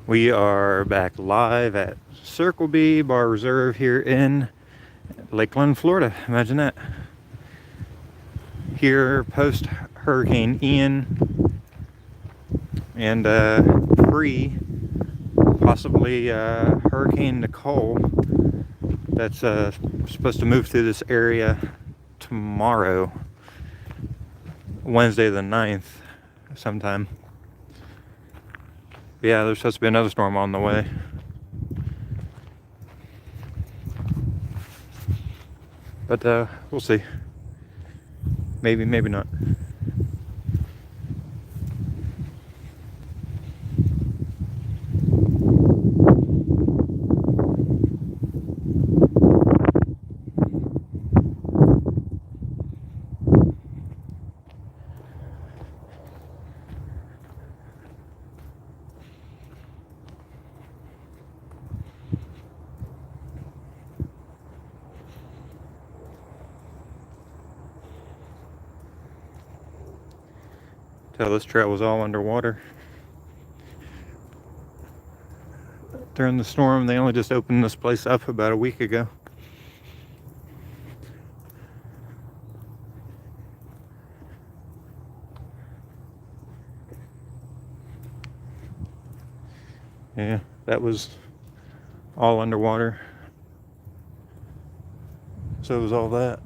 We are back live at Circle B Bar Reserve here in Lakeland, Florida. Imagine that. Here post Hurricane Ian and pre possibly Hurricane Nicole that's supposed to move through this area tomorrow, Wednesday the 9th sometime. Yeah, there's supposed to be another storm on the way. But we'll see. Maybe, maybe not. Tell this trail was all underwater. During the storm, they only just opened this place up about a week ago. Yeah, that was all underwater. So was all that.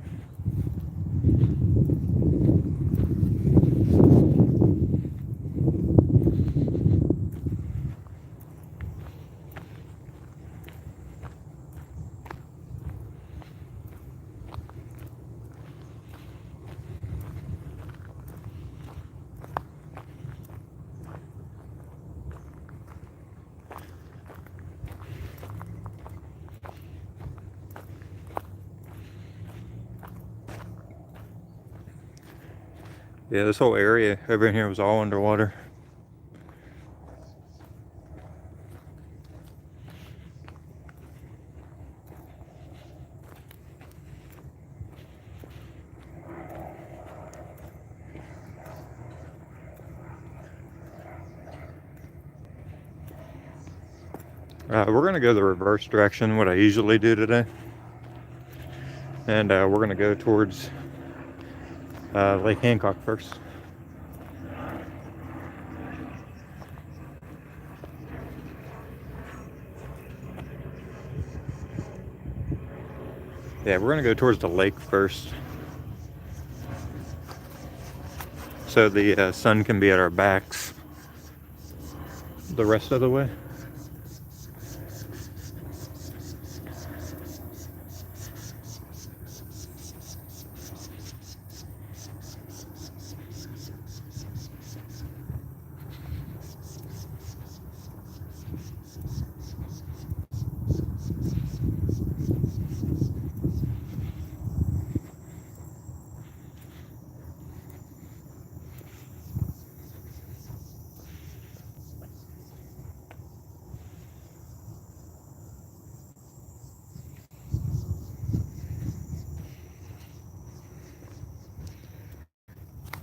Yeah, this whole area over in here was all underwater. We're gonna go the reverse direction, what I usually do today. And we're gonna go towards Lake Hancock first. Yeah, we're gonna go towards the lake first, so the sun can be at our backs the rest of the way.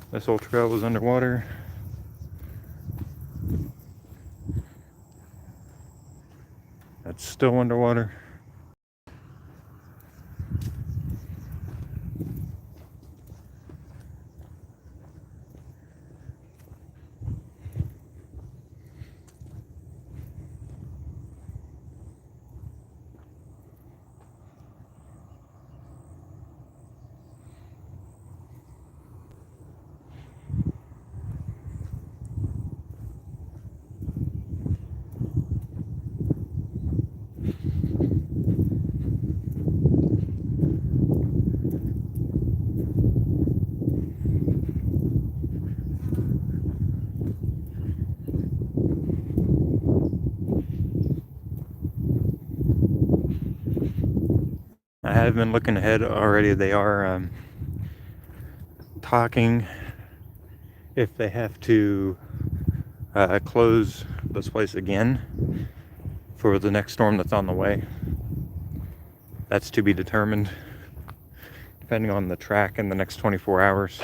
This whole trail was underwater. That's still underwater. I have been looking ahead already. They are talking if they have to close this place again for the next storm that's on the way. That's to be determined, depending on the track in the next 24 hours.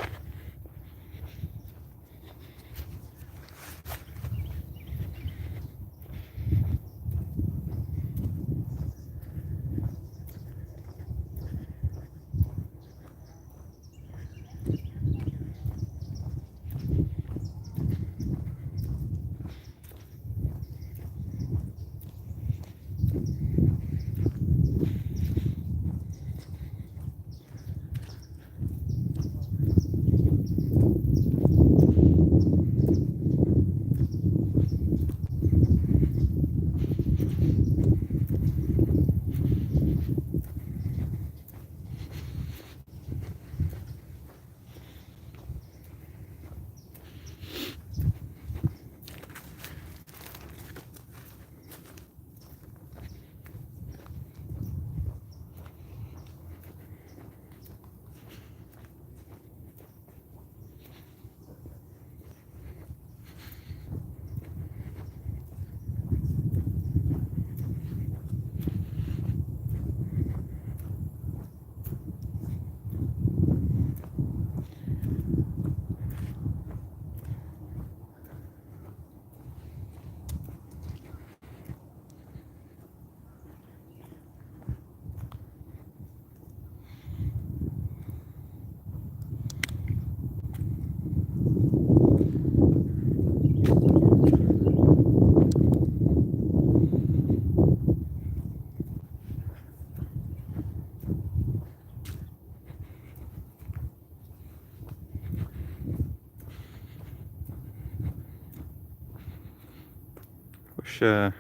Wish I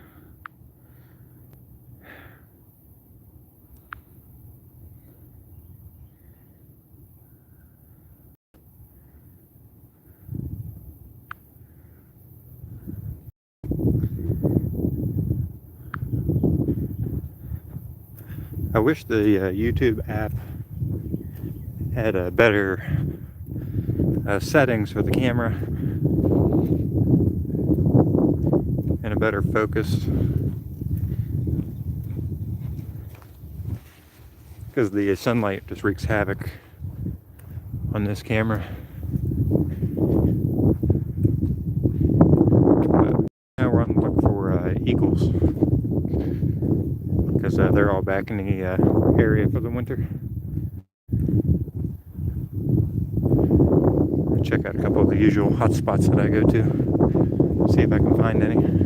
wish the YouTube app had a better settings for the camera and a better focus, because the sunlight just wreaks havoc on this camera. But now we're on the look for eagles, because they're all back in the area for the winter. Check out a couple of the usual hot spots that I go to, see if I can find any.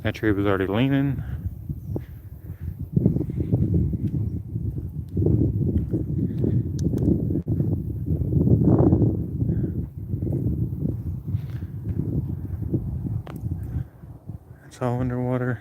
That tree was already leaning. It's all underwater.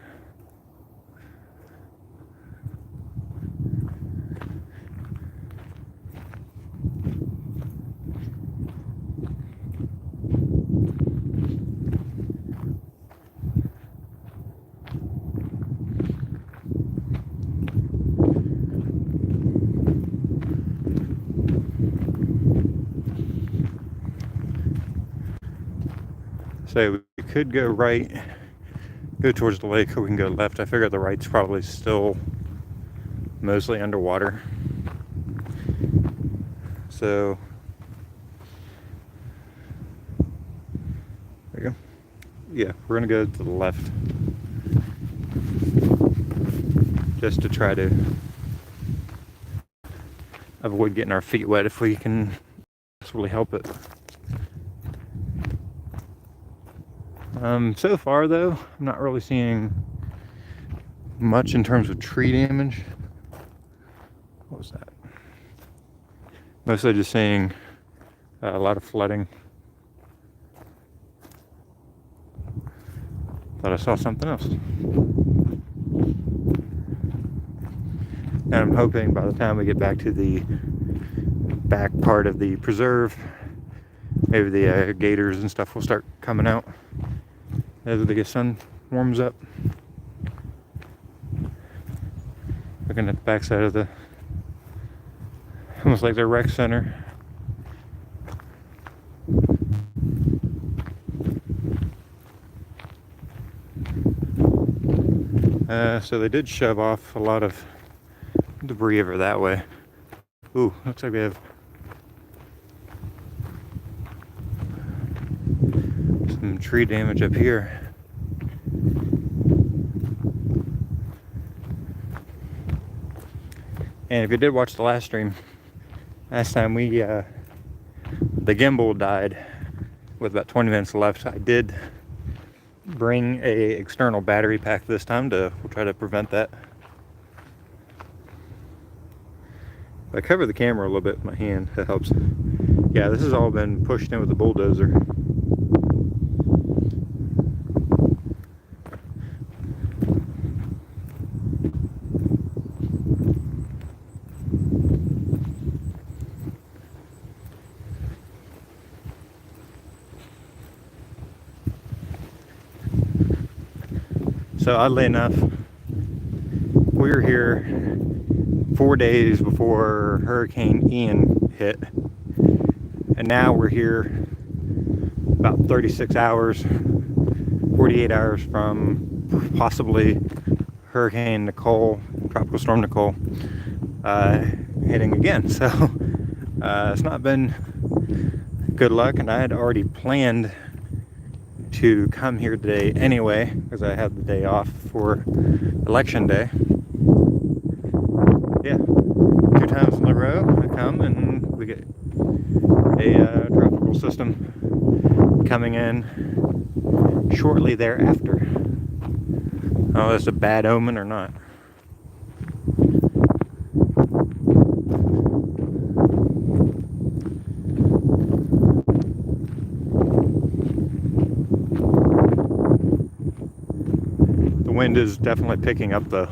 So we could go right, go towards the lake, or we can go left. I figure the right's probably still mostly underwater. So there you go. Yeah, we're gonna go to the left, just to try to avoid getting our feet wet if we can possibly help it. So far though, I'm not really seeing much in terms of tree damage. What was that? Mostly just seeing a lot of flooding. Thought I saw something else. And I'm hoping by the time we get back to the back part of the preserve. Maybe the gators and stuff will start coming out as the sun warms up. Looking at the backside of the, almost like the rec center. So they did shove off a lot of debris over that way. Ooh, looks like we have some tree damage up here. And if you did watch the last stream, last time the gimbal died with about 20 minutes left. I did bring a external battery pack this time to try to prevent that. I cover the camera a little bit with my hand, that helps. Yeah, this has all been pushed in with the bulldozer. So oddly enough, we were here 4 days before Hurricane Ian hit, and now we're here about 36 hours, 48 hours from possibly Hurricane Nicole, Tropical Storm Nicole, hitting again. So it's not been good luck, and I had already planned to come here today anyway because I had the day off for election day. Yeah, 2 times in a row I come and we get a tropical system coming in shortly thereafter. I don't know if that's a bad omen or not. Wind is definitely picking up though,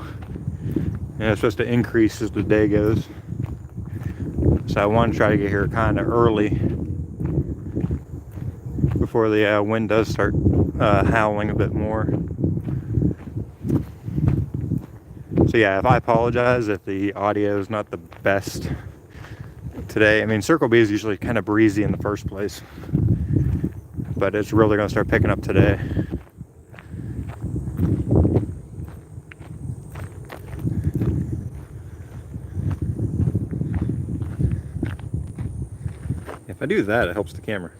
and it's supposed to increase as the day goes, so I want to try to get here kind of early before the wind does start howling a bit more. So yeah, if I apologize if the audio is not the best today. I mean, Circle B is usually kind of breezy in the first place, but it's really going to start picking up today. If I do that, it helps the camera.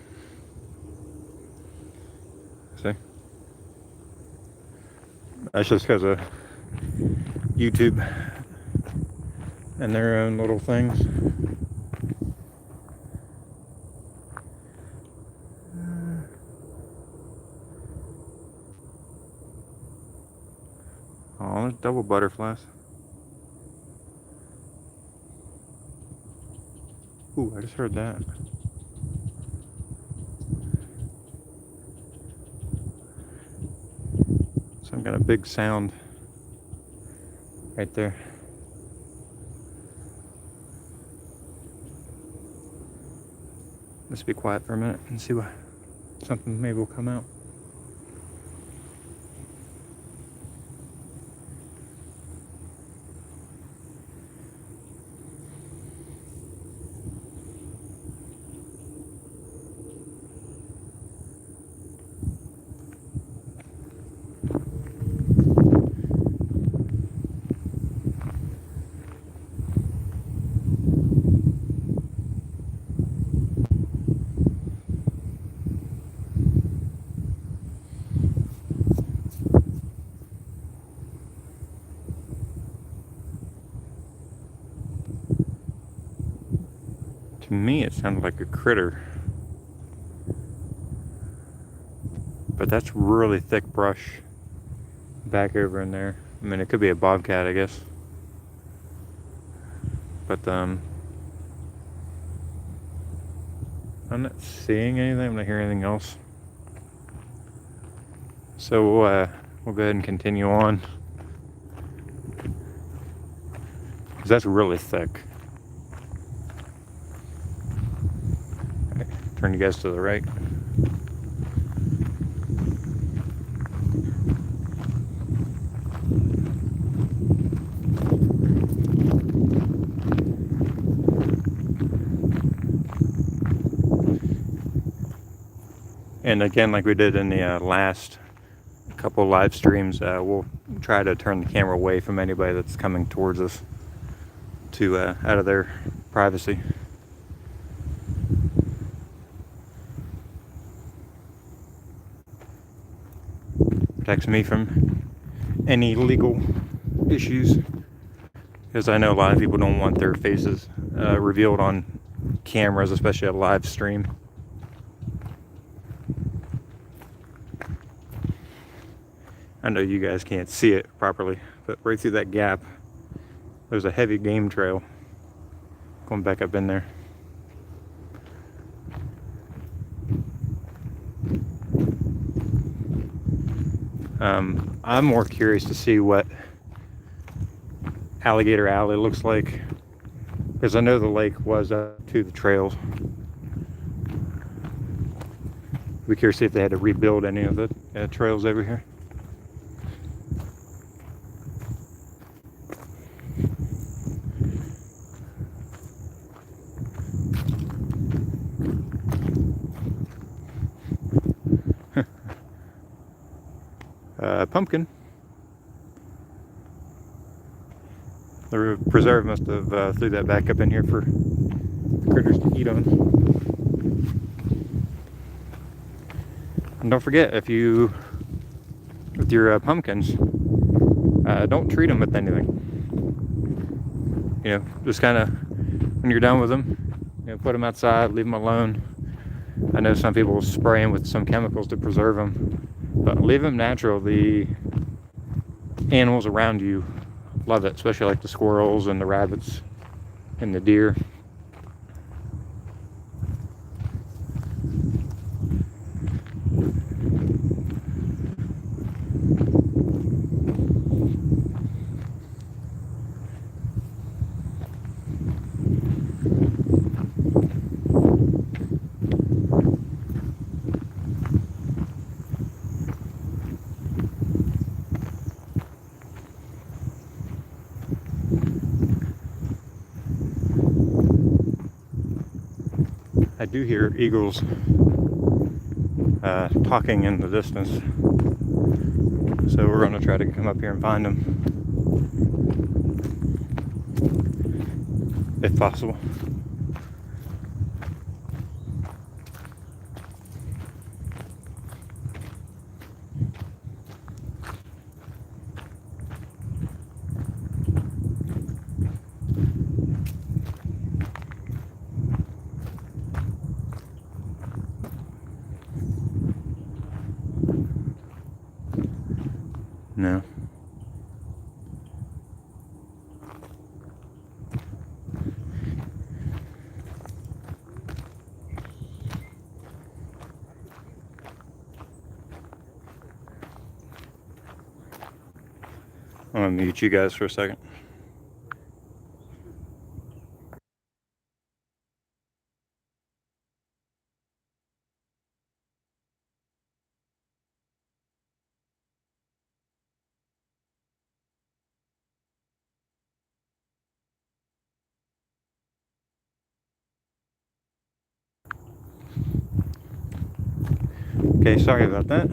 See? That's just because of YouTube and their own little things. Oh, there's double butterflies. Ooh, I just heard that. Some kind of big sound right there. Let's be quiet for a minute and see what something maybe will come out. To me, it sounded like a critter, but that's really thick brush back over in there. I mean, it could be a bobcat, I guess, but I'm not seeing anything. I'm not hearing anything else, so we'll go ahead and continue on, because that's really thick. turn you guys to the right. And again, like we did in the last couple live streams, we'll try to turn the camera away from anybody that's coming towards us to out of their privacy. Protects me from any legal issues, because I know a lot of people don't want their faces revealed on cameras, especially a live stream. I know you guys can't see it properly, but right through that gap, there's a heavy game trail going back up in there. I'm more curious to see what Alligator Alley looks like, because I know the lake was up to the trails. Be curious to see if they had to rebuild any of the trails over here. Pumpkin. The preserve must have threw that back up in here for the critters to eat on. And don't forget, if you, with your pumpkins, don't treat them with anything. You know, just kind of, when you're done with them, you know, put them outside, leave them alone. I know some people spray them with some chemicals to preserve them, but leave them natural. The animals around you love it, especially like the squirrels and the rabbits and the deer. I do hear eagles talking in the distance, so we're going to try to come up here and find them if possible. No. I'm gonna mute you guys for a second. Okay, sorry about that.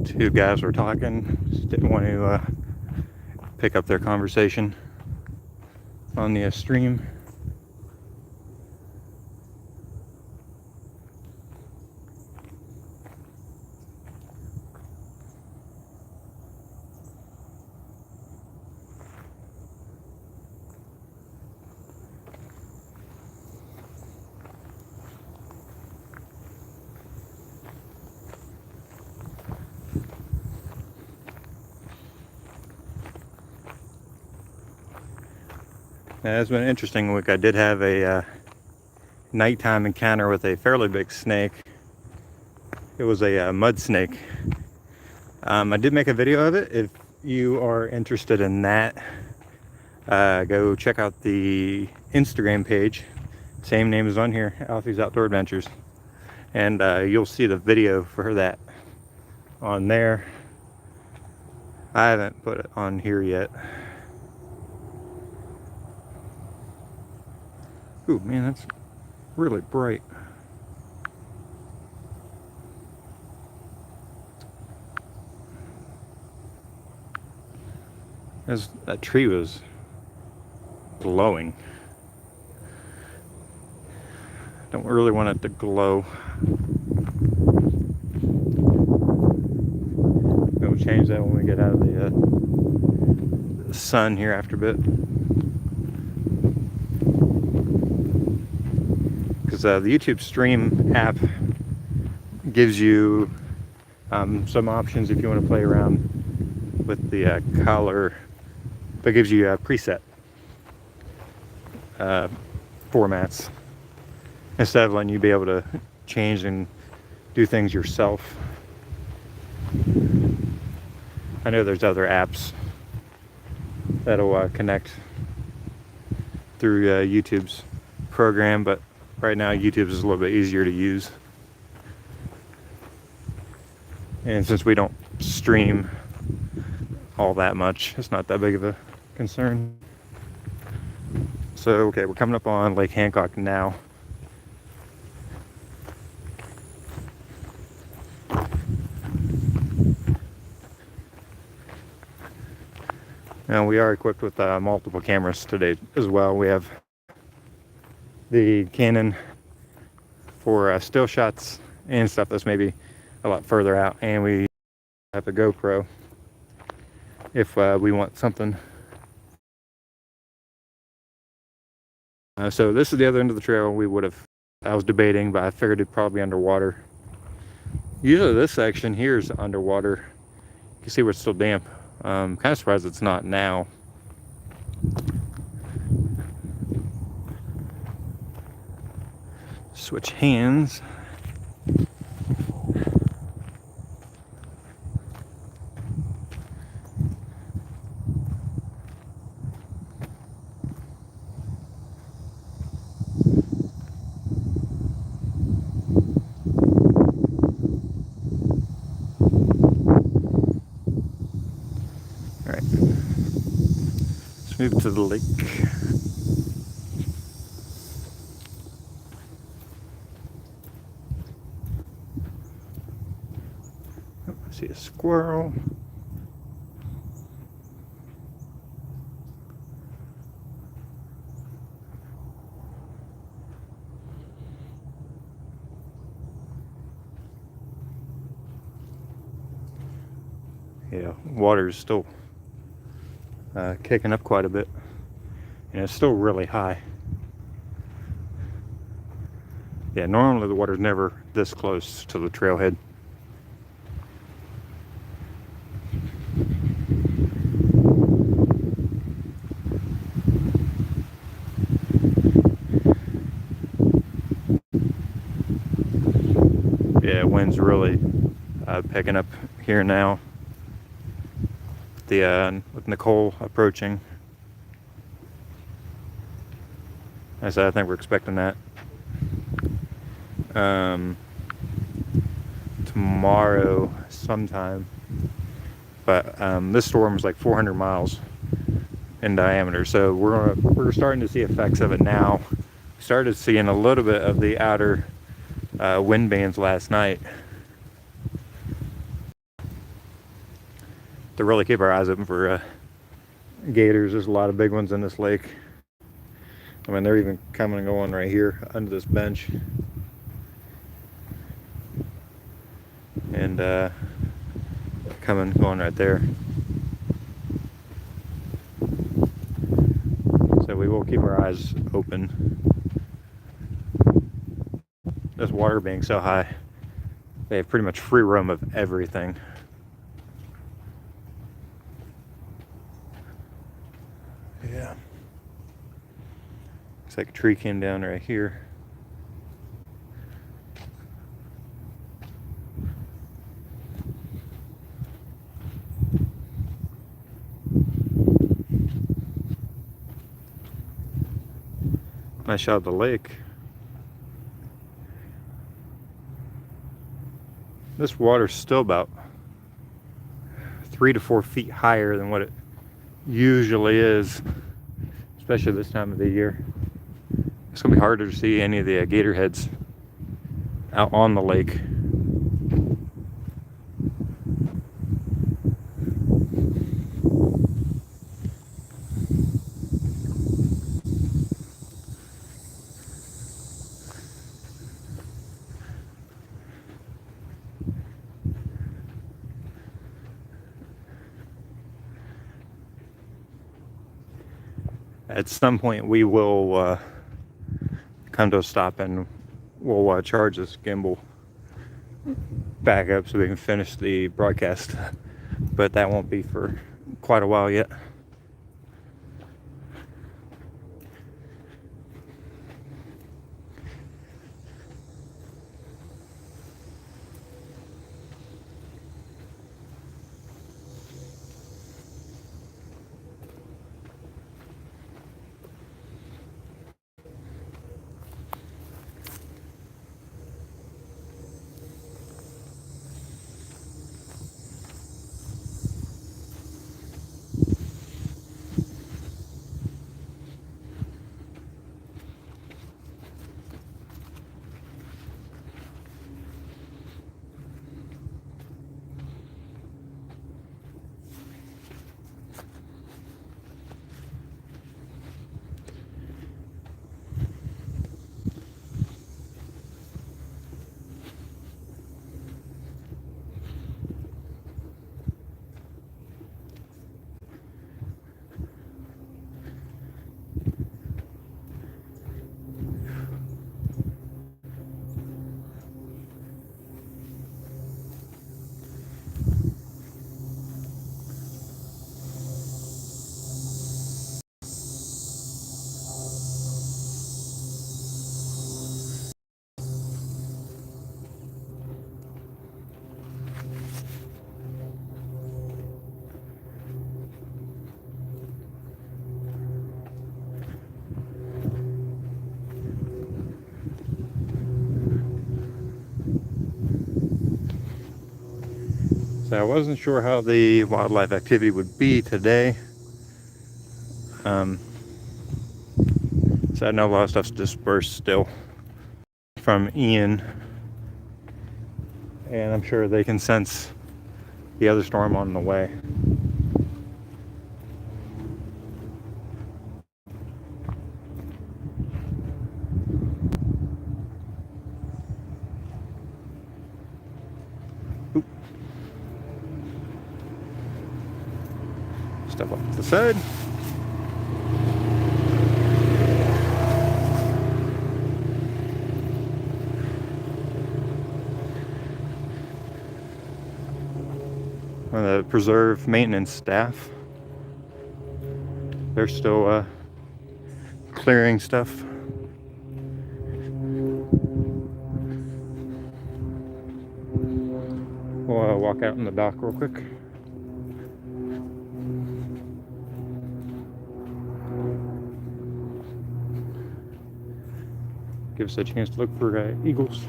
Two guys were talking, just didn't want to pick up their conversation on the stream. Yeah, it's been an interesting week. I did have a nighttime encounter with a fairly big snake. It was a mud snake. I did make a video of it. If you are interested in that, go check out the Instagram page Same name as on here, Alfie's Outdoor Adventures. And you'll see the video for that on there. I haven't put it on here yet. Ooh, man, that's really bright. That tree was glowing. Don't really want it to glow. We'll change that when we get out of the sun here after a bit. Because the YouTube Stream app gives you some options if you want to play around with the color. But it gives you preset formats instead of letting you be able to change and do things yourself. I know there's other apps that'll connect through YouTube's program, but right now YouTube is a little bit easier to use. And since we don't stream all that much, it's not that big of a concern. So, okay, we're coming up on Lake Hancock now. Now we are equipped with multiple cameras today as well. We have the Canon for still shots and stuff that's maybe a lot further out, and we have the GoPro if we want something. So this is the other end of the trail. I was debating, but I figured it'd probably be underwater. Usually this section here is underwater. You can see where it's still damp. Kind of surprised it's not now. Switch hands. Move to the lake. Oh, I see a squirrel. Yeah, water is still kicking up quite a bit, and it's still really high. Yeah, normally the water's never this close to the trailhead. Yeah, wind's really picking up here now. With Nicole approaching. I said I think we're expecting that tomorrow sometime. But this storm is like 400 miles in diameter, so we're starting to see effects of it now. We started seeing a little bit of the outer wind bands last night. To really keep our eyes open for gators. There's a lot of big ones in this lake. I mean, they're even coming and going right here under this bench. And coming, going right there. So we will keep our eyes open. This water being so high, they have pretty much free roam of everything. Yeah. Looks like a tree came down right here. Nice shot of the lake. This water's still about 3 to 4 feet higher than what it usually is, especially this time of the year. It's gonna be harder to see any of the gator heads out on the lake. At some point we will come to a stop and we'll charge this gimbal back up so we can finish the broadcast, but that won't be for quite a while yet. So I wasn't sure how the wildlife activity would be today. So I know a lot of stuff's dispersed still from Ian, and I'm sure they can sense the other storm on the way. Oop. Step off to the side. The preserve maintenance staff, they're still clearing stuff. We'll walk out on the dock real quick. Give us a chance to look for eagles.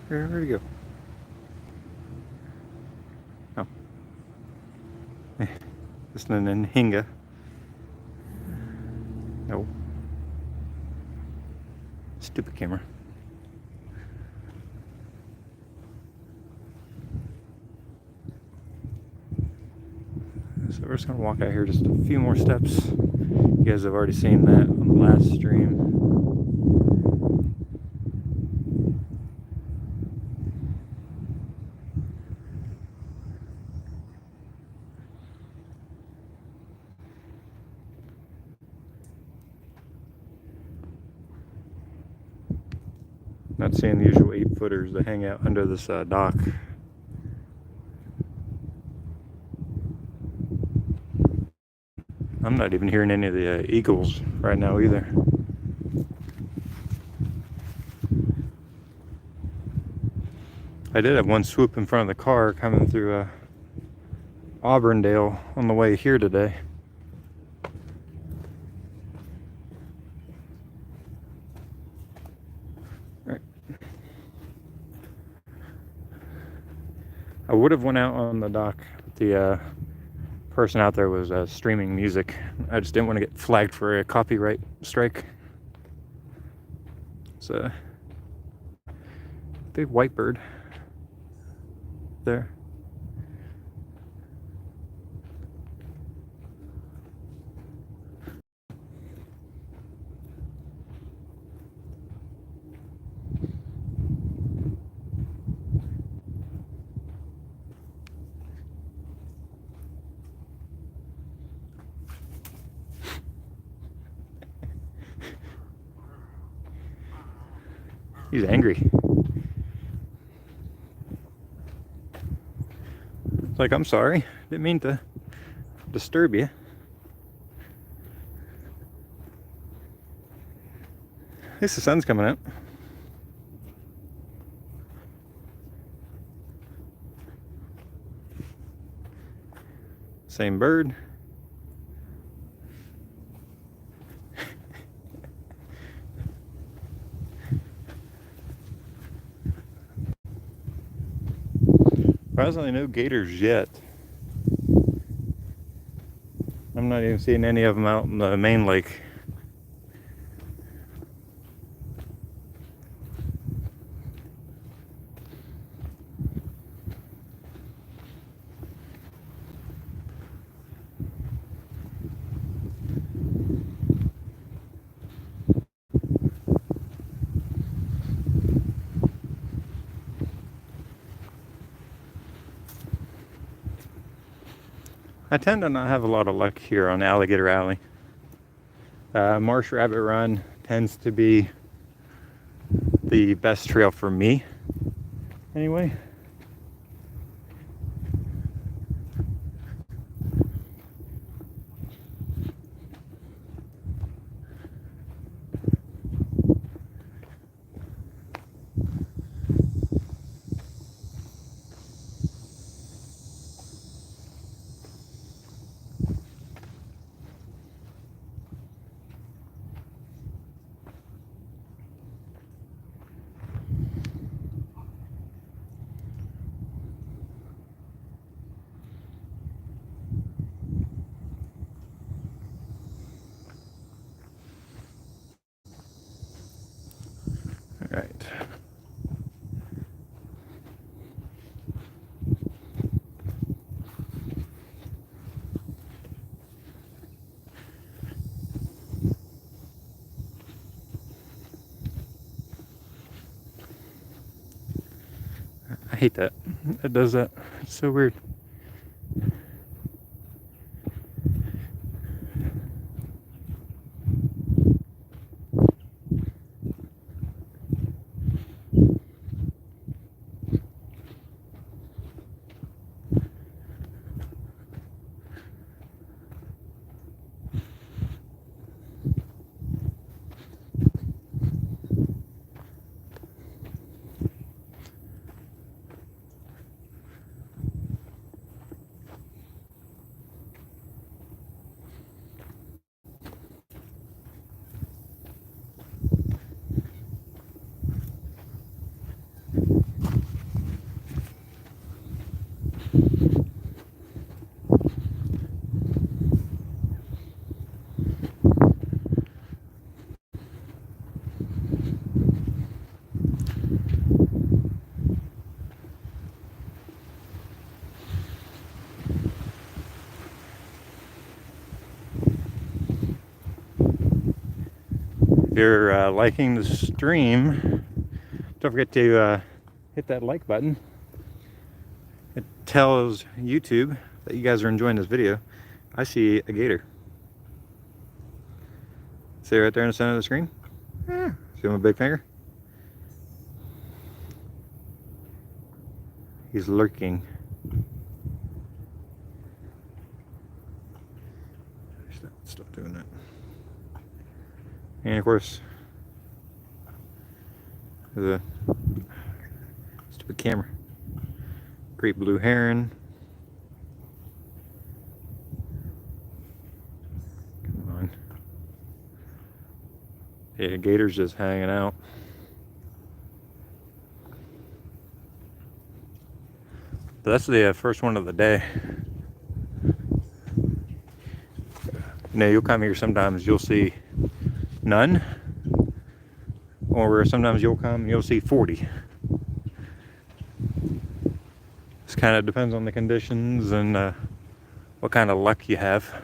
Where'd he go? Oh. Just an Nhinga. No. Stupid camera. So we're just gonna walk out here just a few more steps. You guys have already seen that on the last stream. Not seeing the usual 8-footers that hang out under this dock. I'm not even hearing any of the eagles right now either. I did have one swoop in front of the car coming through Auburndale on the way here today. Right. I would have went out on the dock. The person out there was streaming music. I just didn't want to get flagged for a copyright strike. It's a big white bird there. He's angry. It's like, I'm sorry. Didn't mean to disturb you. At least the sun's coming out. Same bird. Surprisingly, no gators yet. I'm not even seeing any of them out in the main lake. I tend to not have a lot of luck here on Alligator Alley. Marsh Rabbit Run tends to be the best trail for me, anyway. All right. I hate that. It does that. It's so weird. If you're liking the stream, don't forget to hit that like button. It tells YouTube that you guys are enjoying this video. I see a gator. See right there in the center of the screen? Yeah. See my big finger? He's lurking. Stop doing that. And of course, the stupid camera. Great blue heron. Come on. Yeah, gators just hanging out. But that's the first one of the day. Now you'll come here sometimes, you'll see none, or sometimes you'll come and you'll see 40. This kind of depends on the conditions and what kind of luck you have.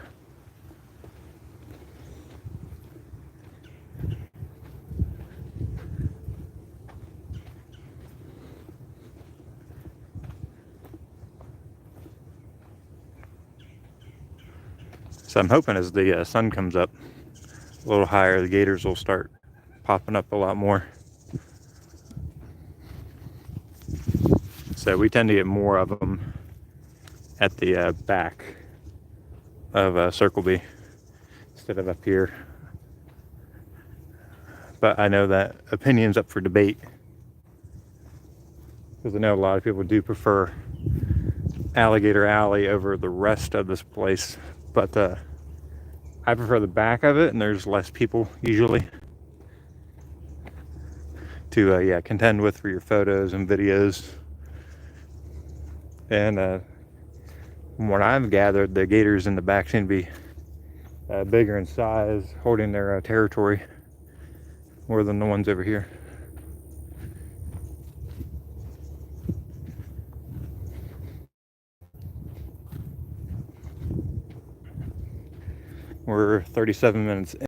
So I'm hoping as the sun comes up a little higher, the gators will start popping up a lot more. So we tend to get more of them at the back of Circle B instead of up here. But I know that opinion's up for debate, because I know a lot of people do prefer Alligator Alley over the rest of this place. But I prefer the back of it, and there's less people usually to contend with for your photos and videos. And from what I've gathered, the gators in the back seem to be bigger in size, holding their territory more than the ones over here. We're 37 minutes in.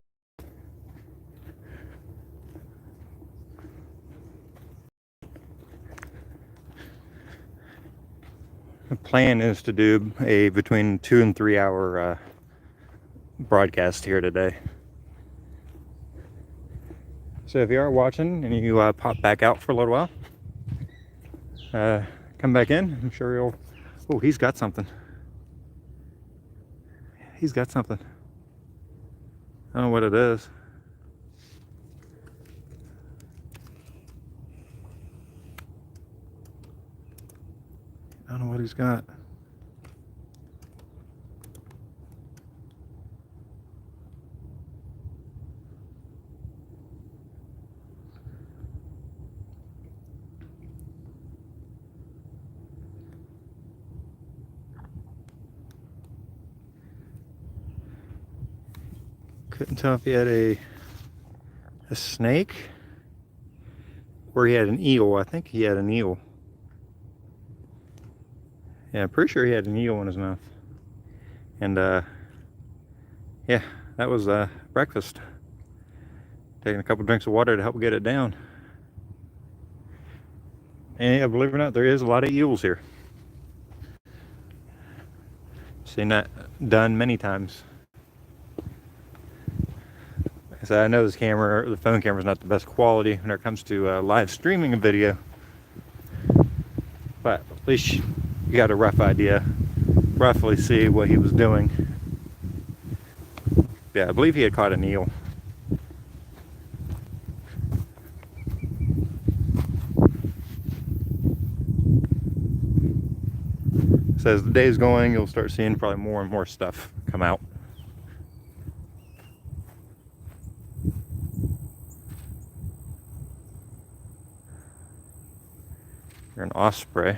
The plan is to do a between 2 and 3 hour broadcast here today. So if you are watching and you pop back out for a little while, come back in. I'm sure you'll... Oh, he's got something. He's got something. I don't know what it is. I don't know what he's got. Couldn't tell if he had a snake or he had an eel. I think he had an eel. Yeah, I'm pretty sure he had an eel in his mouth. And yeah, that was breakfast. Taking a couple drinks of water to help get it down. And yeah, believe it or not, there is a lot of eels here. Seen that done many times. So I know this camera, the phone camera, is not the best quality when it comes to live streaming a video, but at least you got a rough idea, roughly see what he was doing. Yeah, I believe he had caught an eel. So as the day's going, you'll start seeing probably more and more stuff come out. You're an osprey.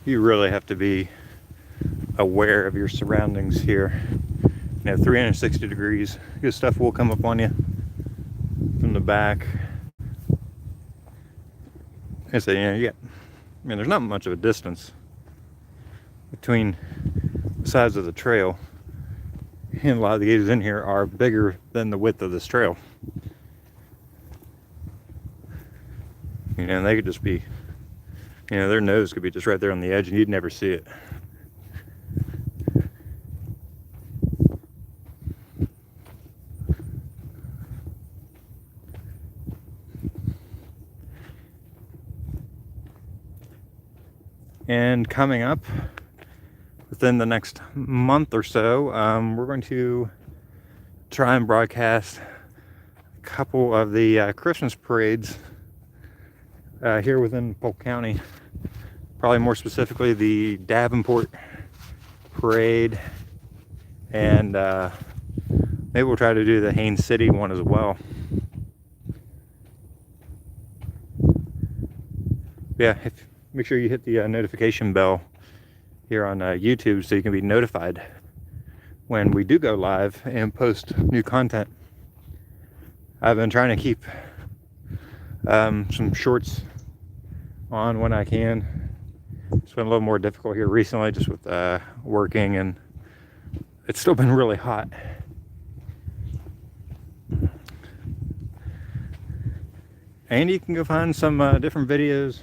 You really have to be aware of your surroundings here. You know, 360 degrees, good stuff will come up on you from the back. And so, I mean, there's not much of a distance between the sides of the trail, and a lot of the gators in here are bigger than the width of this trail. And they could just be, their nose could be just right there on the edge and you'd never see it. And coming up within the next month or so, we're going to try and broadcast a couple of the Christmas parades here within Polk County. Probably more specifically the Davenport parade, and maybe we'll try to do the Haines City one as well. Yeah, make sure you hit the notification bell here on YouTube so you can be notified when we do go live and post new content. I've been trying to keep some shorts on when I can. It's been a little more difficult here recently just with working, and it's still been really hot. And you can go find some different videos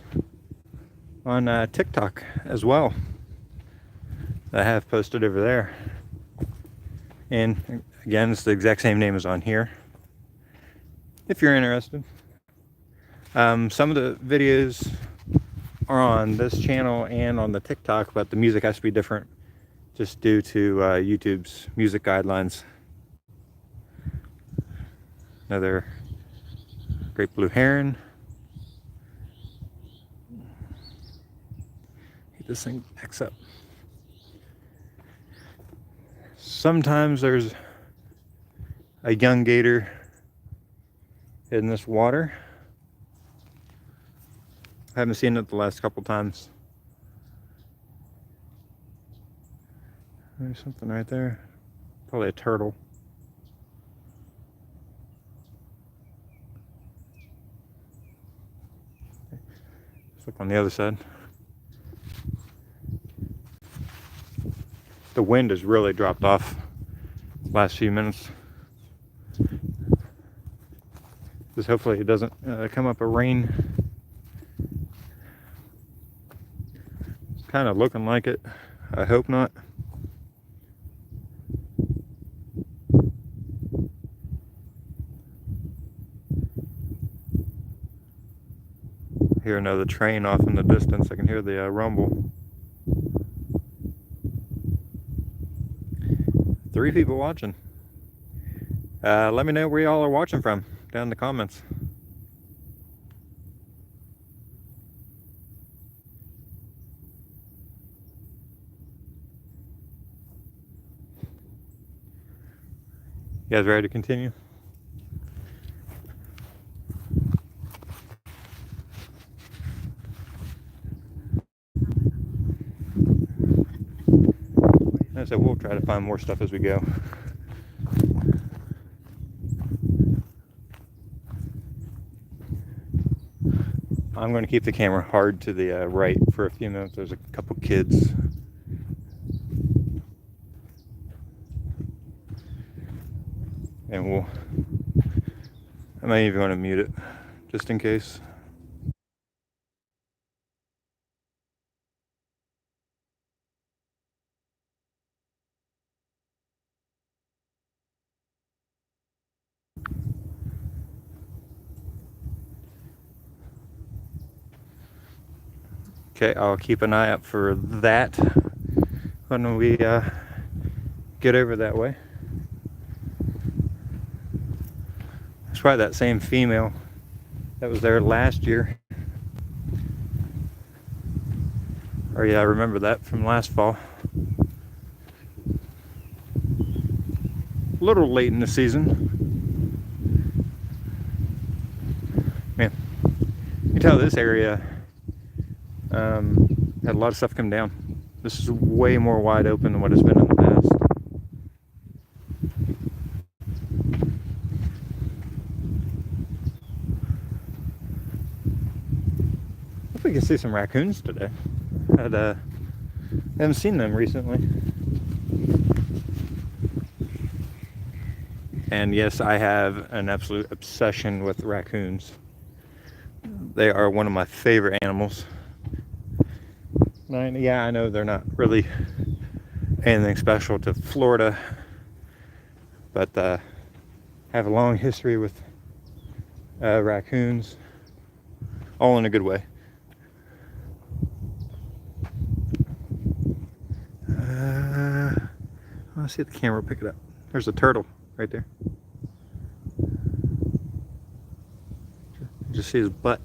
on TikTok as well that I have posted over there. And again, it's the exact same name as on here if you're interested. Some of the videos are on this channel and on the TikTok, but the music has to be different just due to YouTube's music guidelines. Another great blue heron. This thing backs up. Sometimes there's a young gator in this water. I haven't seen it the last couple times. There's something right there. Probably a turtle. Let's look on the other side. The wind has really dropped off the last few minutes. Just hopefully it doesn't come up a rain. It's kind of looking like it. I hope not. I hear another train off in the distance. I can hear the rumble. 3 people watching. Let me know where y'all are watching from down in the comments. You guys ready to continue? So we'll try to find more stuff as we go. I'm going to keep the camera hard to the right for a few minutes. There's a couple kids. And I might even want to mute it just in case. Okay, I'll keep an eye out for that when we get over that way. It's probably that same female that was there last year. Or yeah, I remember that from last fall. A little late in the season. Man, you can tell this area had a lot of stuff come down. This is way more wide open than what it's been in the past. Hope we can see some raccoons today. I haven't seen them recently. And yes, I have an absolute obsession with raccoons. They are one of my favorite animals. Yeah, I know they're not really anything special to Florida, but have a long history with raccoons, all in a good way. Let's see if the camera will pick it up. There's a turtle right there. You just see his butt.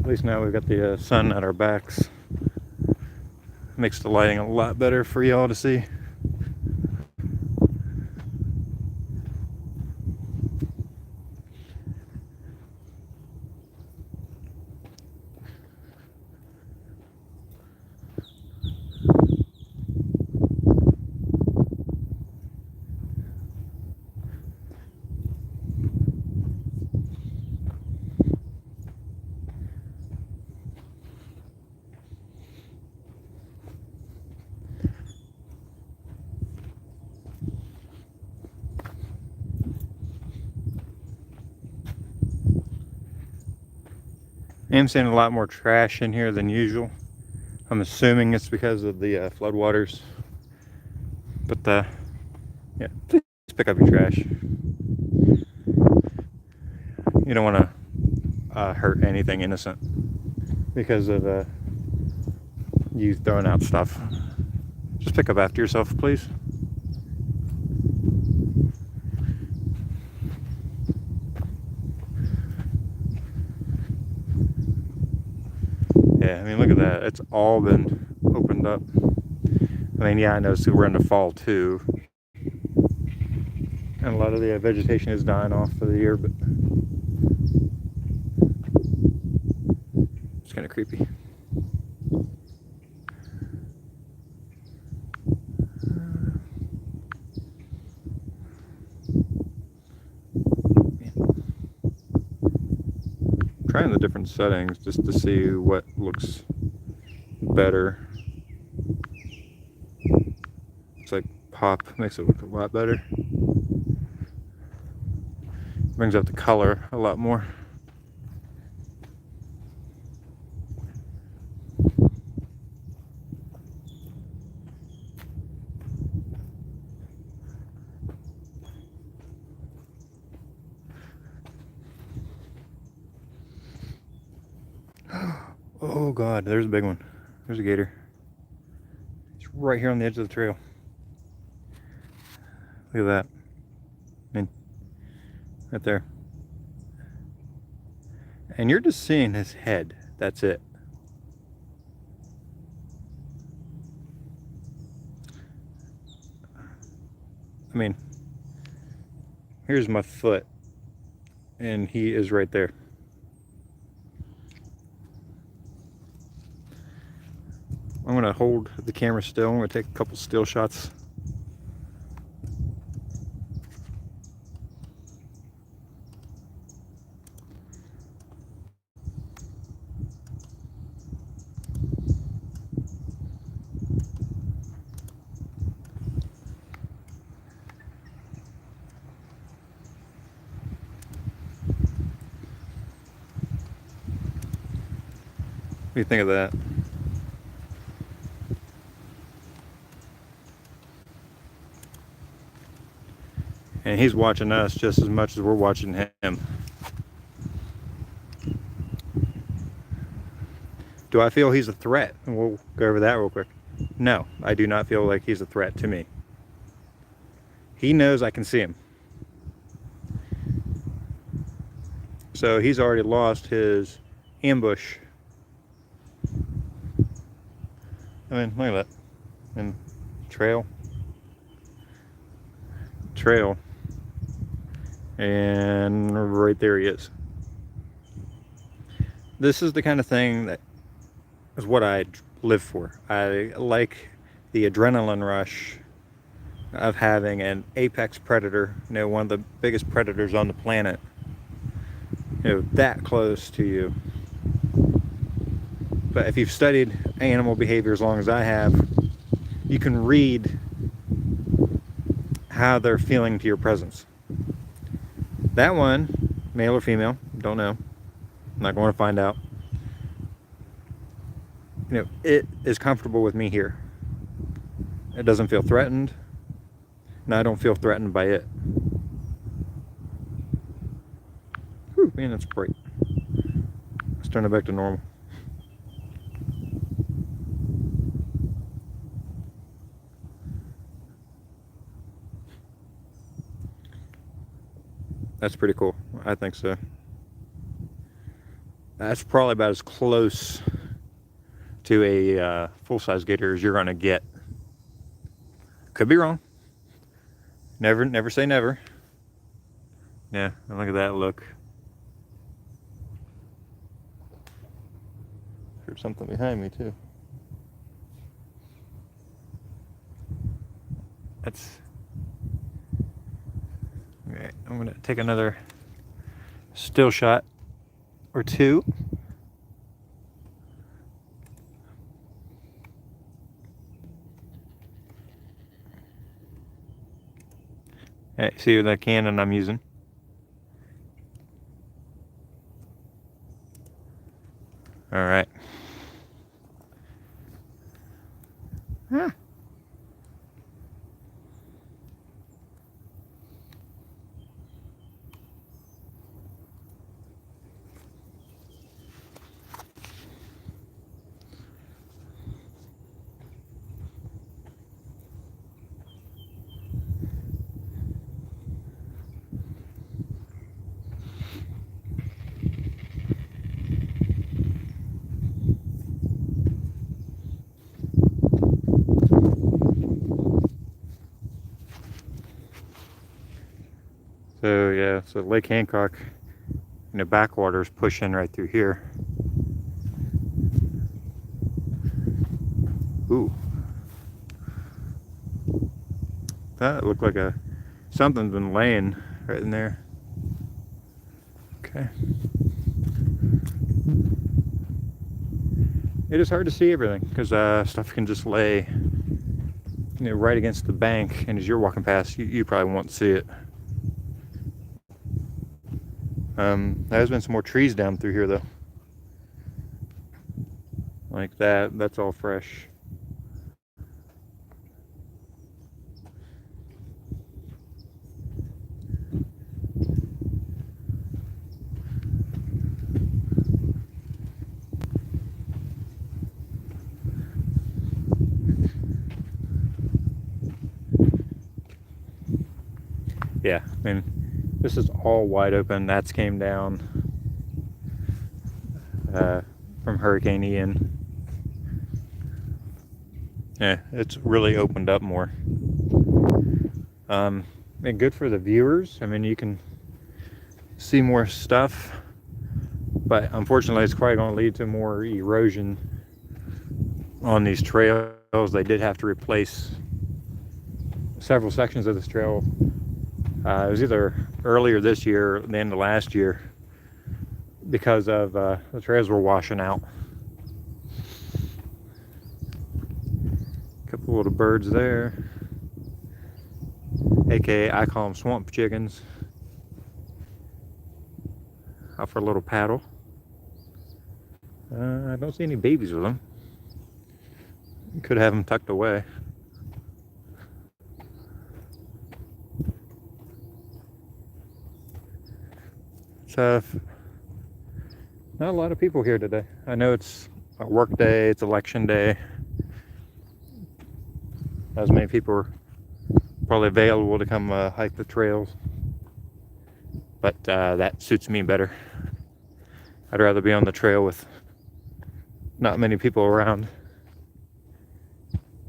At least now we've got the sun at our backs. Makes the lighting a lot better for y'all to see. I'm seeing a lot more trash in here than usual. I'm assuming it's because of the floodwaters. But yeah, please pick up your trash. You don't want to hurt anything innocent because of you throwing out stuff. Just pick up after yourself, please. Yeah, I mean, look at that. It's all been opened up. I mean, yeah, I know we're into fall too. And a lot of the vegetation is dying off for the year, but it's kind of creepy. Trying the different settings just to see what looks better. It's like pop makes it look a lot better. Brings out the color a lot more. Oh God, there's a big one. There's a gator. It's right here on the edge of the trail. Look at that. I mean, right there. And you're just seeing his head. That's it. I mean, here's my foot, and he is right there. I'm gonna hold the camera still. I'm gonna take a couple still shots. What do you think of that? And he's watching us just as much as we're watching him. Do I feel he's a threat? And we'll go over that real quick. No, I do not feel like he's a threat to me. He knows I can see him. So he's already lost his ambush. I mean, look at that. And trail. And right there he is. This is the kind of thing that is what I live for. I like the adrenaline rush of having an apex predator, one of the biggest predators on the planet, that close to you. But if you've studied animal behavior as long as I have, you can read how they're feeling to your presence. That one, male or female, don't know. I'm not going to find out. It is comfortable with me here. It doesn't feel threatened. and I don't feel threatened by it. Whew, man, that's bright. Let's turn it back to normal. That's pretty cool. I think so. That's probably about as close to a full-size gator as you're gonna get. Could be wrong. Never say never. Yeah, and look at that look. There's something behind me too. That's... Okay, I'm gonna take another still shot or two. Hey, see that Canon I'm using? All right. Huh. So yeah, so Lake Hancock, backwaters push in right through here. Ooh, that looked like something's been laying right in there. Okay. It is hard to see everything because stuff can just lay, right against the bank, and as you're walking past, you probably won't see it. There's been some more trees down through here though. Like that. That's all fresh. Yeah, I mean, this is all wide open. That's came down from Hurricane Ian. Yeah, it's really opened up more. And good for the viewers. I mean, you can see more stuff, but unfortunately it's probably going to lead to more erosion on these trails. They did have to replace several sections of this trail. It was either earlier this year or the end of last year because of the trails were washing out. A couple little birds there, aka I call them swamp chickens. Out for a little paddle. I don't see any babies with them. Could have them tucked away. Not a lot of people here today. I know it's a work day, it's election day. Not as many people are probably available to come hike the trails, but that suits me better. I'd rather be on the trail with not many people around.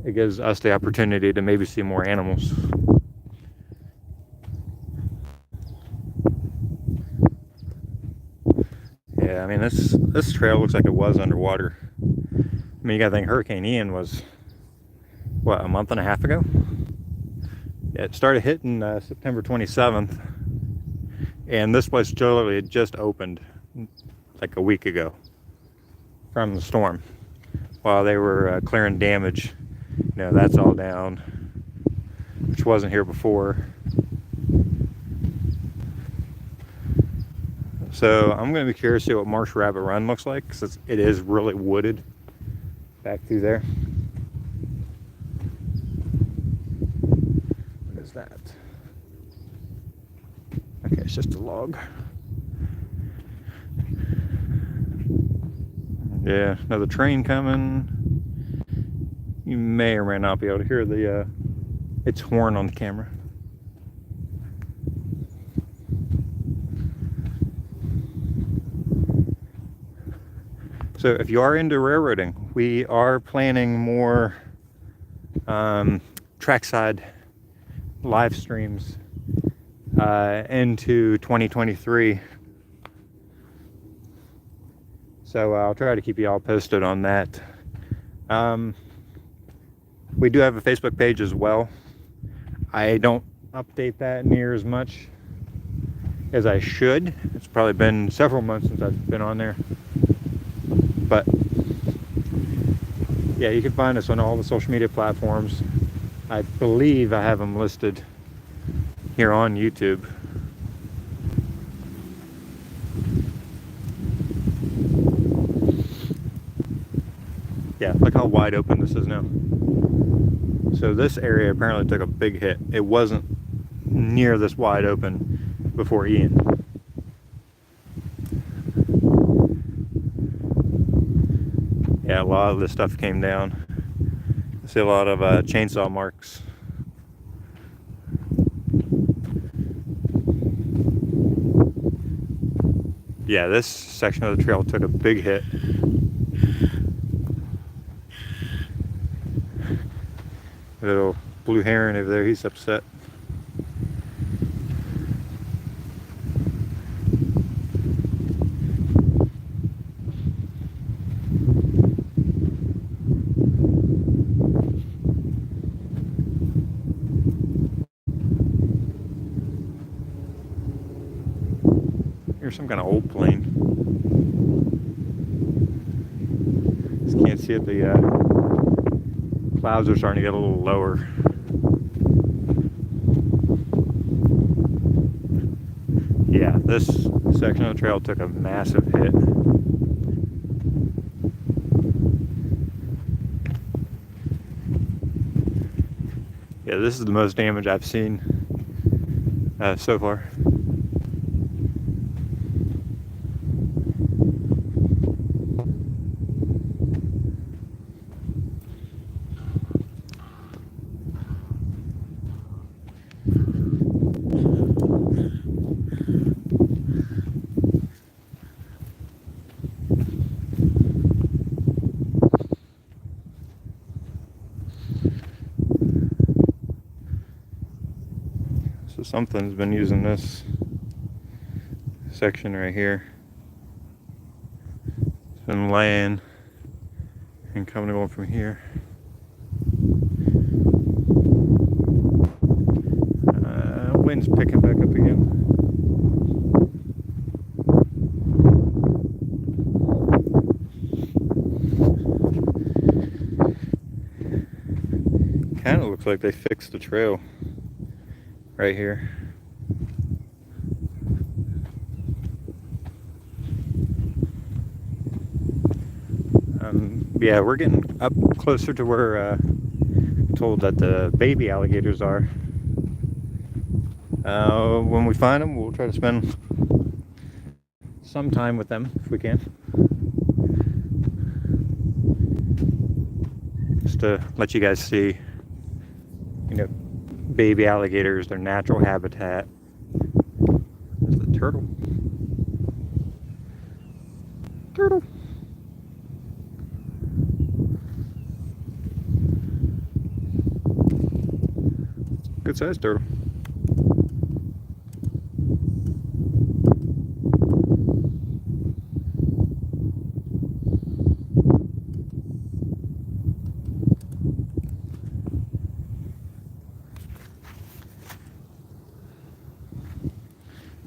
It gives us the opportunity to maybe see more animals. Yeah, I mean, this trail looks like it was underwater. I mean, you gotta think Hurricane Ian was, what, a month and a half ago? Yeah, it started hitting September 27th, and this place literally had just opened like a week ago from the storm. While they were clearing damage, that's all down, which wasn't here before. So I'm going to be curious to see what Marsh Rabbit Run looks like, because it is really wooded back through there. is that? Okay, it's just a log. Yeah, another train coming. You may or may not be able to hear its horn on the camera. So if you are into railroading, we are planning more trackside live streams into 2023. So I'll try to keep you all posted on that. We do have a Facebook page as well. I don't update that near as much as I should. It's probably been several months since I've been on there. But yeah, you can find us on all the social media platforms. I believe I have them listed here on YouTube. Yeah, look how wide open this is now. So this area apparently took a big hit. It wasn't near this wide open before Ian. Yeah, a lot of this stuff came down. I see a lot of chainsaw marks. Yeah, this section of the trail took a big hit. Little blue heron over there, he's upset. Here's some kind of old plane. Just can't see it. The clouds are starting to get a little lower. Yeah, this section of the trail took a massive hit. Yeah, this is the most damage I've seen so far. So something's been using this section right here. It's been laying and coming and going from here. Wind's picking back up again. Kind of looks like they fixed the trail right here. Yeah, we're getting up closer to where told that the baby alligators are. When we find them, we'll try to spend some time with them if we can. Just to let you guys see, you know, baby alligators, their natural habitat. There's the turtle. Turtle. Good sized turtle.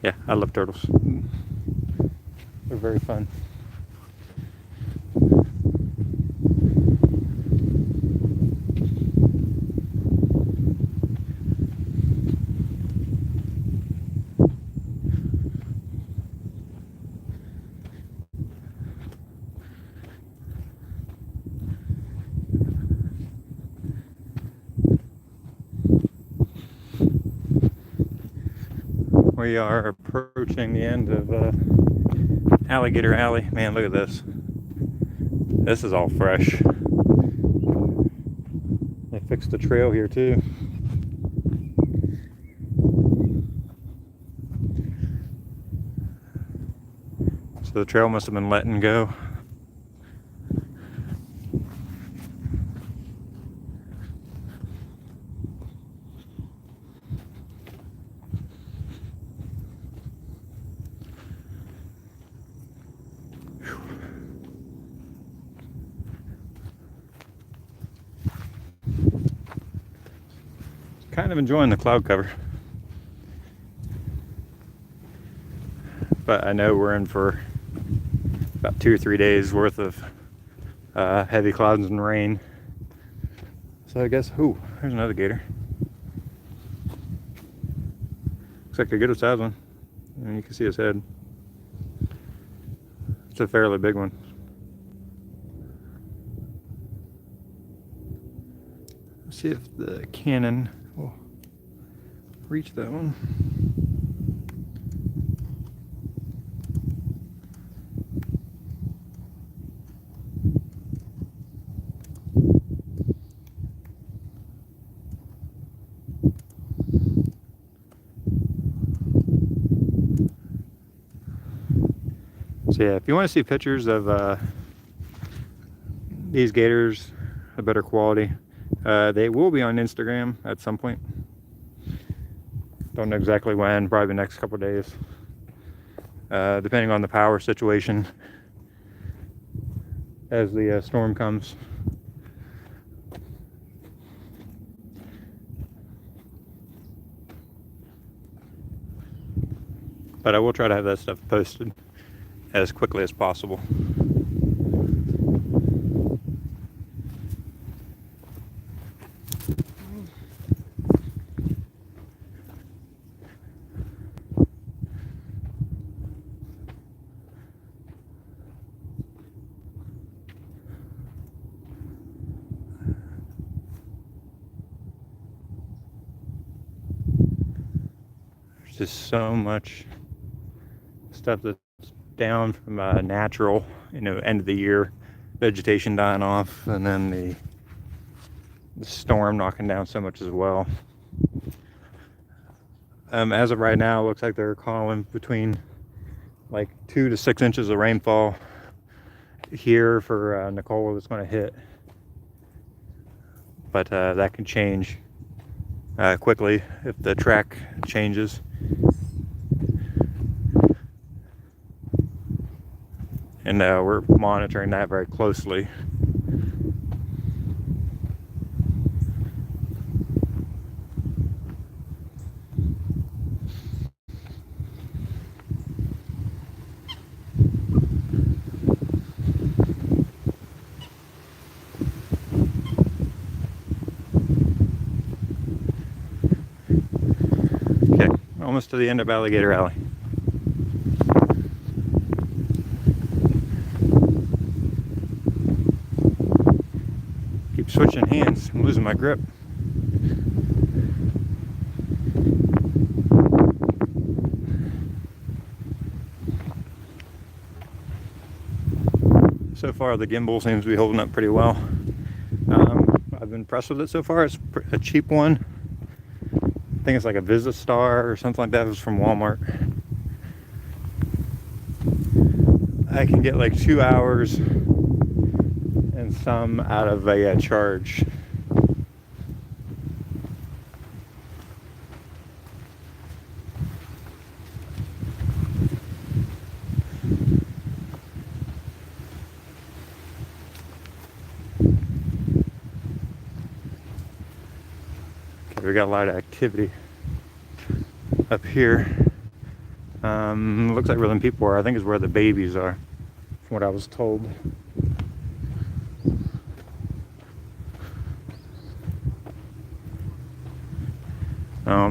Yeah, I love turtles. They're very fun. We are approaching the end of Alligator Alley. Man, look at this. This is all fresh. They fixed the trail here too. So the trail must have been letting go. Kind of enjoying the cloud cover, but I know we're in for about 2 or 3 days worth of heavy clouds and rain. So I guess, ooh, there's another gator. Looks like a good sized one, and you can see his head. It's a fairly big one. Let's see if the Canon will reach that one. So yeah, if you want to see pictures of these gators, a better quality, they will be on Instagram at some point. Don't know exactly when, probably the next couple of days, depending on the power situation as the storm comes. But I will try to have that stuff posted as quickly as possible. There's just so much stuff that's down from natural, end of the year vegetation dying off, and then the storm knocking down so much as well. As of right now, it looks like they're calling between like 2 to 6 inches of rainfall here for Nicola that's going to hit, but that can change quickly if the track changes. And we're monitoring that very closely. Okay, almost to the end of Alligator Alley. Switching hands, I'm losing my grip. So far the gimbal seems to be holding up pretty well. I've been impressed with it so far. It's a cheap one. I think it's like a VisiStar or something like that. It was from Walmart. I can get like 2 hours and some out of a charge. Okay, we got a lot of activity up here. Looks like where them people are, I think is where the babies are, from what I was told.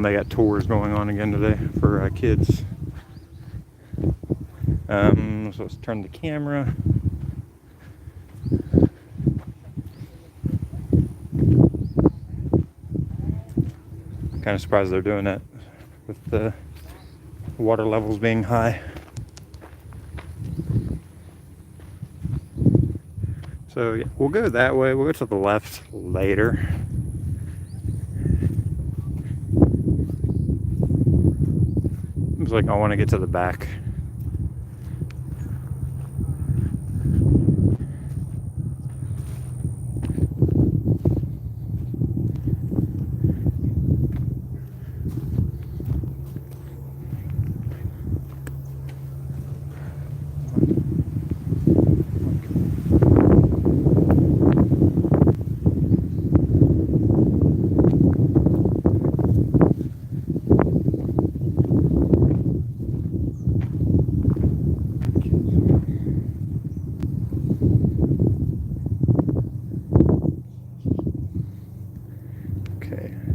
They got tours going on again today for kids. So let's turn the camera. Kind of surprised they're doing that with the water levels being high. So yeah, we'll go that way. We'll go to the left later. It's like I want to get to the back.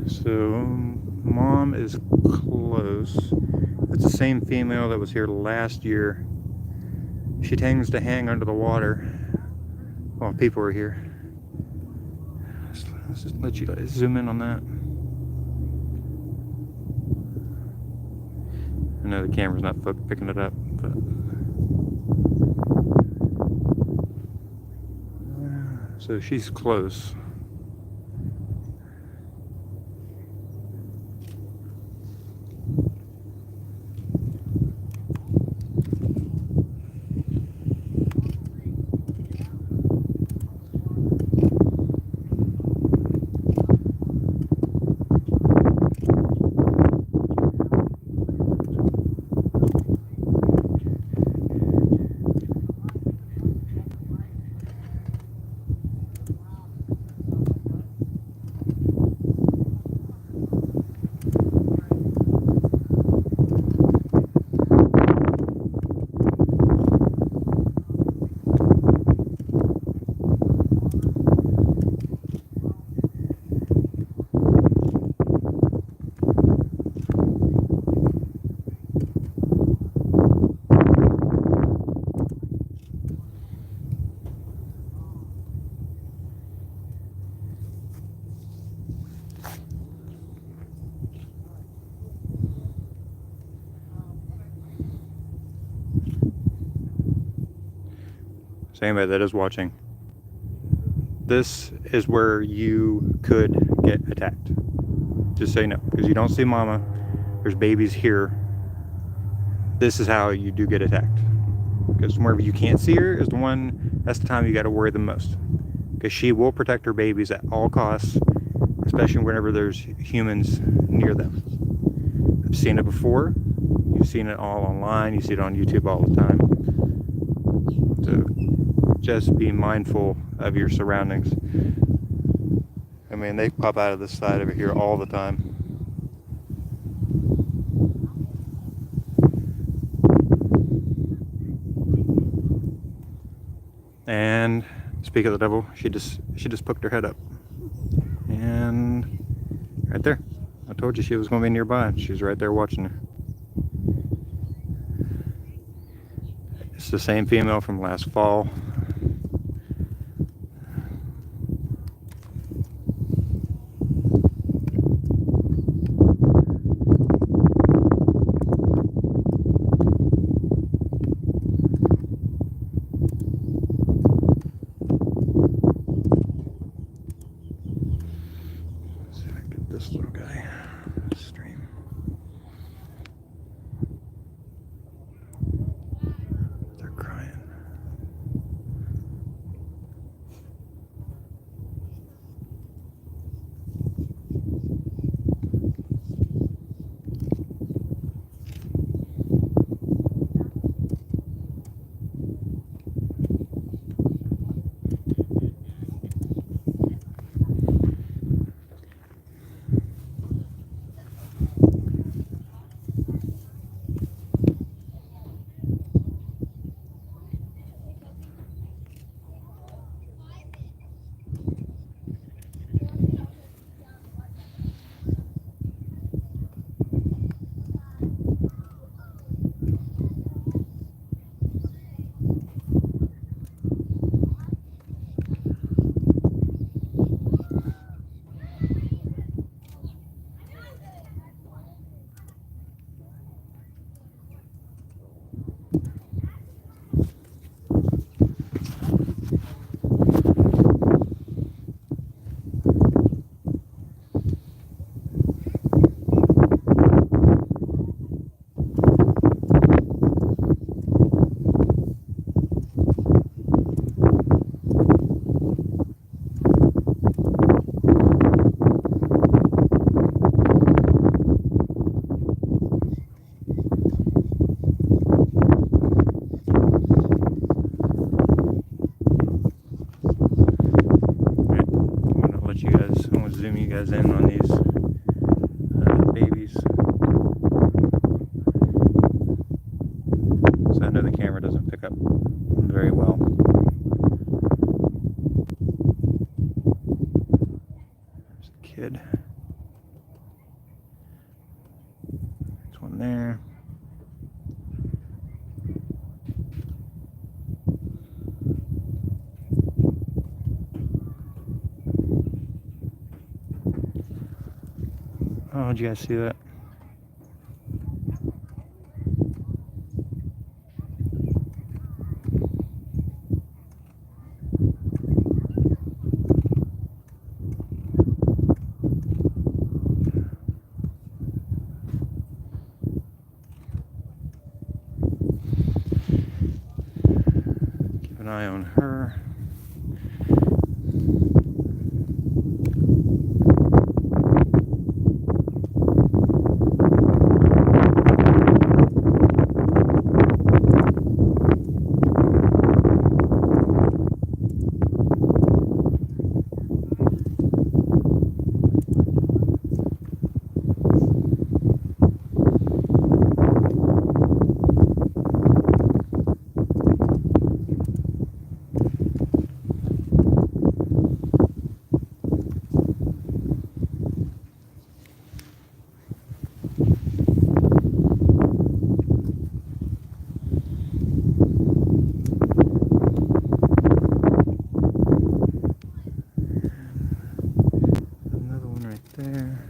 So mom is close. It's the same female that was here last year. She tends to hang under the water while people are here. Let's just let you guys zoom in on that. I know the camera's not picking it up, but so she's close. So anybody that is watching, this is where you could get attacked. Just so you know, because you don't see mama, there's babies here. This is how you do get attacked. Because wherever you can't see her is that's the time you got to worry the most. Because she will protect her babies at all costs, especially whenever there's humans near them. I've seen it before. You've seen it all online. You see it on YouTube all the time. So just be mindful of your surroundings. I mean, they pop out of this side over here all the time. And speak of the devil, she just poked her head up. And right there. I told you she was going to be nearby. She's right there watching her. It's the same female from last fall. This little guy stream. They're crying. guys in on these babies. So I know the camera doesn't pick up very well. There's a kid. There's one there. Oh, did you guys see that? Keep an eye on her. Another one right there.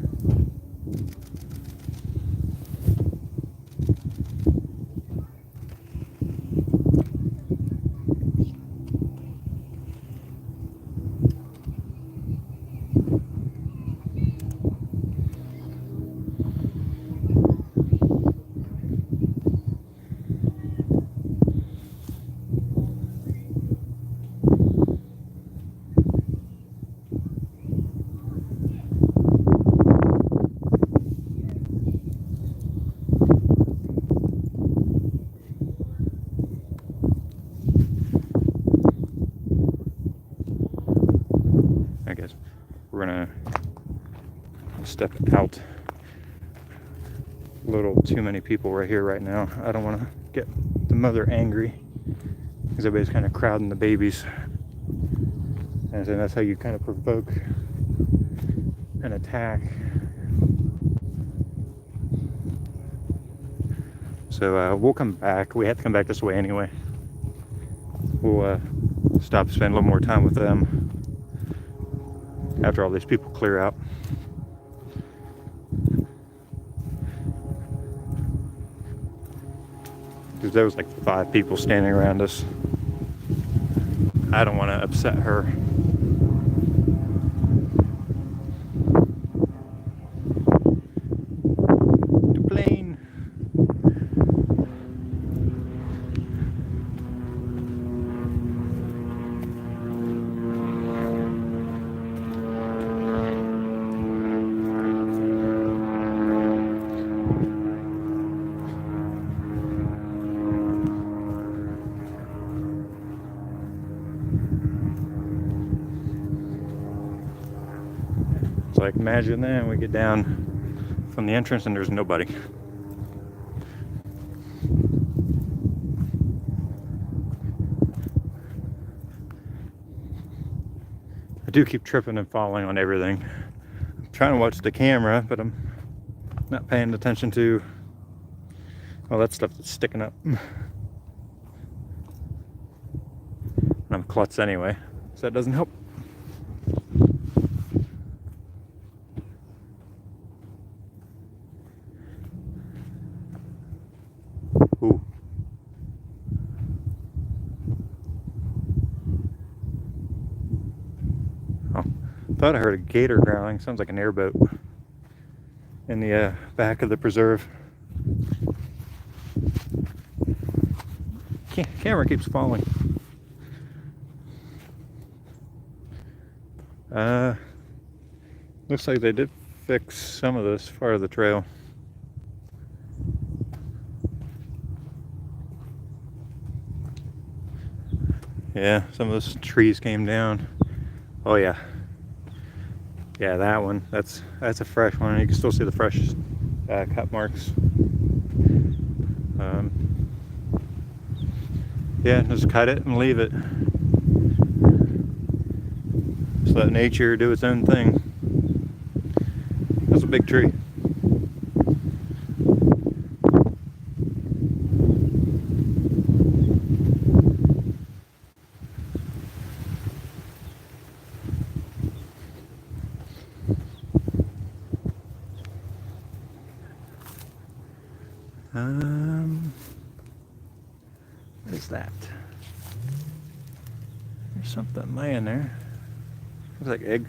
I guess we're gonna step out. A little too many people right here right now. I don't want to get the mother angry because everybody's kind of crowding the babies, and so that's how you kind of provoke an attack. So we'll come back. We have to come back this way anyway. We'll stop, spend a little more time with them after all these people clear out. Because there was like 5 people standing around us. I don't want to upset her. The plane. It's like, imagine that we get down from the entrance and there's nobody. I do keep tripping and falling on everything. I'm trying to watch the camera, but I'm not paying attention to all that stuff that's sticking up. I'm klutz anyway, so that doesn't help. Ooh. Oh, thought I heard a gator growling. Sounds like an airboat in the back of the preserve. Camera keeps falling. Looks like they did fix some of this part of the trail. Yeah, some of those trees came down. Oh yeah. Yeah, that one. That's a fresh one. You can still see the fresh cut marks. Yeah, just cut it and leave it. Just let nature do its own thing. That's a big tree. What is that? There's something laying there. Looks like egg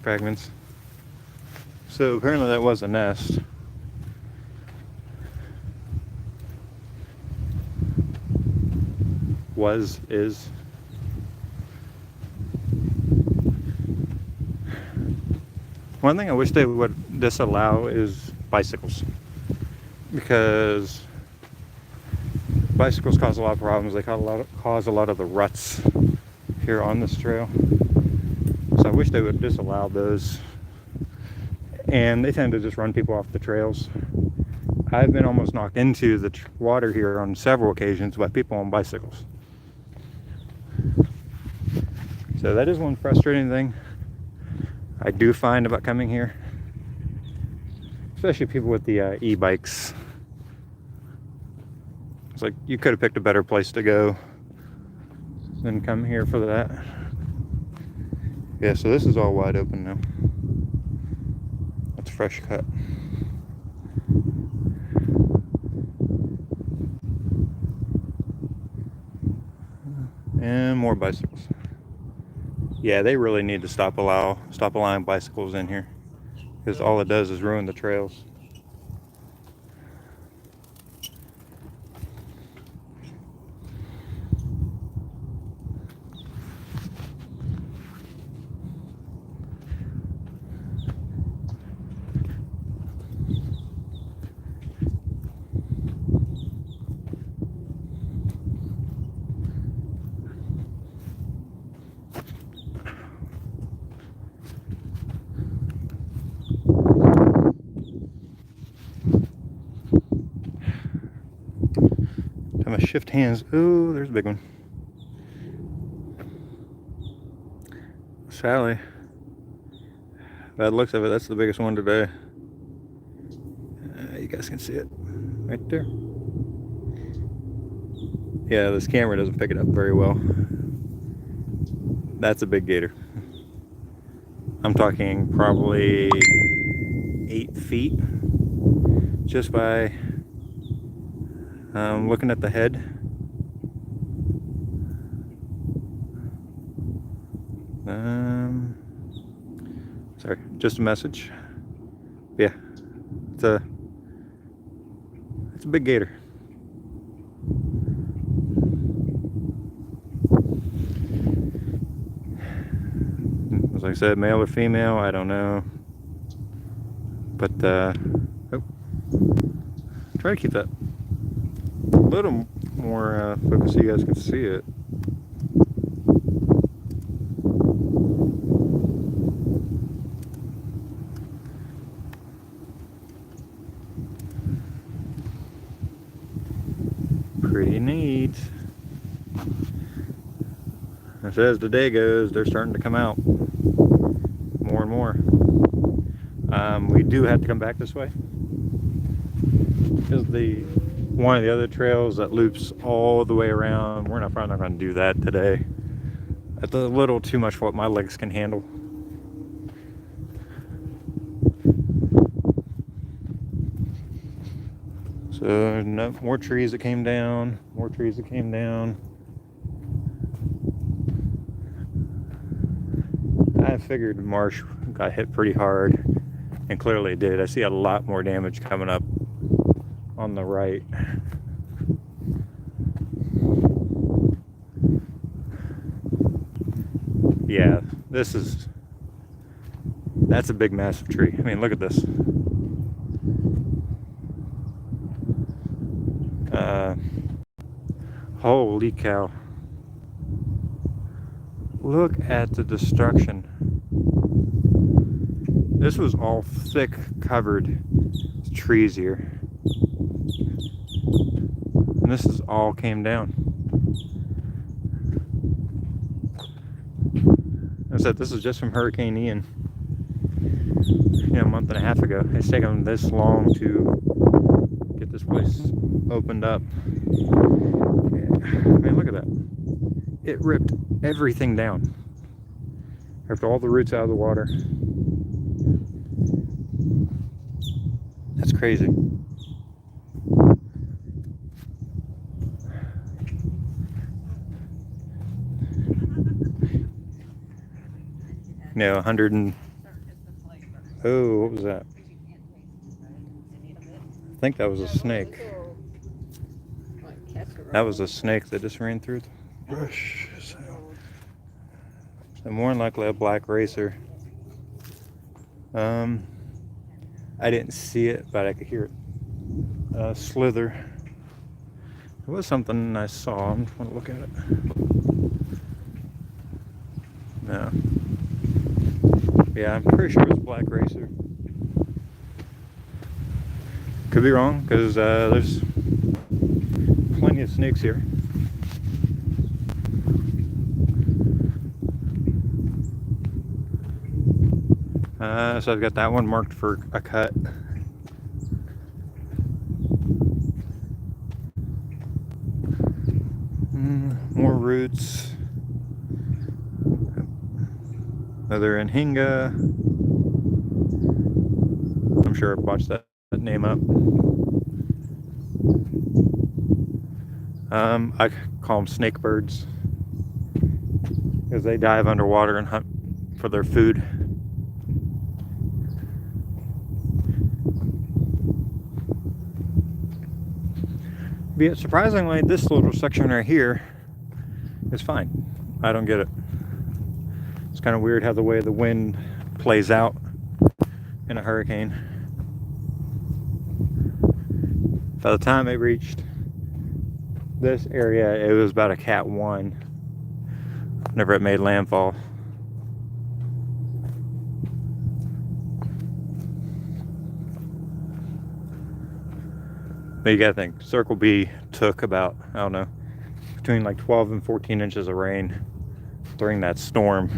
fragments. So apparently that was a nest. Is. One thing I wish they would disallow is bicycles, because bicycles cause a lot of problems. They cause a lot of the ruts here on this trail. So I wish they would disallow those. And they tend to just run people off the trails. I've been almost knocked into the water here on several occasions by people on bicycles. So that is one frustrating thing I do find about coming here, especially people with the e-bikes. It's like you could have picked a better place to go than come here for that. Yeah, so this is all wide open now. That's fresh cut. And more bicycles. Yeah, they really need to stop allowing bicycles in here, because all it does is ruin the trails. Time to shift hands. Oh, there's a big one. Sally. By the looks of it, that's the biggest one today. You guys can see it right there. Yeah, this camera doesn't pick it up very well. That's a big gator. I'm talking probably 8 feet just by looking at the head. Sorry, just a message. Yeah, it's a big gator. As I said, male or female, I don't know. But try to keep that a little more focused so you guys can see it. Pretty neat. As the day goes, they're starting to come out more and more. We do have to come back this way, because one of the other trails that loops all the way around, we're probably not going to do that today. That's a little too much for what my legs can handle. So no more trees that came down, more trees that came down. I figured the marsh got hit pretty hard, and clearly it did. I see a lot more damage coming up on the right. Yeah, that's a big massive tree. I mean, look at this. Holy cow. Look at the destruction. This was all thick covered trees here. And this is all came down. I said this is just from Hurricane Ian. You know, a month and a half ago. It's taken them this long to get this place opened up. I mean, look at that. It ripped everything down. Ripped all the roots out of the water. That's crazy. No, 100 and... Oh, what was that? I think that was a snake. That was a snake that just ran through the brush. So more than likely a black racer. I didn't see it, but I could hear it slither. It was something I saw. I'm just going to look at it. No. Yeah, I'm pretty sure it's black racer. Could be wrong, because there's plenty of snakes here. So I've got that one marked for a cut. More roots. Another Anhinga. I'm sure I've botched that name up. I call them snake birds because they dive underwater and hunt for their food. But surprisingly, this little section right here is fine. I don't get it. It's kind of weird how the way the wind plays out in a hurricane. By the time it reached this area, it was about a Cat 1 whenever it made landfall. But you gotta think, Circle B took about, I don't know, between like 12 and 14 inches of rain during that storm.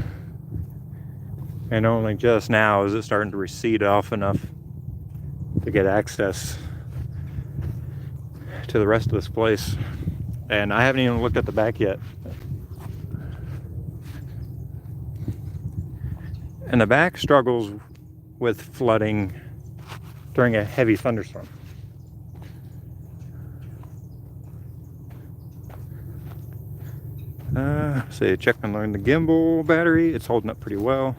And only just now is it starting to recede off enough to get access to the rest of this place. And I haven't even looked at the back yet. And the back struggles with flooding during a heavy thunderstorm. So checking on the gimbal battery, it's holding up pretty well.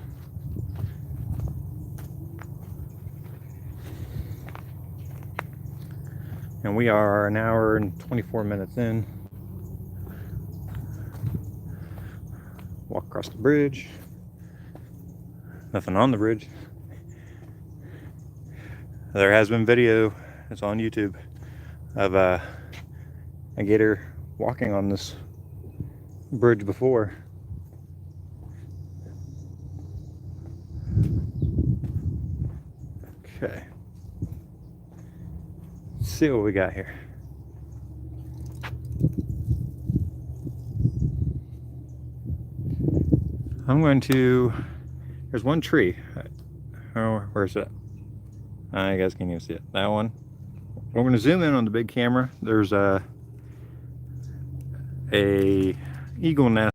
And we are an hour and 24 minutes in. Walk across the bridge. Nothing on the bridge. There has been video, it's on YouTube, of a gator walking on this bridge before. Okay. Let's see what we got here. I'm going to, there's one tree. Oh, where's that? You guys can't even see it. That one. I'm going to zoom in on the big camera. There's a eagle nest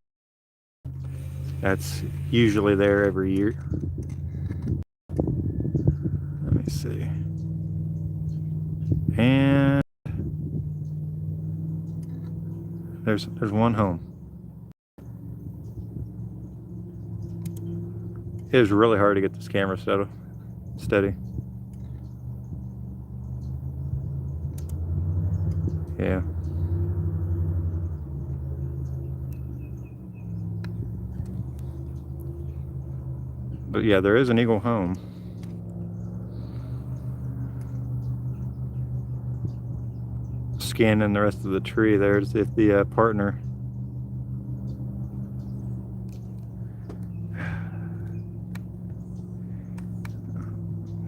that's usually there every year. Let me see. And there's one home. It is really hard to get this camera steady. Yeah. But yeah, there is an eagle home. Scanning the rest of the tree. There's the partner.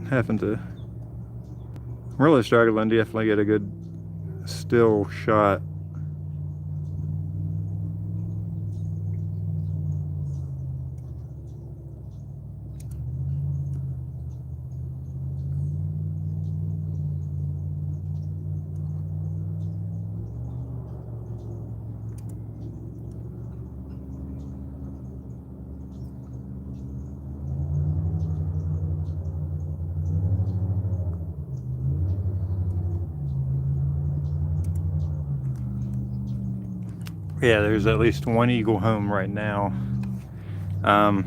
having to really struggling to definitely get a good still shot. Yeah, there's at least one eagle home right now. So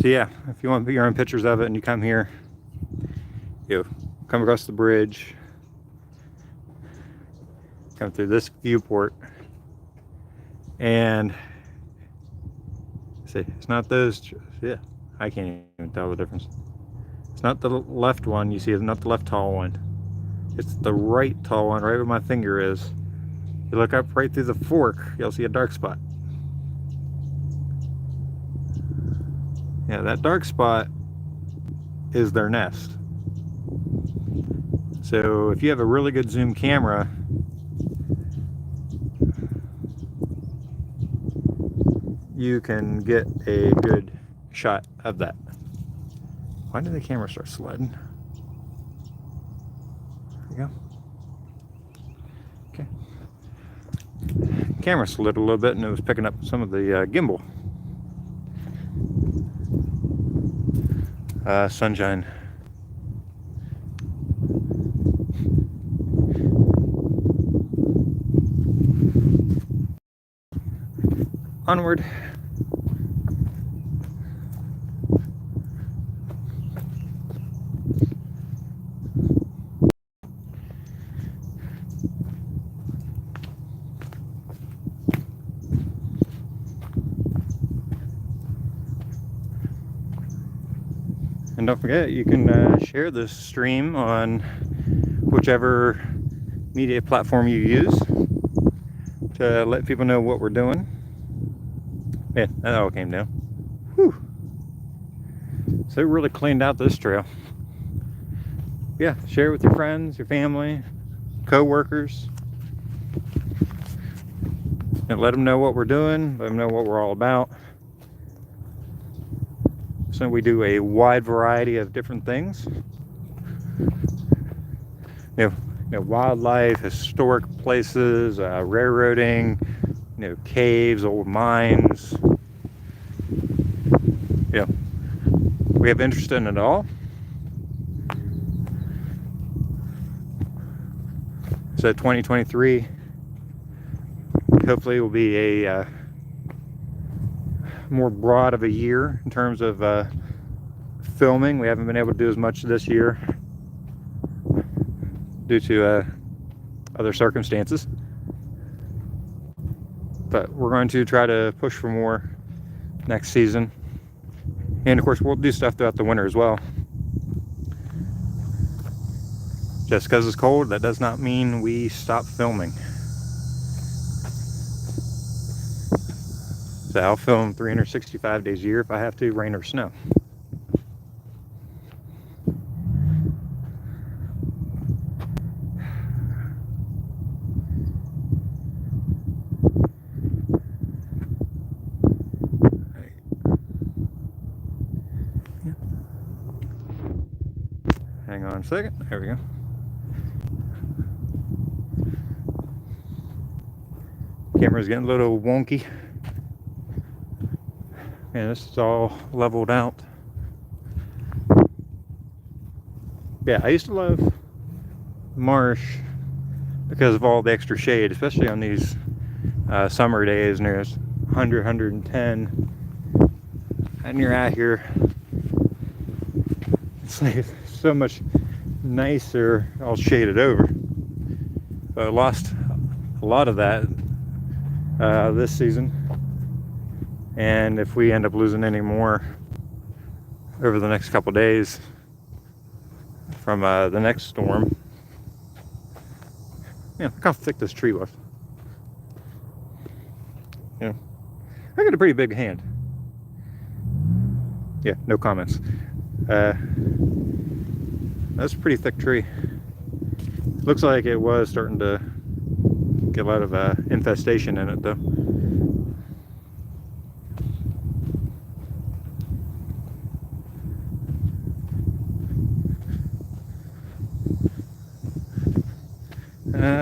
yeah, if you want to put your own pictures of it and you come here, you come across the bridge, come through this viewport, and see, it's not those, yeah, I can't even tell the difference. It's not the left one you see, it's not the left tall one. It's the right tall one, right where my finger is. You look up right through the fork, you'll see a dark spot. Yeah, that dark spot is their nest. So if you have a really good zoom camera, you can get a good shot of that. Why did the camera start sliding? There you go. Okay. Camera slid a little bit and it was picking up some of the gimbal. Sunshine. Onward. And don't forget, you can share this stream on whichever media platform you use to let people know what we're doing. Yeah, that all came down. Whew. So it really cleaned out this trail. Yeah, share it with your friends, your family, co-workers. And let them know what we're doing, let them know what we're all about. So we do a wide variety of different things. You know, wildlife, historic places, railroading, you know, caves, old mines. Yeah, we have interest in it all. So 2023 hopefully will be a more broad of a year in terms of filming. We haven't been able to do as much this year due to other circumstances, but we're going to try to push for more next season, and of course we'll do stuff throughout the winter as well. Just because it's cold, that does not mean we stop filming. So I'll film 365 days a year if I have to, rain or snow. Hang on a second, there we go. Camera's getting a little wonky. And this is all leveled out. Yeah, I used to love marsh because of all the extra shade, especially on these summer days, and there's 100, 110, and you're out here. It's like so much nicer, all shaded over. But I lost a lot of that this season. And if we end up losing any more over the next couple days from the next storm, yeah, look how thick this tree was. Yeah, I got a pretty big hand. Yeah, no comments. That's a pretty thick tree. Looks like it was starting to get a lot of infestation in it though.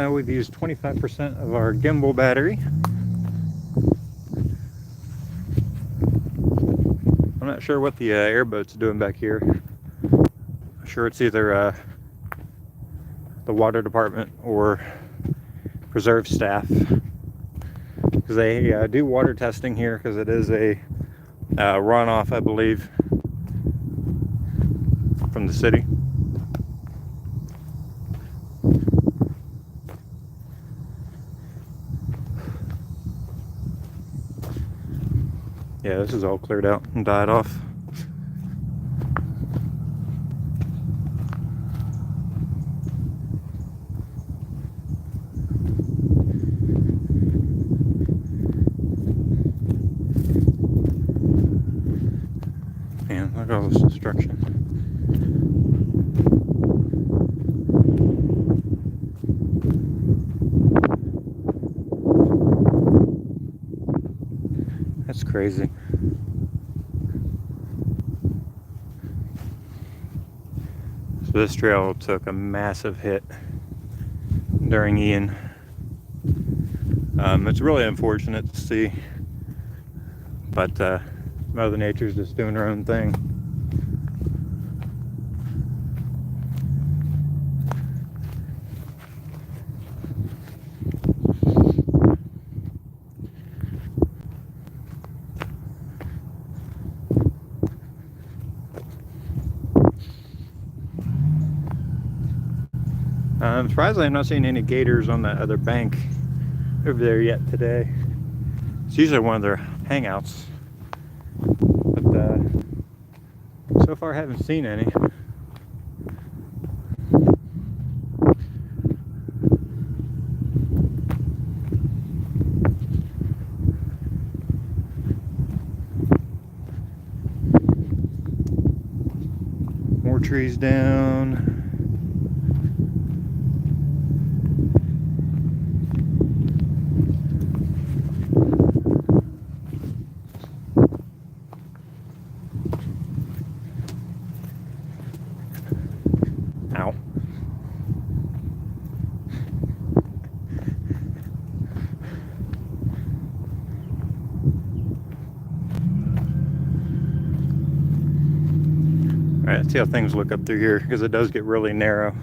We've used 25% of our gimbal battery. I'm not sure what the airboat's doing back here. I'm sure it's either the water department or preserve staff, because they do water testing here, because it is a runoff, I believe, from the city. Yeah, this is all cleared out and died off. Man, look at all this destruction. That's crazy. So this trail took a massive hit during Ian. It's really unfortunate to see, but Mother Nature's just doing her own thing. Surprisingly, I'm not seeing any gators on that other bank over there yet today. It's usually one of their hangouts, but so far I haven't seen any. More trees down. Ow. Alright, let's see how things look up through here, because it does get really narrow.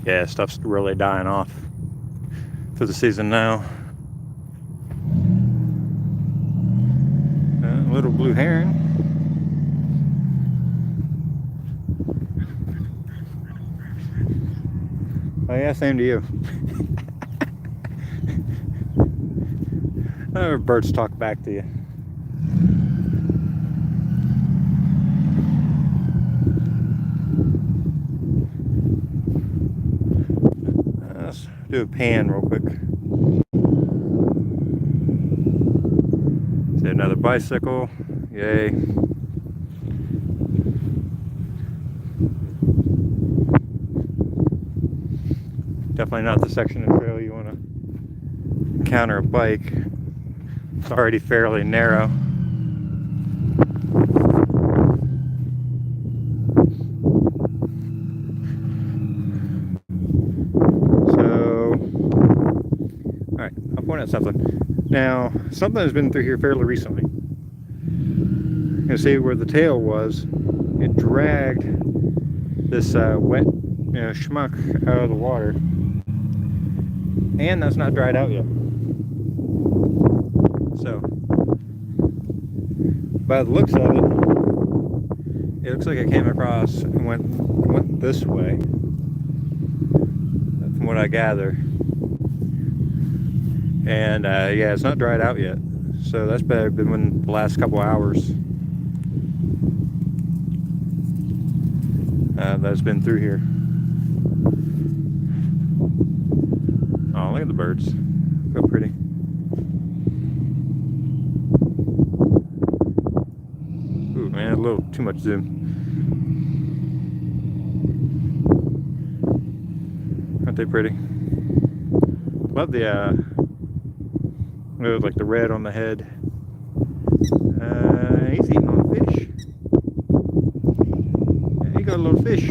Yeah, stuff's really dying off for the season now. Little blue heron. Oh yeah, same to you. Birds talk back to you. Let's do a pan real quick. See another bicycle. Yay. Definitely not the section of trail you want to encounter a bike. It's already fairly narrow. So, alright, I'll point out something. Now, something has been through here fairly recently. You see where the tail was, it dragged this wet, schmuck out of the water. And that's not dried out yet. So, by the looks of it, it looks like it came across and went this way, from what I gather. And yeah, it's not dried out yet. So that's been in the last couple hours. that's been through here. Oh, look at the birds. So pretty. Ooh, man, a little too much zoom. Aren't they pretty? Love the like the red on the head. He's eating on a fish. Yeah, he got a little fish.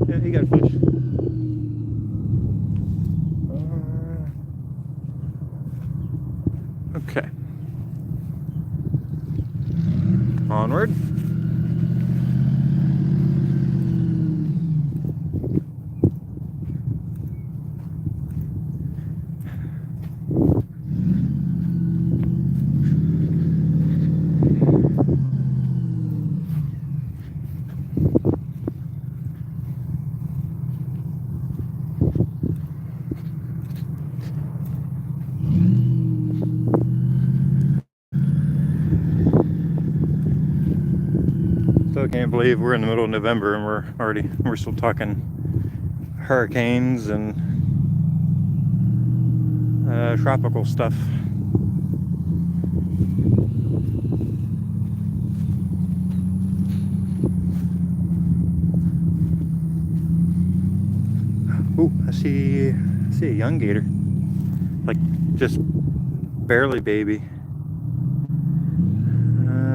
Yeah, he got a fish. Okay. Onward. Still can't believe we're in the middle of November and we're still talking hurricanes and tropical stuff. Ooh, I see a young gator, like just barely baby.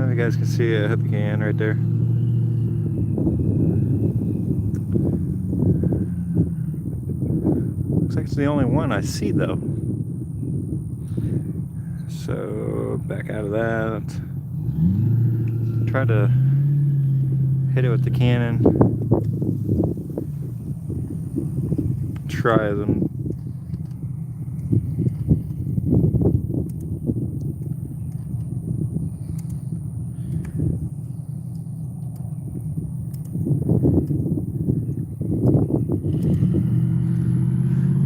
If you guys can see it, I hope you can, right there. Looks like it's the only one I see though. So back out of that. Try to hit it with the cannon. Try them.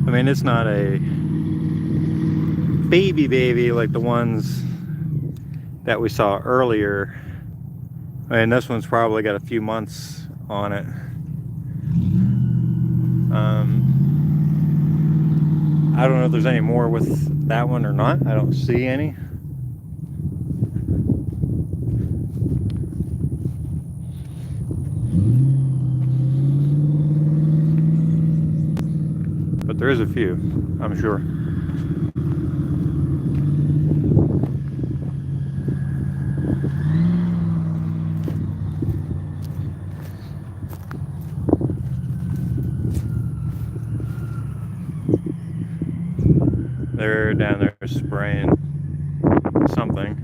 I mean, it's not a baby like the ones that we saw earlier. I mean, this one's probably got a few months on it. I don't know if there's any more with that one or not. I don't see any. But there is a few, I'm sure. They're down there spraying something.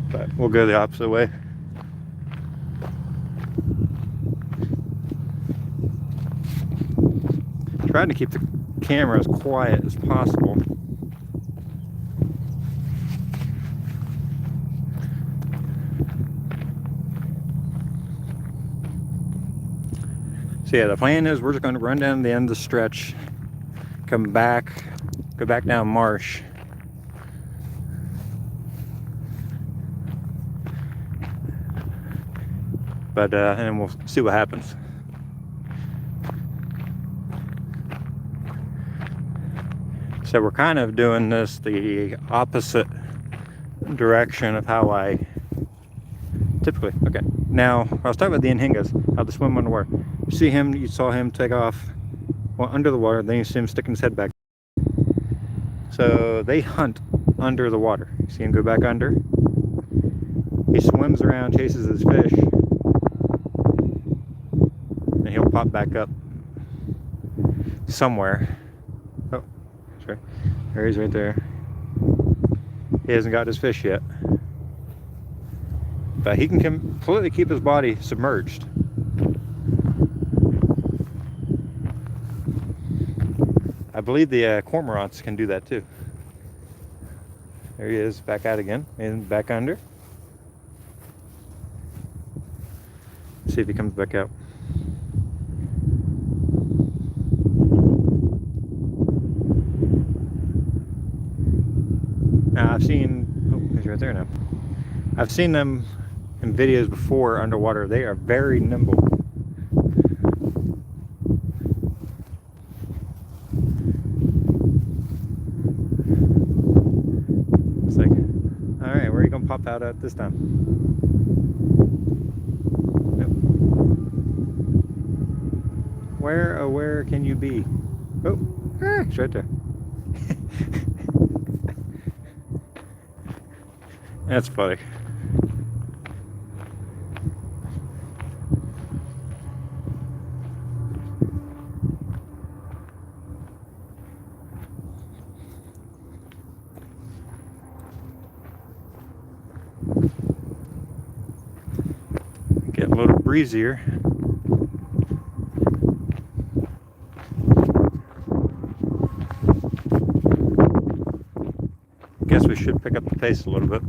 But we'll go the opposite way. Trying to keep the camera as quiet as possible. So yeah, the plan is we're just going to run down the end of the stretch, come back, go back down Marsh. But and we'll see what happens. So we're kind of doing this the opposite direction of how I typically. Okay, now I was talking about the Anhingas, how they swim underwater. You see him, you saw him take off, well, under the water, then you see him sticking his head back. So they hunt under the water. You see him go back under. He swims around, chases his fish, and he'll pop back up somewhere. Oh, sorry. There he is right there. He hasn't got his fish yet. But he can completely keep his body submerged. I believe the cormorants can do that too. There he is, back out again, and back under. Let's see if he comes back out. Now I've seen, oh, he's right there now. I've seen them in videos before underwater. They are very nimble. It's like, all right, where are you gonna pop out at this time? Nope. Where can you be? Oh, it's right there. That's funny. Get a little breezier. Guess we should pick up the pace a little bit.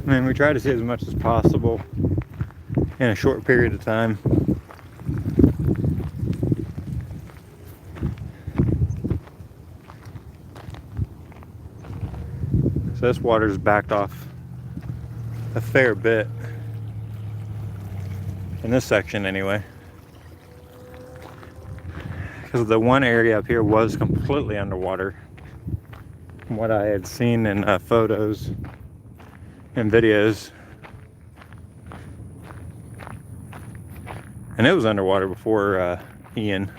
I mean, we try to see as much as possible in a short period of time. So this water's backed off a fair bit in this section anyway, because the one area up here was completely underwater from what I had seen in photos and videos, and it was underwater before Ian.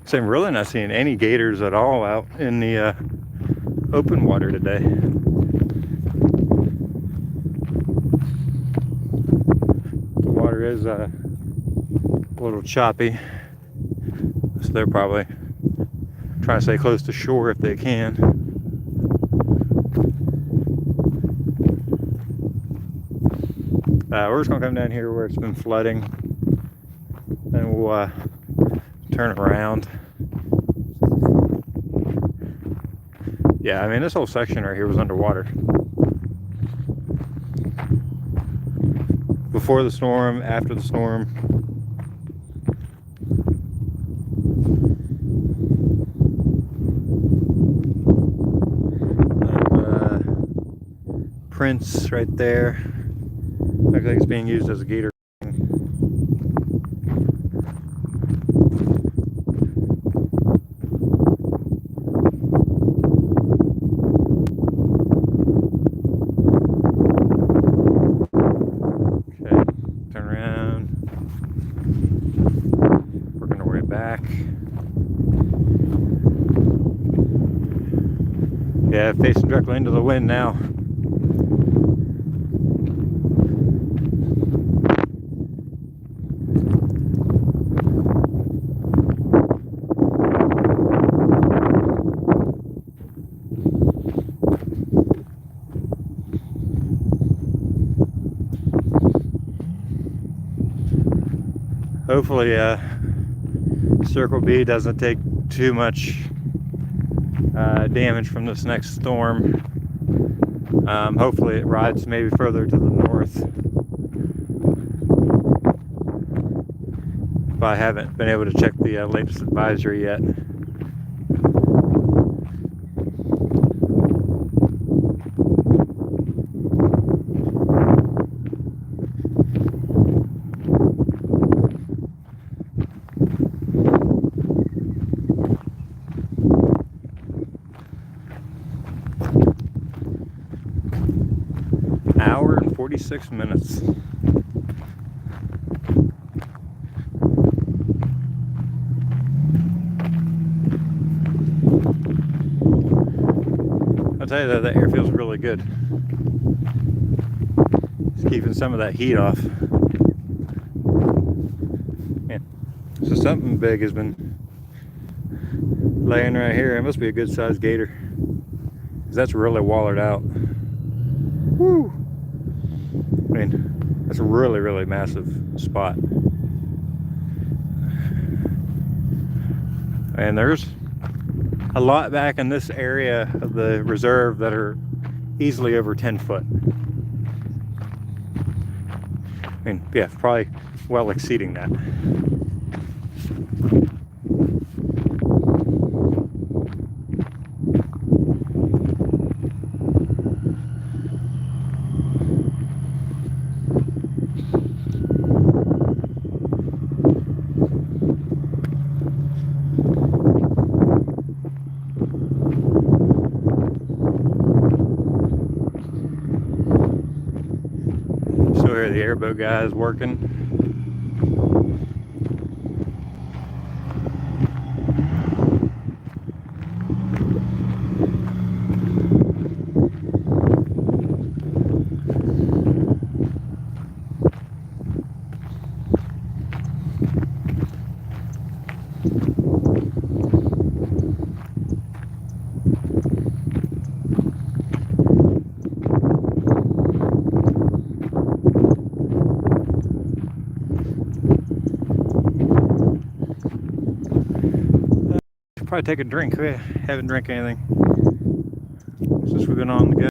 So I'm really not seeing any gators at all out in the open water today. The water is a little choppy, so they're probably trying to stay close to shore if they can. We're just gonna come down here where it's been flooding, and we'll turn around. Yeah, I mean, this whole section right here was underwater before the storm, after the storm. Prince right there. Looks like it's being used as a gator. Yeah, facing directly into the wind now. Hopefully, Circle B doesn't take too much damage from this next storm. Hopefully it rides maybe further to the north. But I haven't been able to check the latest advisory yet. Hour and 46 minutes. I'll tell you that the air feels really good. It's keeping some of that heat off. Yeah. So something big has been laying right here. It must be a good sized gator, because that's really wallered out. Woo! I mean, that's a really, really massive spot. And there's a lot back in this area of the reserve that are easily over 10 foot. I mean, yeah, probably well exceeding that. Still hear the airboat guys working. Probably take a drink. We haven't drank anything since we've been on the go.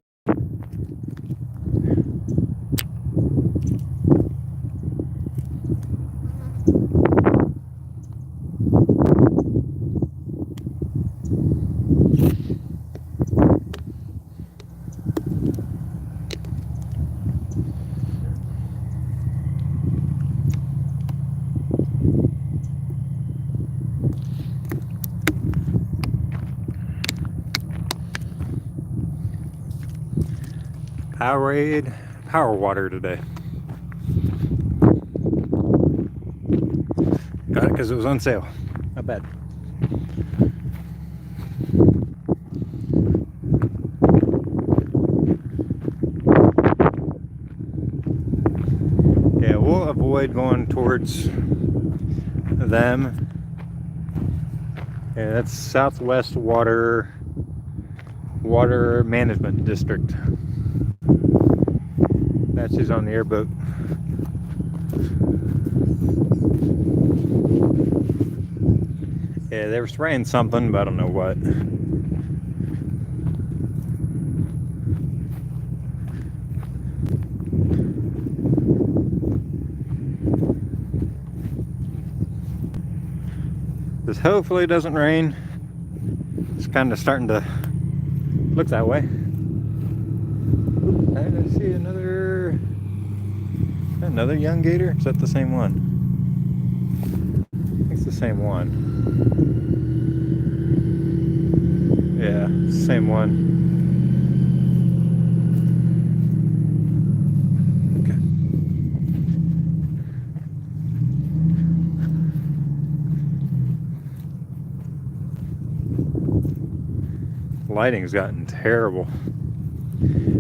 Powerade Power Water today. Got it because it was on sale. Not bad. Yeah, we'll avoid going towards them. Yeah, that's Southwest Water Management District. That's who's on the airboat. Yeah, they were spraying something, but I don't know what. This hopefully doesn't rain. It's kind of starting to look that way. I see another young gator. Is that the same one? I think it's the same one. Yeah, same one. Okay. Lighting's gotten terrible.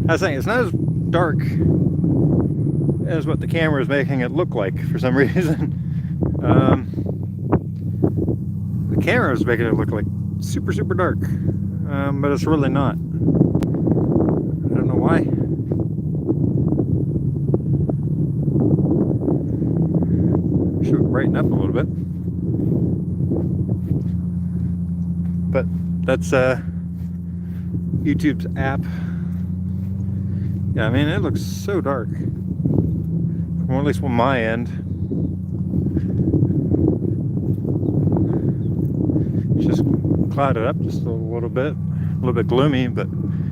I was saying, it's not as dark as what the camera is making it look like for some reason. The camera is making it look like super, super dark, but it's really not. I don't know why. Should brighten up a little bit. But that's YouTube's app. Yeah, I mean, it looks so dark. Well, at least on my end. It's just clouded up just a little bit gloomy, but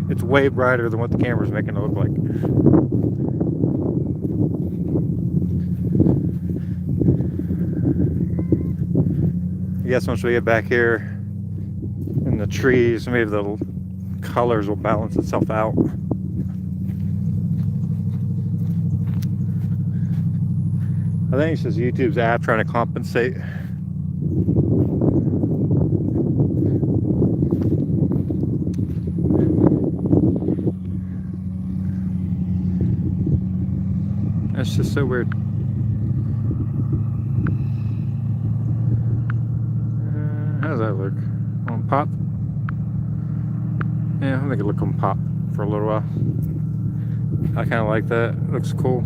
it's way brighter than what the camera's making it look like. I guess once we get back here in the trees, maybe the colors will balance itself out. I think it's just YouTube's app trying to compensate. That's just so weird. How does that look? On pop? Yeah, I'll make it look on pop for a little while. I kind of like that. It looks cool.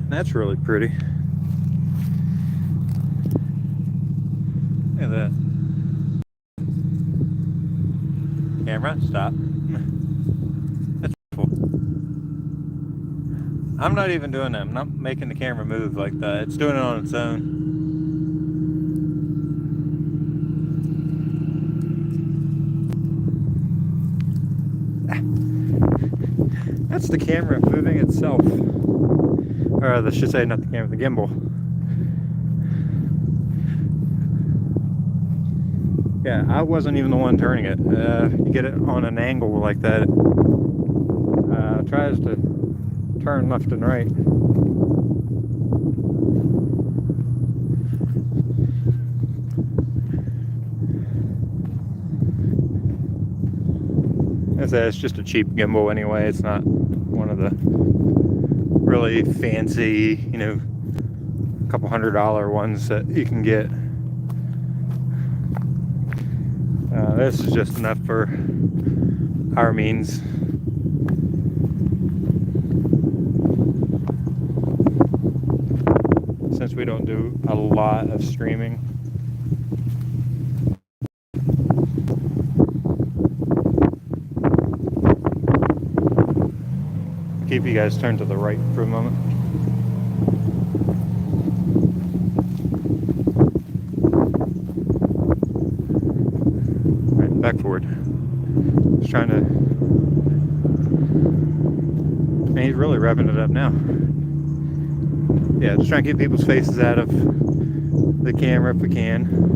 That's really pretty. Look at that. Camera, stop. That's cool. I'm not even doing that. I'm not making the camera move like that. It's doing it on its own. That's the camera moving itself. Or I should say, not the camera, the gimbal. Yeah, I wasn't even the one turning it. You get it on an angle like that, it tries to turn left and right. As I say, it's just a cheap gimbal anyway. It's not one of the really fancy, you know, couple $100 ones that you can get. This is just enough for our means. Since we don't do a lot of streaming. Keep you guys turned to the right for a moment. Right, back forward. Just trying to. Man, he's really revving it up now. Yeah, just trying to get people's faces out of the camera if we can.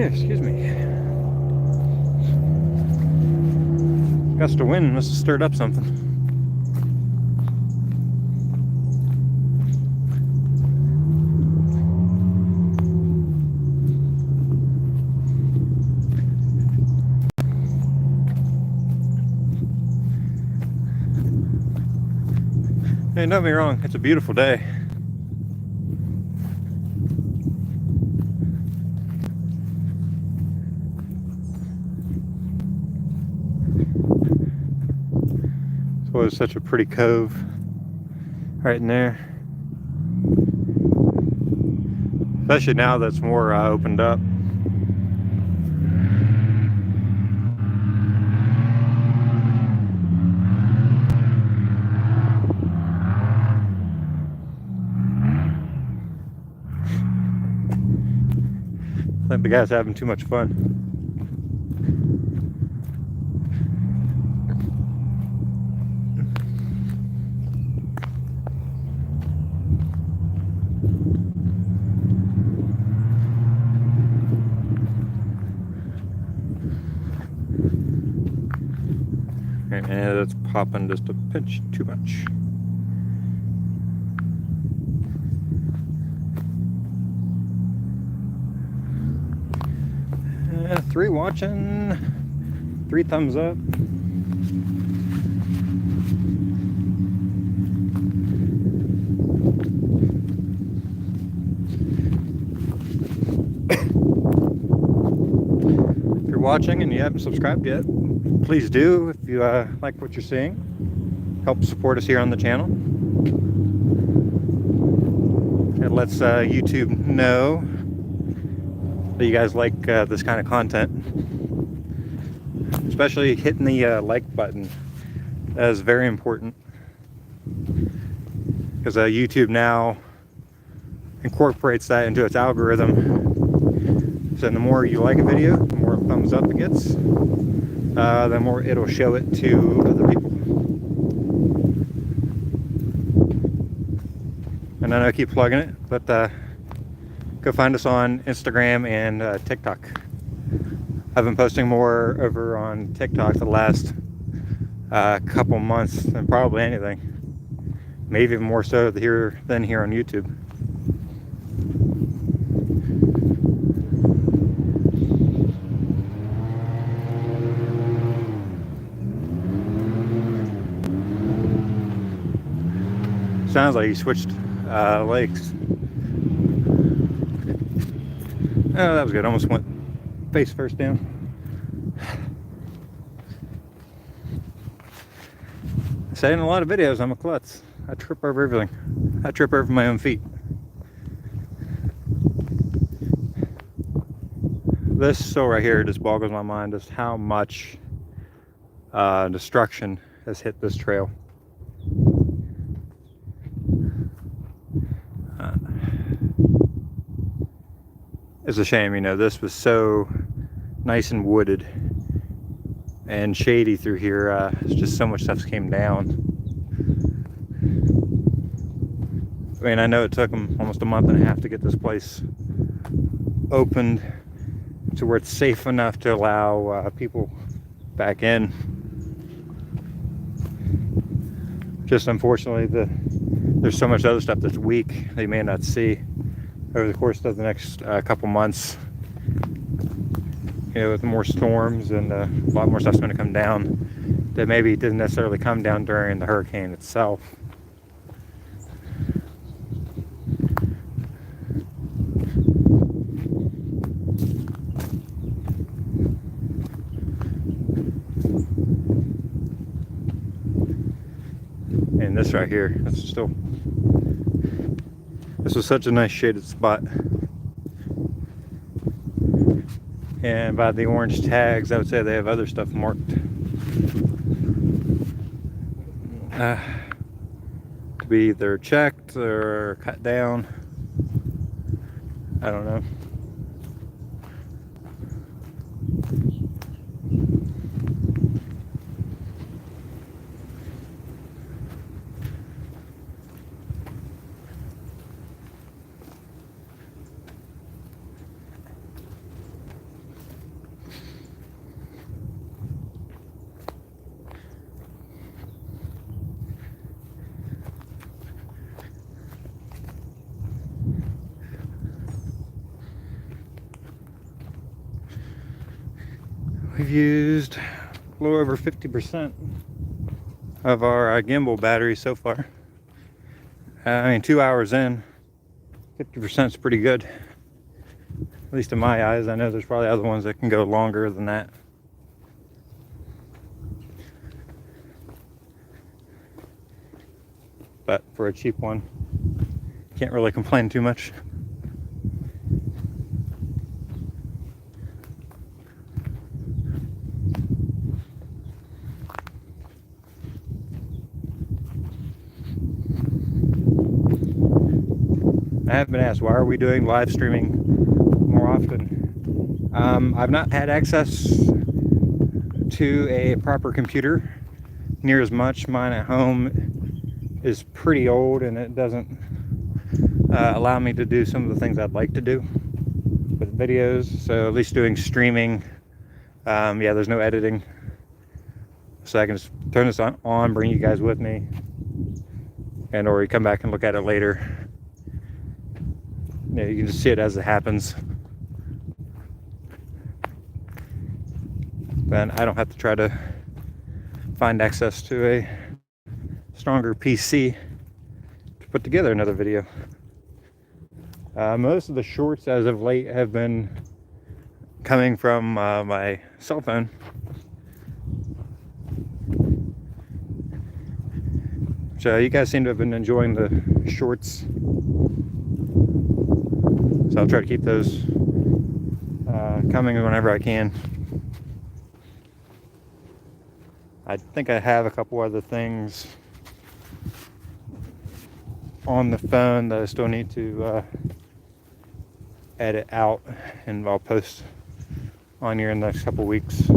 Excuse me. Gust of wind must have stirred up something. Hey, don't get me wrong, it's a beautiful day. This was such a pretty cove right in there. Especially now that's more opened up. I think the guy's having too much fun. And that's popping just a pinch too much. Three watching, 3 thumbs up. If you're watching and you haven't subscribed yet, please do. If you like what you're seeing, help support us here on the channel. It lets YouTube know that you guys like this kind of content, especially hitting the like button. That is very important, because YouTube now incorporates that into its algorithm. So the more you like a video, the more thumbs up it gets, the more it'll show it to other people. And I know I keep plugging it, but go find us on Instagram and TikTok. I've been posting more over on TikTok the last couple months than probably anything. Maybe even more so here than here on YouTube. Sounds like he switched legs. Oh, that was good. Almost went face first down. I say in a lot of videos, I'm a klutz. I trip over everything. I trip over my own feet. This still right here just boggles my mind just how much destruction has hit this trail. It's a shame, you know, this was so nice and wooded and shady through here. It's just so much stuff came down. I mean, I know it took them almost a month and a half to get this place opened to where it's safe enough to allow people back in. Just unfortunately, there's so much other stuff that's weak that you may not see over the course of the next couple months. You know, with more storms and a lot more stuff's going to come down that maybe didn't necessarily come down during the hurricane itself. And this right here, this was such a nice shaded spot. And by the orange tags, I would say they have other stuff marked. To be either checked or cut down. I don't know. We've used a little over 50% of our gimbal battery so far. I mean, 2 hours in, 50% is pretty good. At least in my eyes. I know there's probably other ones that can go longer than that. But for a cheap one, can't really complain too much. I have been asked, why are we doing live streaming more often? I've not had access to a proper computer near as much. Mine at home is pretty old and it doesn't allow me to do some of the things I'd like to do with videos. So at least doing streaming, yeah, there's no editing. So I can just turn this on, bring you guys with me, and or you come back and look at it later. You can just see it as it happens. Then I don't have to try to find access to a stronger PC to put together another video. Most of the shorts as of late have been coming from my cell phone. So you guys seem to have been enjoying the shorts. So I'll try to keep those coming whenever I can. I think I have a couple other things on the phone that I still need to edit out, and I'll post on here in the next couple weeks.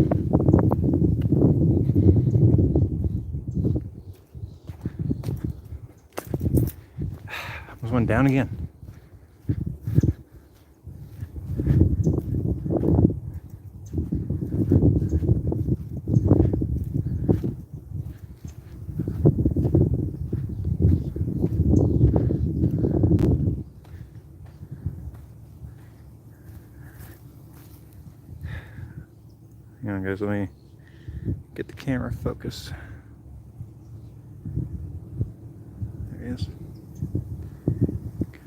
Almost went down again. Hang on guys, let me get the camera focused. There he is.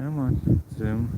Come on, zoom.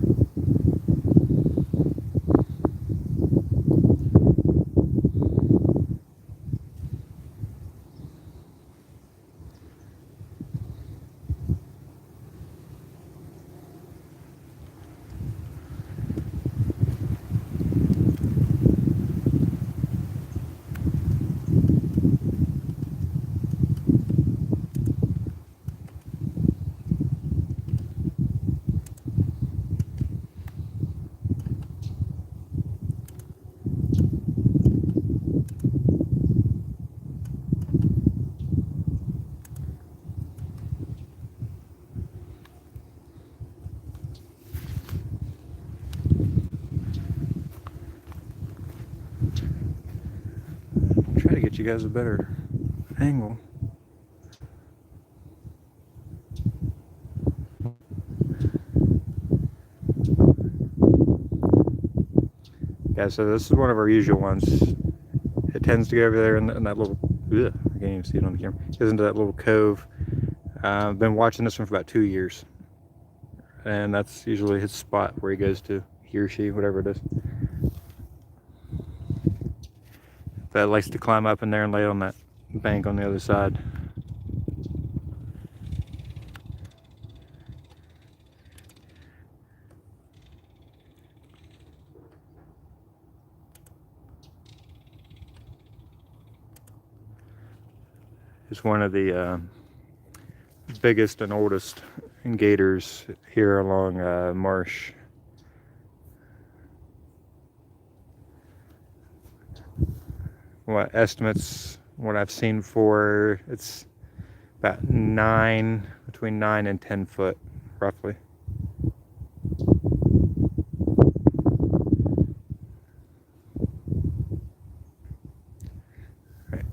Try to get you guys a better angle. Yeah, so this is one of our usual ones. It tends to go over there in that little, ugh, I can't even see it on the camera. It goes into that little cove. I've been watching this one for about 2 years. And that's usually his spot where he goes to, he or she, whatever it is. That likes to climb up in there and lay on that bank on the other side. It's one of the biggest and oldest gators here along Marsh. What estimates, what I've seen for, it's about between 9 and 10 foot, roughly. Right.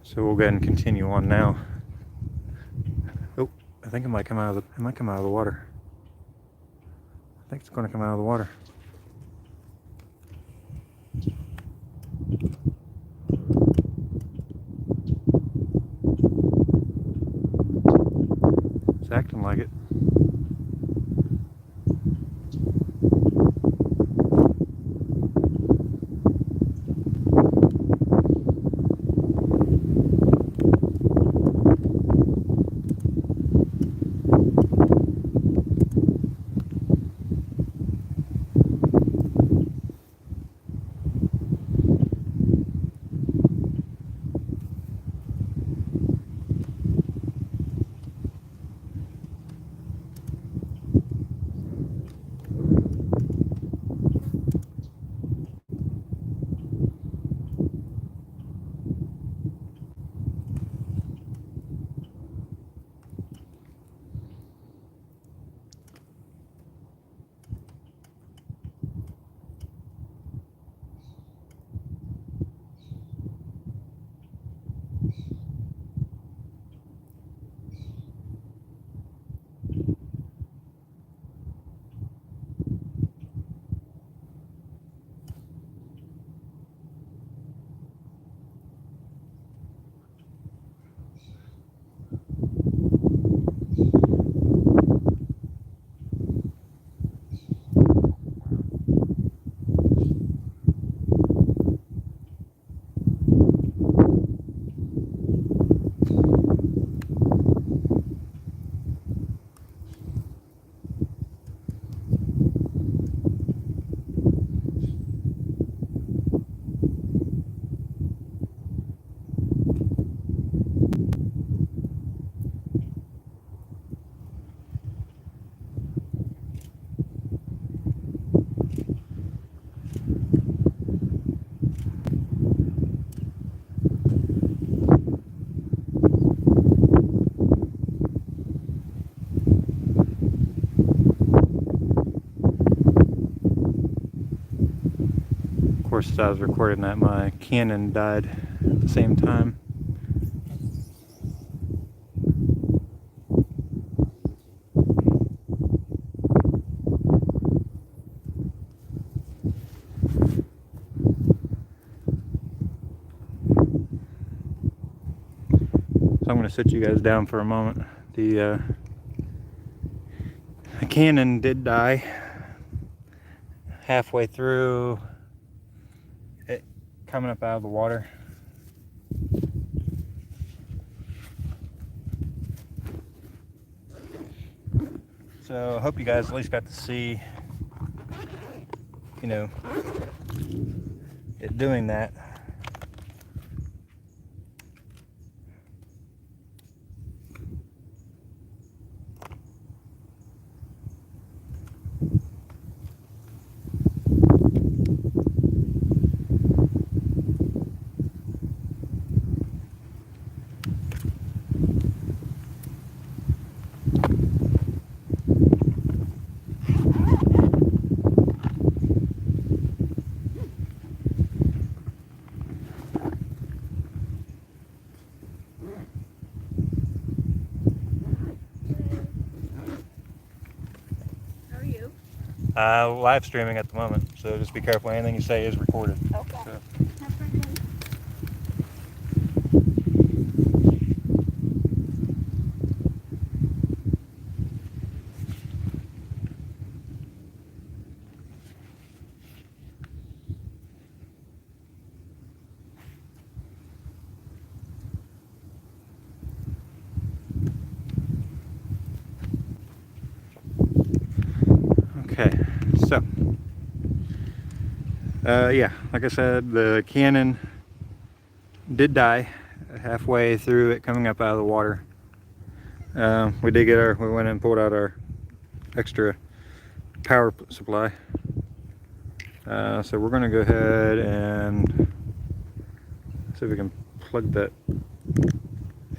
So we'll go ahead and continue on now. Oh, I think it might come out of the water. I think it's going to come out of the water. It's acting like it. Of course, as I was recording that, my Canon died at the same time. So I'm going to sit you guys down for a moment. Canon did die halfway through it coming up out of the water. So I hope you guys at least got to see, you know, it doing that. Live streaming at the moment, so just be careful. Anything you say is recorded. Okay. So. Okay, so yeah, like I said, the Canon did die halfway through it coming up out of the water. We went and pulled out our extra power supply. So we're gonna go ahead and see if we can plug that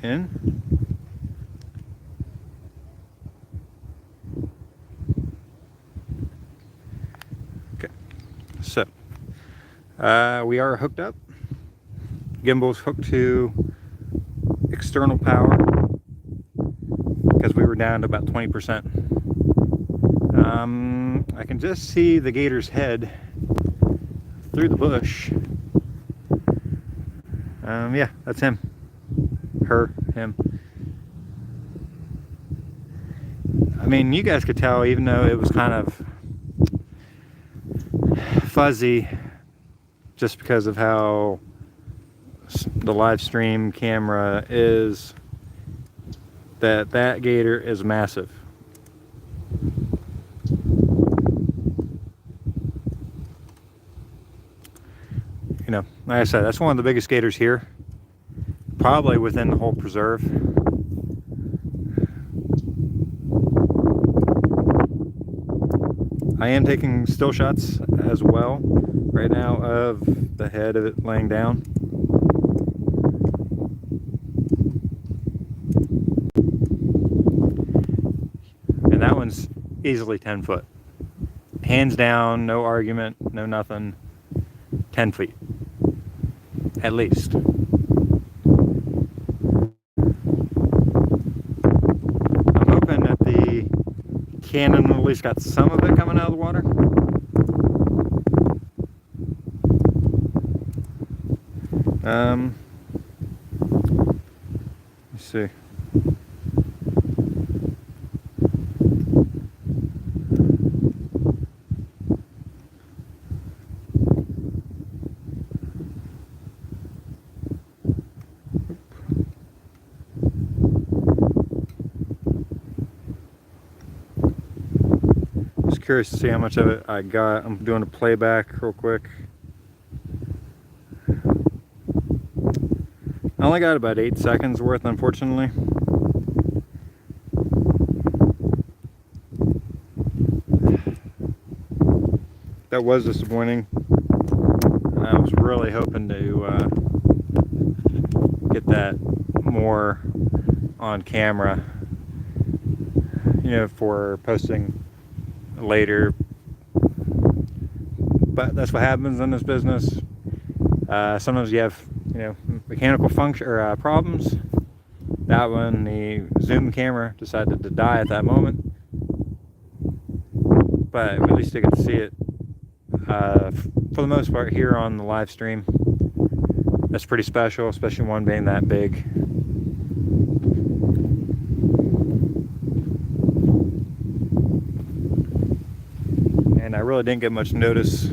in. So, we are hooked up. Gimbal's hooked to external power because we were down to about 20%. I can just see the gator's head through the bush. Yeah, that's him. Her, him. I mean, you guys could tell, even though it was kind of fuzzy, just because of how the live stream camera is, that gator is massive. You know, like I said, that's one of the biggest gators here, probably within the whole preserve. I am taking still shots as well right now of the head of it laying down. And that one's easily 10 foot. Hands down, no argument, no nothing. 10 feet. At least. I'm hoping that the Canon at least got some of it coming out of the water. Let's see. Just curious to see how much of it I got. I'm doing a playback real quick. I only got about 8 seconds worth, unfortunately. That was disappointing. I was really hoping to get that more on camera, you know, for posting later. But that's what happens in this business. Sometimes you have, you know, mechanical function or problems. That one, the zoom camera decided to die at that moment, but at least I get to see it for the most part here on the live stream. That's pretty special, especially one being that big. really didn't get much notice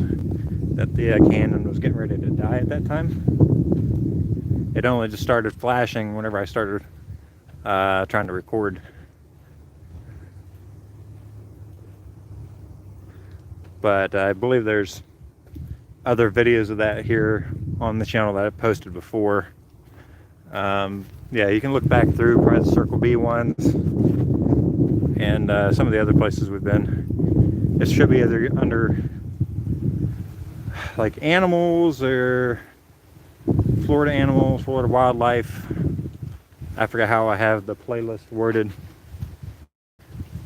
that the Canon was getting ready to die at that time. It only just started flashing whenever I started trying to record. But I believe there's other videos of that here on the channel that I've posted before. Yeah, you can look back through probably the Circle B ones and some of the other places we've been. It should be either under like animals or Florida animals, Florida wildlife. I forgot how I have the playlist worded,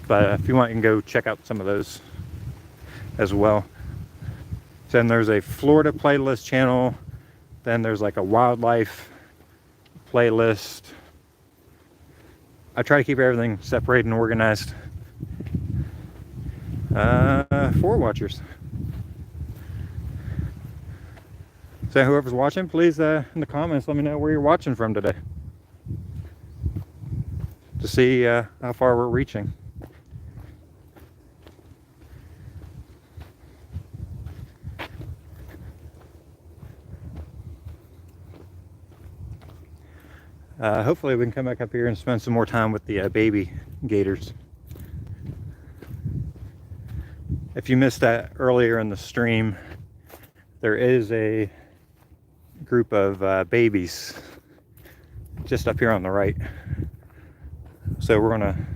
but if you want, you can go check out some of those as well. Then there's a Florida playlist channel, then there's like a wildlife playlist. I try to keep everything separated and organized for watchers. So whoever's watching, please in the comments let me know where you're watching from today, to see how far we're reaching. Hopefully we can come back up here and spend some more time with the baby gators. If you missed that earlier in the stream, there is a group of babies just up here on the right. So we're gonna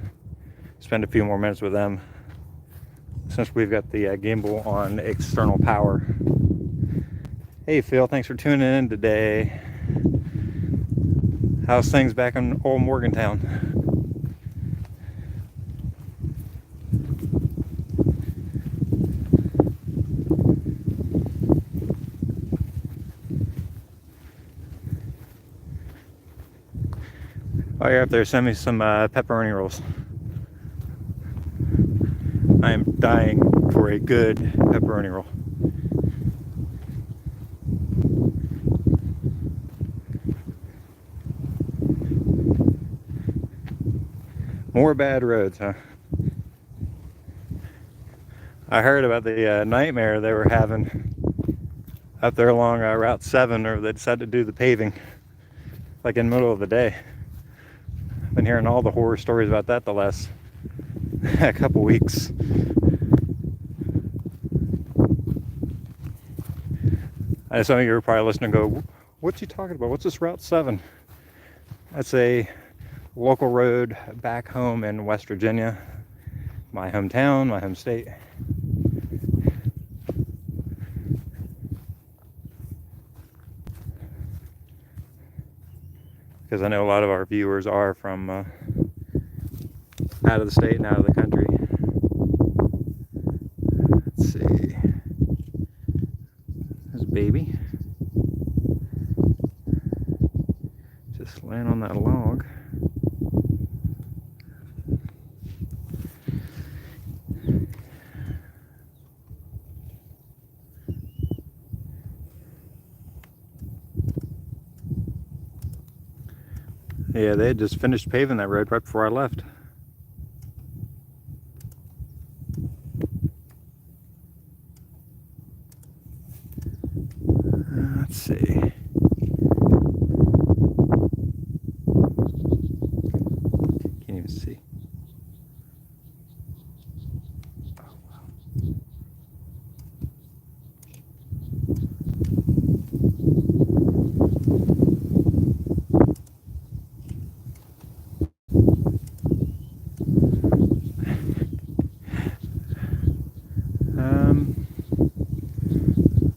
spend a few more minutes with them since we've got the gimbal on external power. Hey Phil, thanks for tuning in today. How's things back in old Morgantown? While you're up there, send me some pepperoni rolls. I am dying for a good pepperoni roll. More bad roads, huh? I heard about the nightmare they were having up there along Route 7, or they decided to do the paving like in the middle of the day. I've been hearing all the horror stories about that the last couple weeks. I know some of you are probably listening and go, what's he talking about? What's this Route 7? That's a local road back home in West Virginia, my hometown, my home state. Because I know a lot of our viewers are from out of the state and out of the country. Let's see. There's a baby. Just laying on that log. Yeah, they had just finished paving that road right before I left. Let's see. Can't even see. Oh, wow.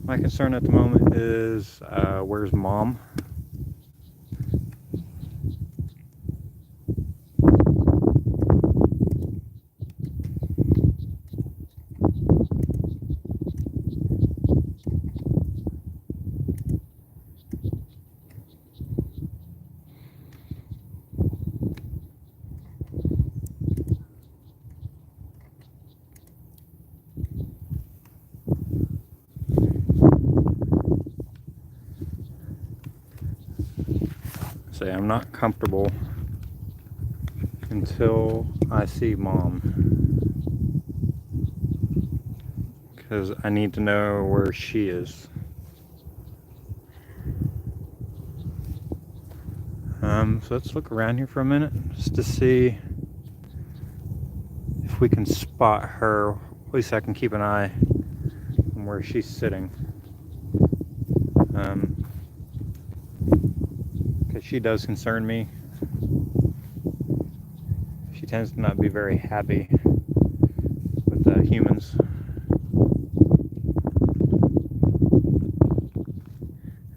My concern at the moment is where's Mom? Say I'm not comfortable until I see Mom, because I need to know where she is. So let's look around here for a minute just to see if we can spot her. At least I can keep an eye on where she's sitting. Because she does concern me. She tends to not be very happy with humans.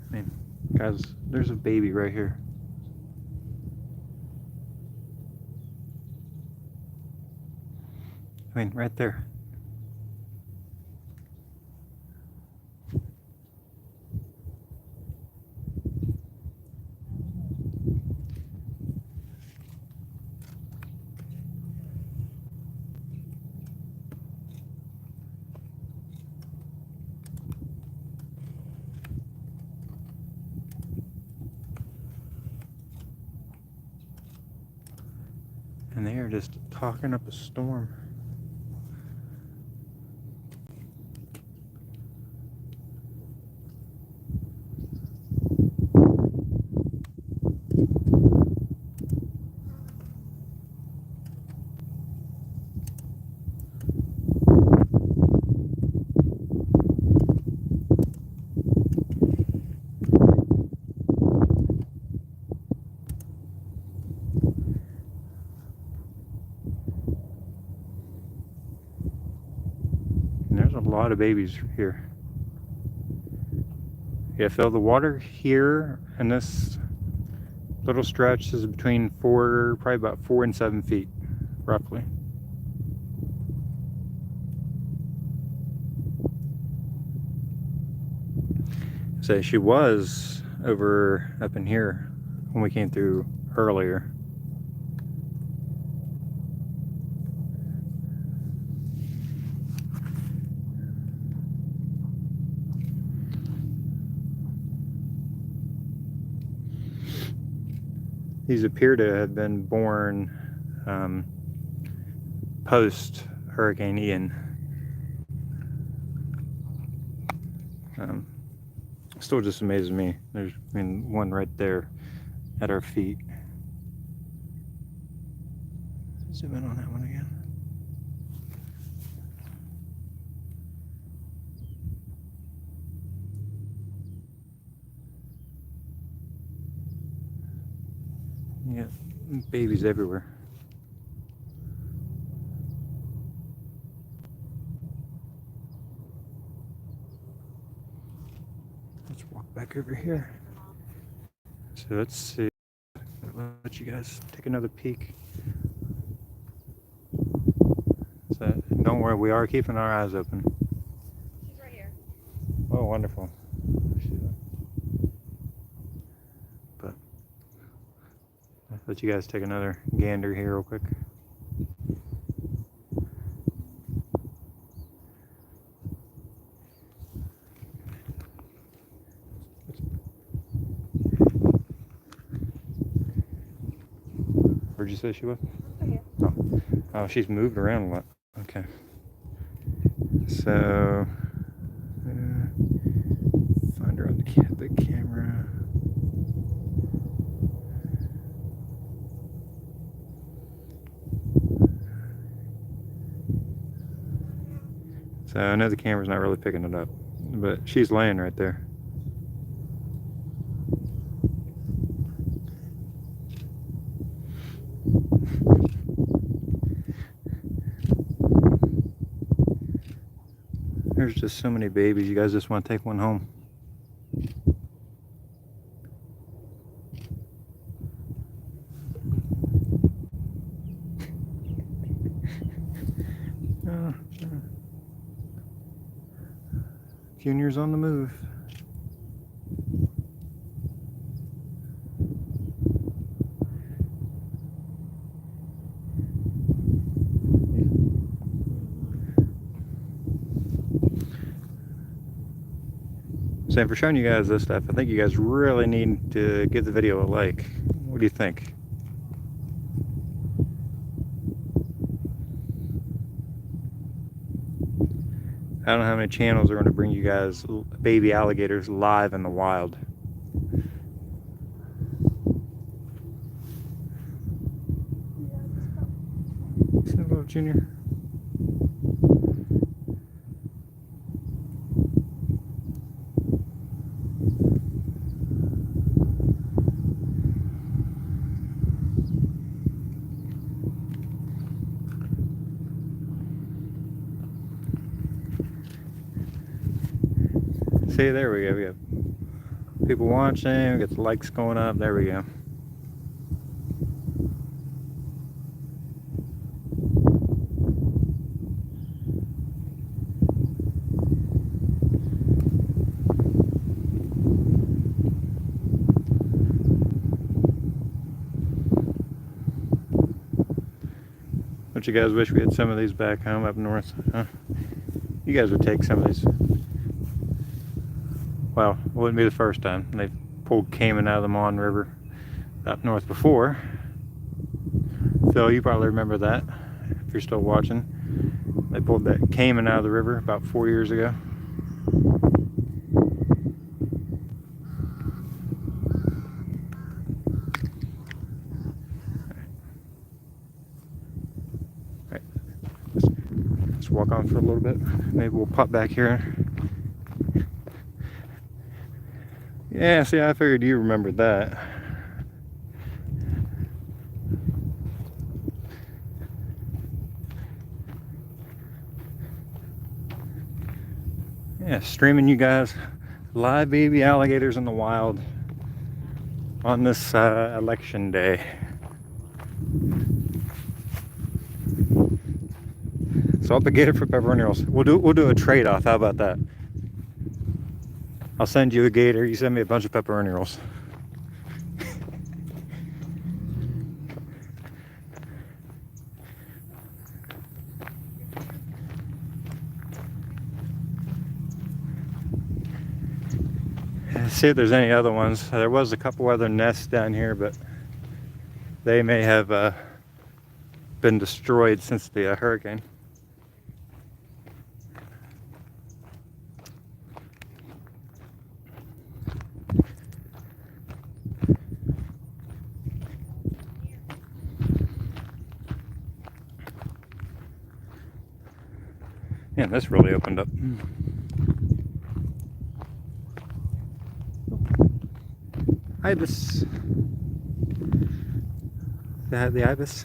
I mean, guys, there's a baby right here. I mean, right there. And they are just talking up a storm. There's a lot of babies here. Yeah, Phil, the water here in this little stretch is between probably about 4 and 7 feet, roughly. So she was over up in here when we came through earlier. These appear to have been born post Hurricane Ian. Still just amazes me. There's, I mean, one right there at our feet. Zoom in on that one again. Yeah, babies everywhere. Let's walk back over here. So let's see. I'll let you guys take another peek. So don't worry, we are keeping our eyes open. She's right here. Oh, wonderful. But I'll let you guys take another gander here real quick. Where'd you say she was? Right here. Oh, she's moved around a lot. Okay. So, find her on the camera. So I know the camera's not really picking it up, but she's laying right there. There's just so many babies. You guys just want to take one home. Junior's on the move. So for showing you guys this stuff, I think you guys really need to give the video a like. What do you think? I don't know how many channels are going to bring you guys baby alligators live in the wild. See that little junior? See, there we go. We have people watching. We got the likes going up. There we go. Don't you guys wish we had some of these back home up north? Huh? You guys would take some of these. Well, it wouldn't be the first time. They've pulled Cayman out of the Mon River up north before. Phil, you probably remember that if you're still watching. They pulled that Cayman out of the river about 4 years ago. All right. Let's walk on for a little bit. Maybe we'll pop back here. Yeah, see, I figured you remembered that. Yeah, streaming you guys live baby alligators in the wild on this election day. Salt the gator for pepperoni rolls. We'll do a trade-off. How about that? I'll send you a gator. You send me a bunch of pepperoni rolls. See if there's any other ones. There was a couple other nests down here, but they may have been destroyed since the hurricane. Yeah, this really opened up. Ibis. The ibis.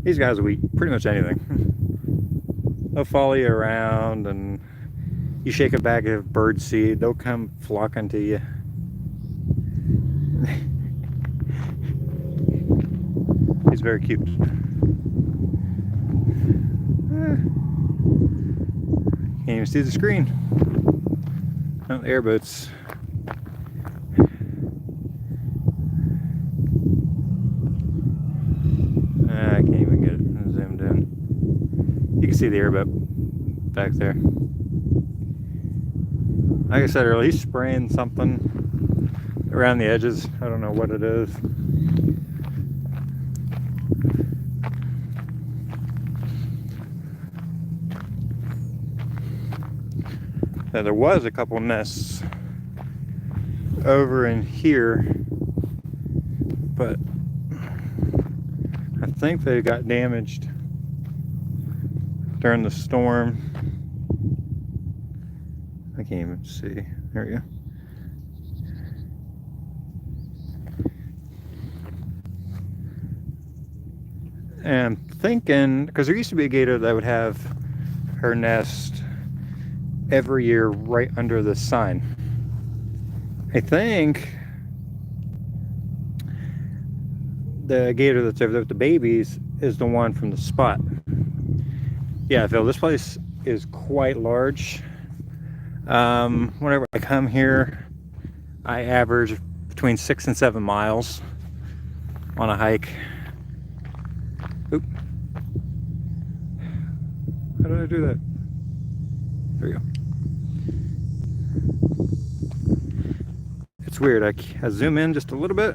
These guys will eat pretty much anything. They'll follow you around, and you shake a bag of bird seed, they'll come flocking to you. He's very cute. Can't even see the screen. Oh, the airboats. I can't even get it zoomed in. You can see the airboat back there. Like I said earlier, he's spraying something around the edges. I don't know what it is. Now, there was a couple nests over in here, but I think they got damaged during the storm. I can't even see. There we go. And I'm thinking, because there used to be a gator that would have her nest every year right under the sign. I think the gator that's over there with the babies is the one from the spot. Yeah, Phil, this place is quite large. Whenever I come here, I average between 6 and 7 miles on a hike. Oop. How did I do that? There we go. It's weird. I zoom in just a little bit.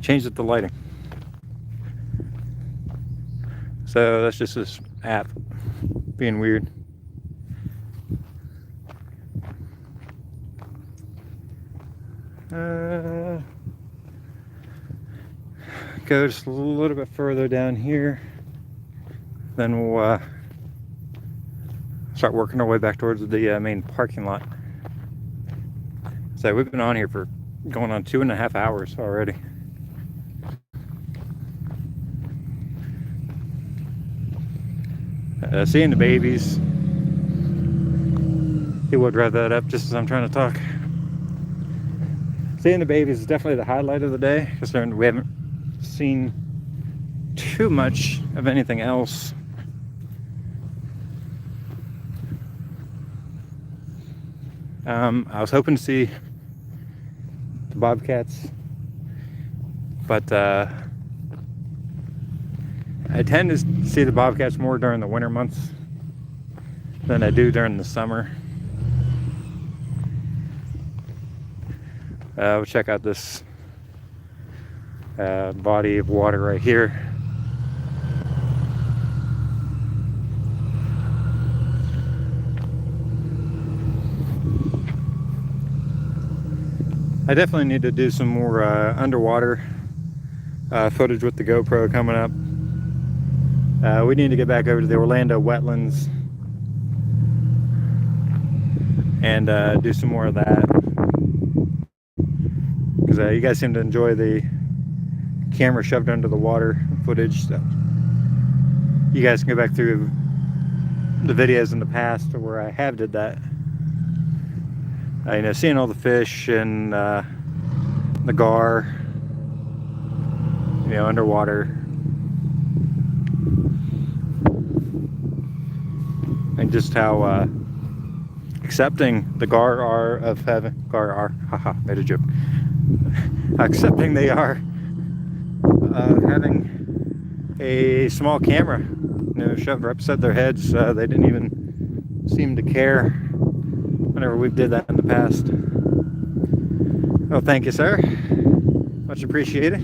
Changed the lighting. So that's just this app being weird. Go just a little bit further down here, then we'll start working our way back towards the main parking lot. So we've been on here for going on 2.5 hours already. Seeing the babies. He would rev that up just as I'm trying to talk. Seeing the babies is definitely the highlight of the day, considering we haven't seen too much of anything else. I was hoping to see the bobcats, but I tend to see the bobcats more during the winter months than I do during the summer. We'll check out this body of water right here. I definitely need to do some more underwater footage with the GoPro coming up. We need to get back over to the Orlando wetlands and do some more of that, because you guys seem to enjoy the camera shoved under the water footage. So you guys can go back through the videos in the past where I have did that. You know, seeing all the fish and the gar, you know, underwater, and just how accepting the gar are of having haha, made a joke. Accepting they are of having a small camera, you know, shoved right beside their heads. They didn't even seem to care whenever we did that in the past. Oh, thank you, sir. Much appreciated.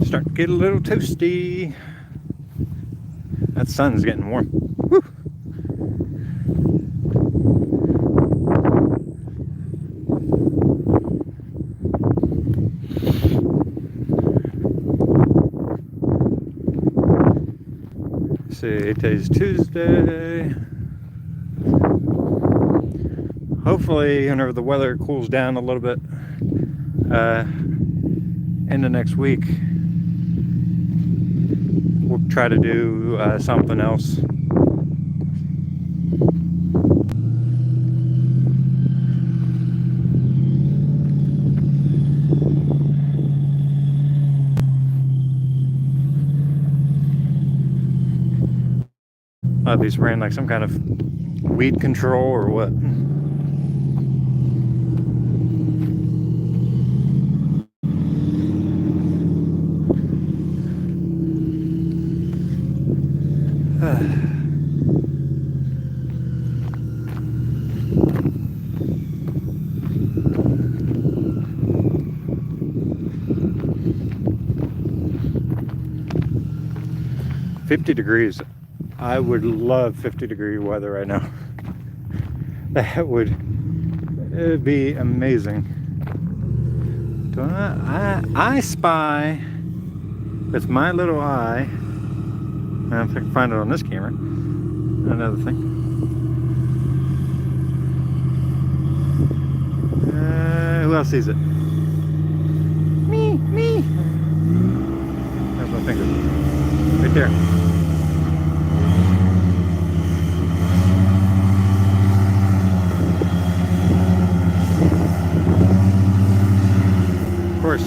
Starting to get a little toasty. That sun's getting warm. Woo. See, today's Tuesday. Hopefully, whenever the weather cools down a little bit, into next week, we'll try to do something else. These ran like some kind of weed control or what? $50 degrees. I would love 50-degree weather right now. That would be amazing. Do I spy with my little eye. I don't know if I can find it on this camera. Another thing. Who else sees it? Me. There's my finger. Right there. Of course.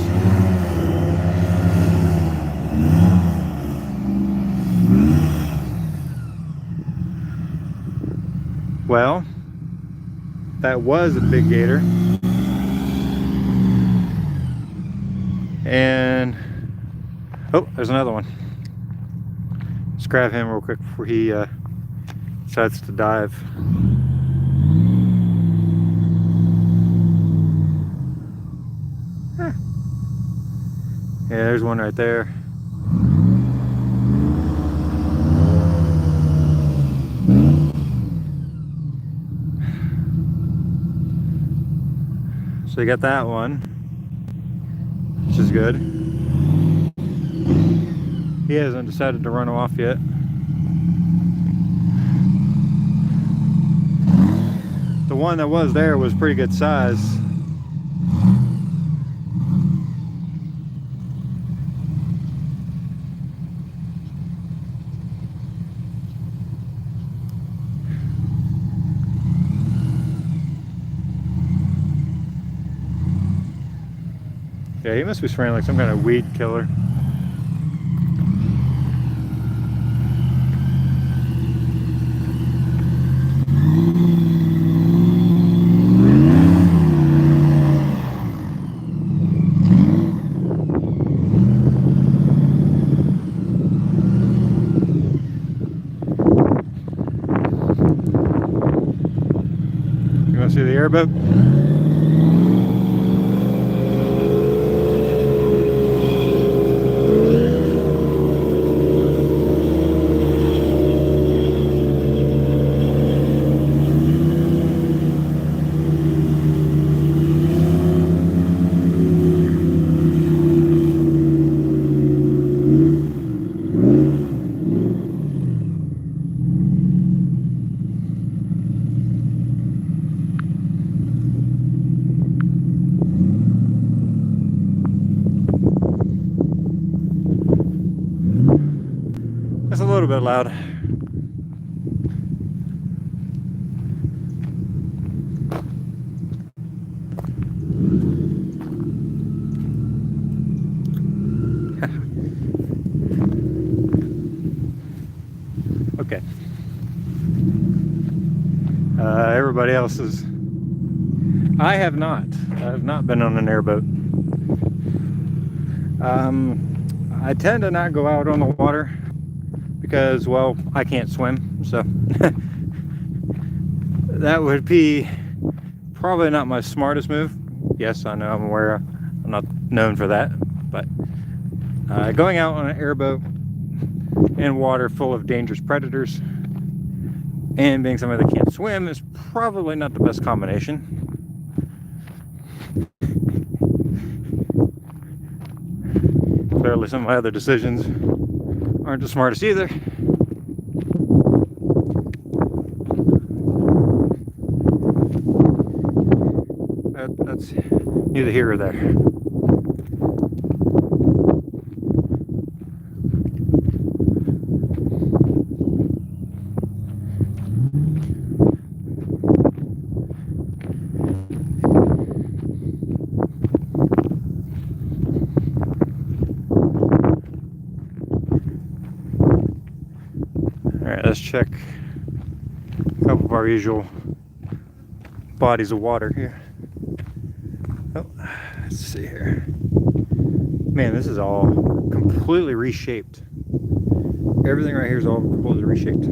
Well, that was a big gator. And oh, there's another one. Let's grab him real quick before he decides to dive. Yeah, there's one right there. So you got that one, which is good. He hasn't decided to run off yet. The one that was there was pretty good size. Yeah, he must be spraying like some kind of weed killer. You want to see the airboat? It's a little bit loud. Okay. Everybody else is. I have not. I have not been on an airboat. I tend to not go out on the water because, well, I can't swim, so that would be probably not my smartest move. Yes, I know, I'm aware. I'm not known for that, but going out on an airboat in water full of dangerous predators and being somebody that can't swim is probably not the best combination. Clearly some of my other decisions aren't the smartest either. That's neither here or there. Alright, let's check a couple of our usual bodies of water here. Oh, let's see here. Man, this is all completely reshaped. Everything right here is all completely reshaped.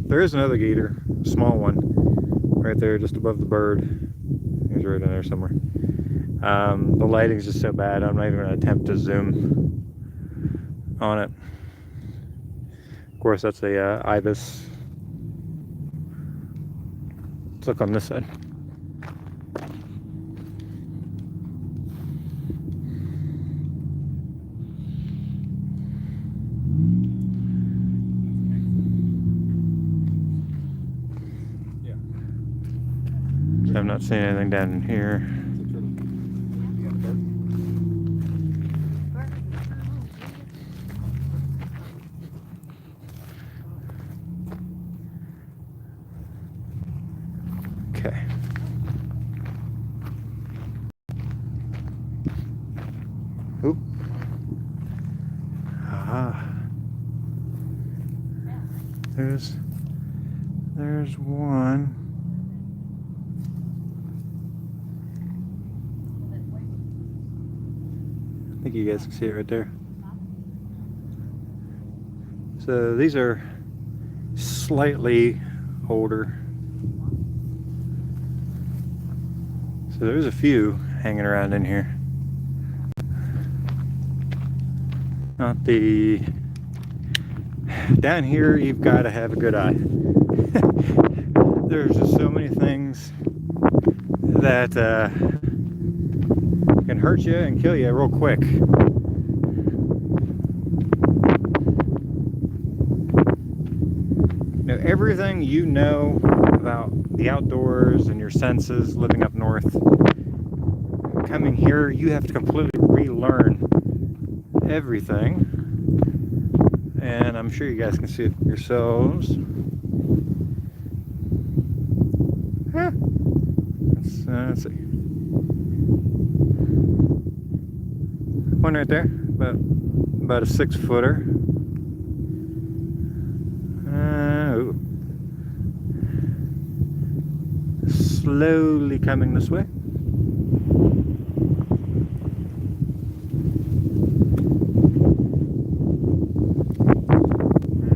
There is another gator, a small one, right there just above the bird. He's right in there somewhere. The lighting's just so bad, I'm not even going to attempt to zoom on it. Of course, that's a ibis. Let's look on this side. I've not seen anything down in here. Okay. Oop. Ah. There's one. I think you guys can see it right there. So these are slightly older. So there's a few hanging around in here. Not the... Down here, you've got to have a good eye. There's just so many things that can hurt you and kill you real quick. Now, everything you know about the outdoors and your senses living up north, coming here, you have to completely relearn everything. And I'm sure you guys can see it yourselves. Huh. Let's see. One right there, about a 6-footer. Slowly coming this way.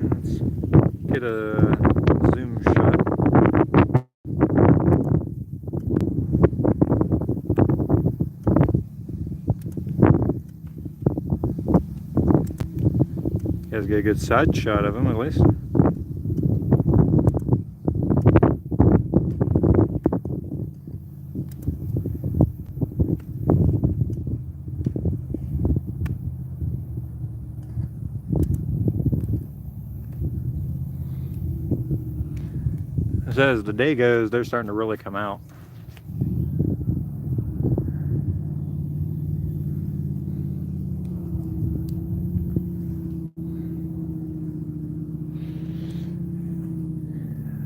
Let's get a zoom shot. You guys get a good side shot of him at least. So as the day goes, they're starting to really come out.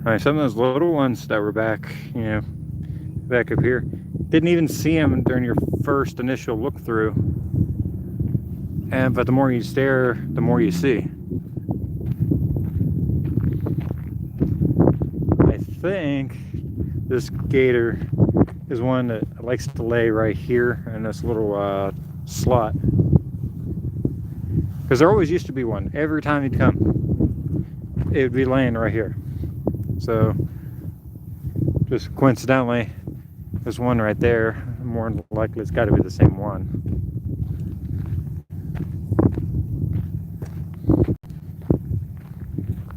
All right, some of those little ones that were back, back up here, didn't even see them during your first initial look through. But the more you stare, the more you see. I think this gator is one that likes to lay right here in this little slot, because there always used to be one. Every time he'd come, it would be laying right here. So just coincidentally, there's one right there. More than likely it's got to be the same one.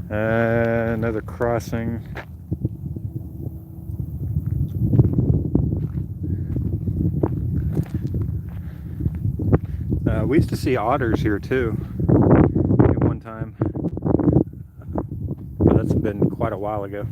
Another crossing. We used to see otters here too at one time, but that's been quite a while ago.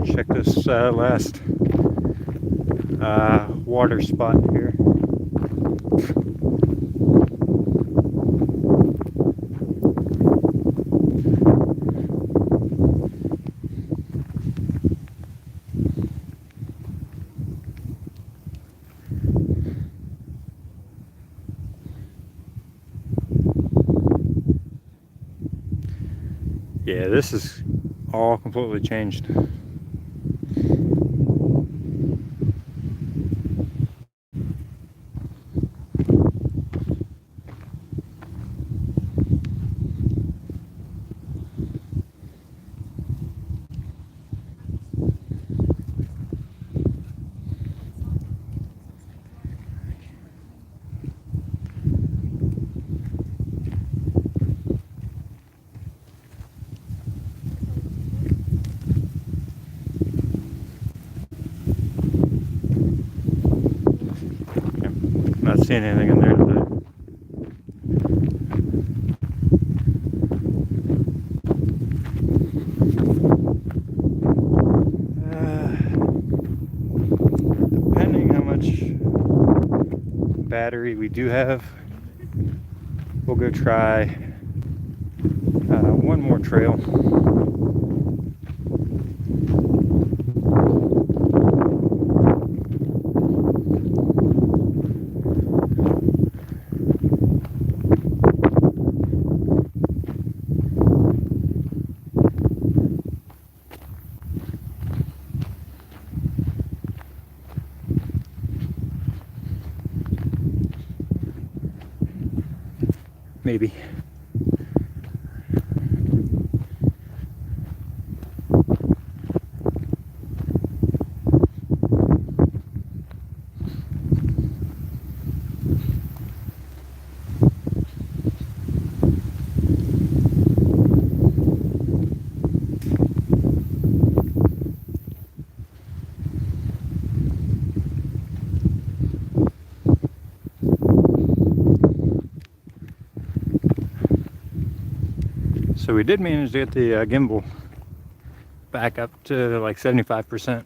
Check this last water spot here. Yeah, this is all completely changed. Not seeing anything in there today. Depending how much battery we do have, we'll go try one more trail. Maybe. So we did manage to get the gimbal back up to like 75%.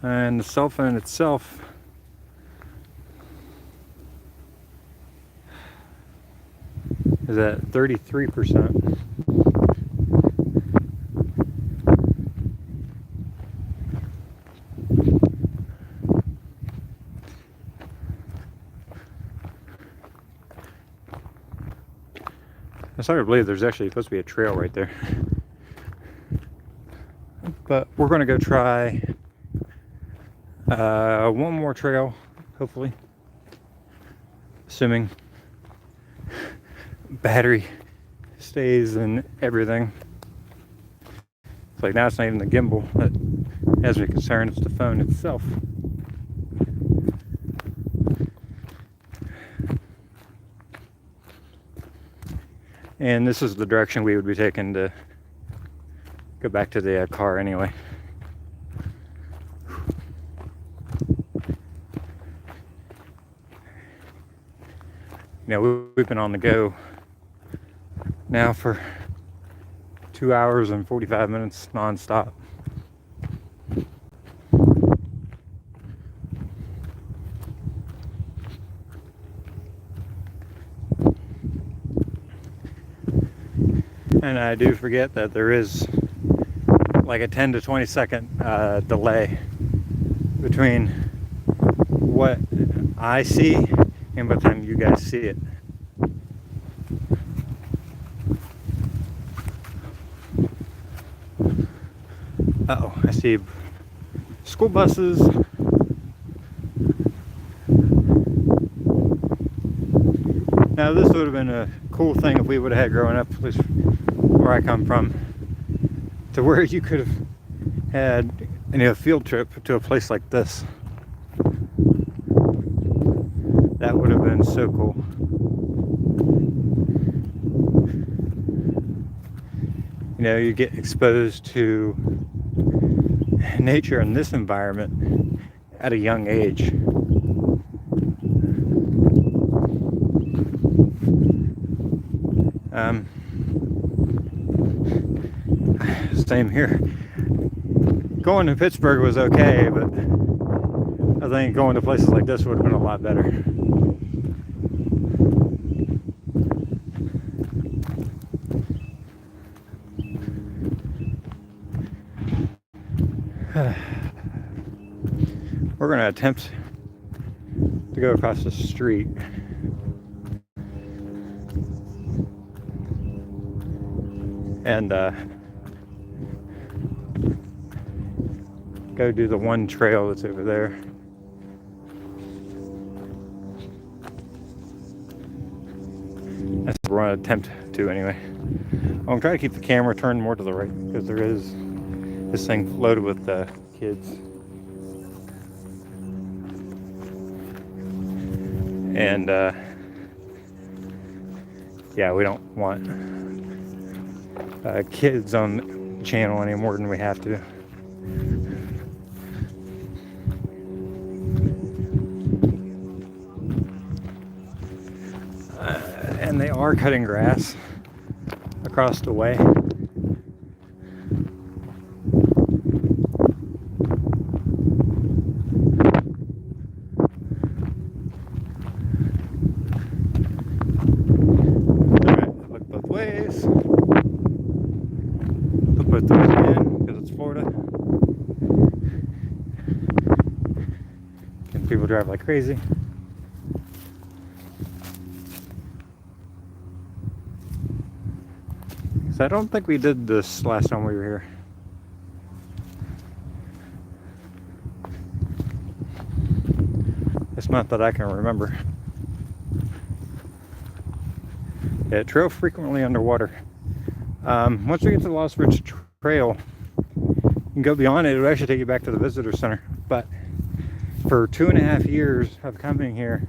And the cell phone itself is at 33%. It's hard to believe there's actually supposed to be a trail right there. But we're going to go try one more trail, hopefully. Assuming battery stays and everything. It's like now it's not even the gimbal that has me concerned, it's the phone itself. And this is the direction we would be taking to go back to the car anyway. You know, we've been on the go now for 2 hours and 45 minutes non-stop. And I do forget that there is like a 10 to 20 second delay between what I see and by the time you guys see it. Uh-oh, I see school buses. Now this would have been a cool thing if we would have had growing up, at least where I come from, to where you could have had, you know, a field trip to a place like this. That would have been so cool. You know, you get exposed to nature in this environment at a young age. Same here. Going to Pittsburgh was okay, but I think going to places like this would have been a lot better. We're going to attempt to go across the street. And go do the one trail that's over there. That's what we're going to attempt to anyway. I'm trying to keep the camera turned more to the right because there is this thing loaded with kids. And yeah, we don't want kids on the channel any more than we have to. And they are cutting grass across the way. with those again because it's Florida. And people drive like crazy. So I don't think we did this last time we were here. It's not that I can remember. Yeah, trail frequently underwater. Once we get to the Lost Bridge Trail, you can go beyond it. It'll actually take you back to the visitor center. But for 2.5 years of coming here,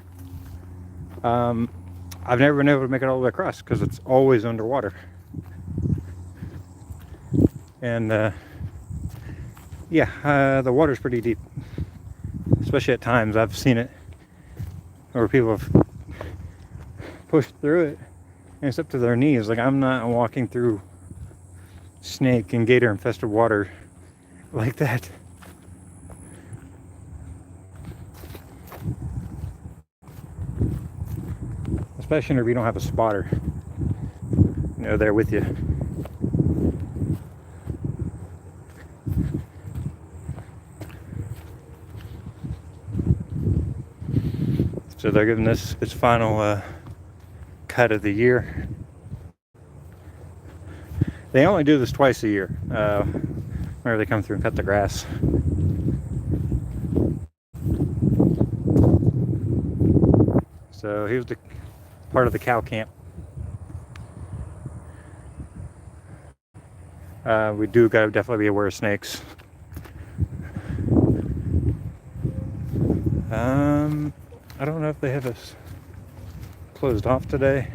I've never been able to make it all the way across because it's always underwater. And the water's pretty deep, especially at times. I've seen it where people have pushed through it and it's up to their knees. Like, I'm not walking through snake and gator infested water like that. Especially if you don't have a spotter, you know, there with you. So they're giving this its final cut of the year. They only do this twice a year. Whenever they come through and cut the grass. So here's the part of the cow camp. We do gotta definitely be aware of snakes. I don't know if they have us closed off today.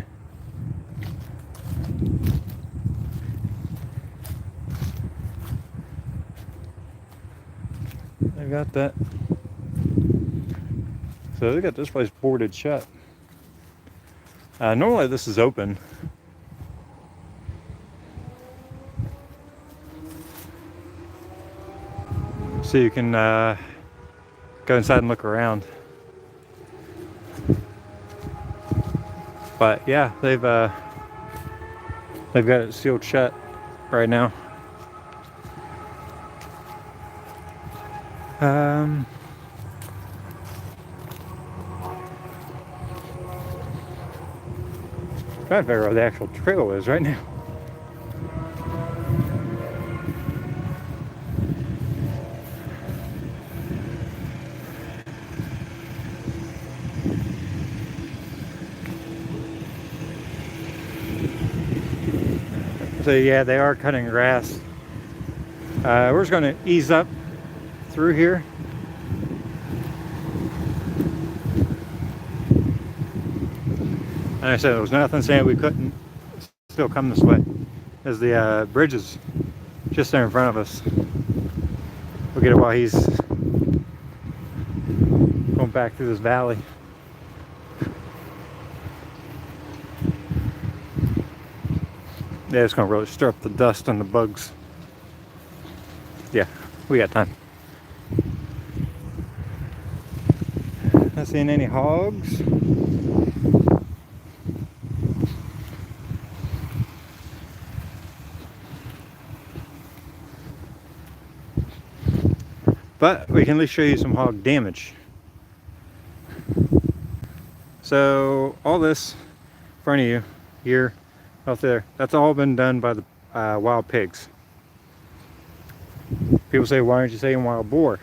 I got that. So they got this place boarded shut. Normally this is open. So you can go inside and look around. But yeah, they've got it sealed shut right now. Trying to figure out where the actual trail is right now. So yeah, they are cutting grass. We're just going to ease up through here. And I said there was nothing saying we couldn't still come this way, as the bridge is just there in front of us. We'll get it while he's going back through this valley. Yeah, it's gonna really stir up the dust and the bugs. Yeah, we got time. Not seeing any hogs. But we can at least show you some hog damage. So all this in front of you here, out there, that's all been done by the wild pigs. People say, why aren't you saying wild boar?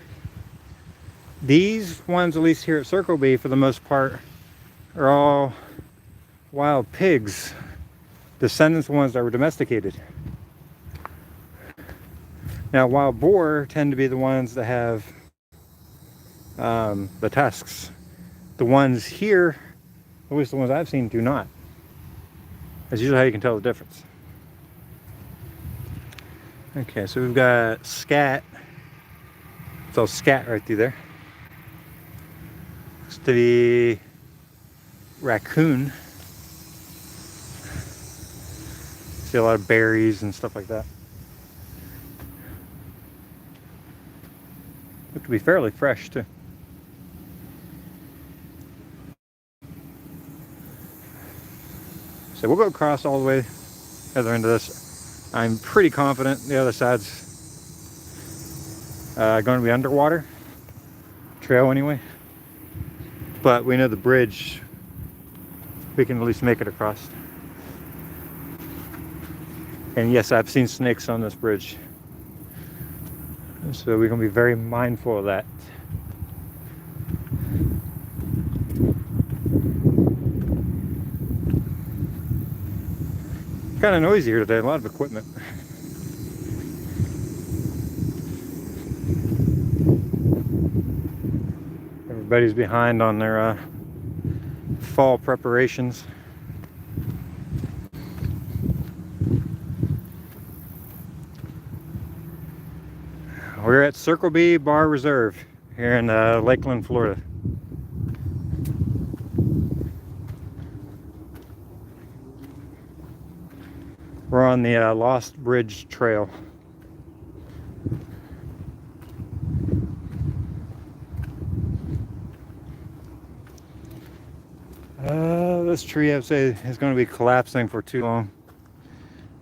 These ones, at least here at Circle B, for the most part, are all wild pigs, descendants of ones that were domesticated. Now, wild boar tend to be the ones that have the tusks. The ones here, at least the ones I've seen, do not. That's usually how you can tell the difference. Okay, so we've got scat. It's all scat right through there. Looks to be raccoon. See a lot of berries and stuff like that. Look to be fairly fresh too. So we'll go across all the way to the other end of this. I'm pretty confident the other side's going to be underwater. Trail anyway. But we know the bridge, we can at least make it across. And yes, I've seen snakes on this bridge. So we're going to be very mindful of that. Kind of noisy here today, a lot of equipment. Everybody's behind on their fall preparations. We're at Circle B Bar Reserve here in Lakeland, Florida. We're on the Lost Bridge Trail. This tree, I'd say, is going to be collapsing for too long.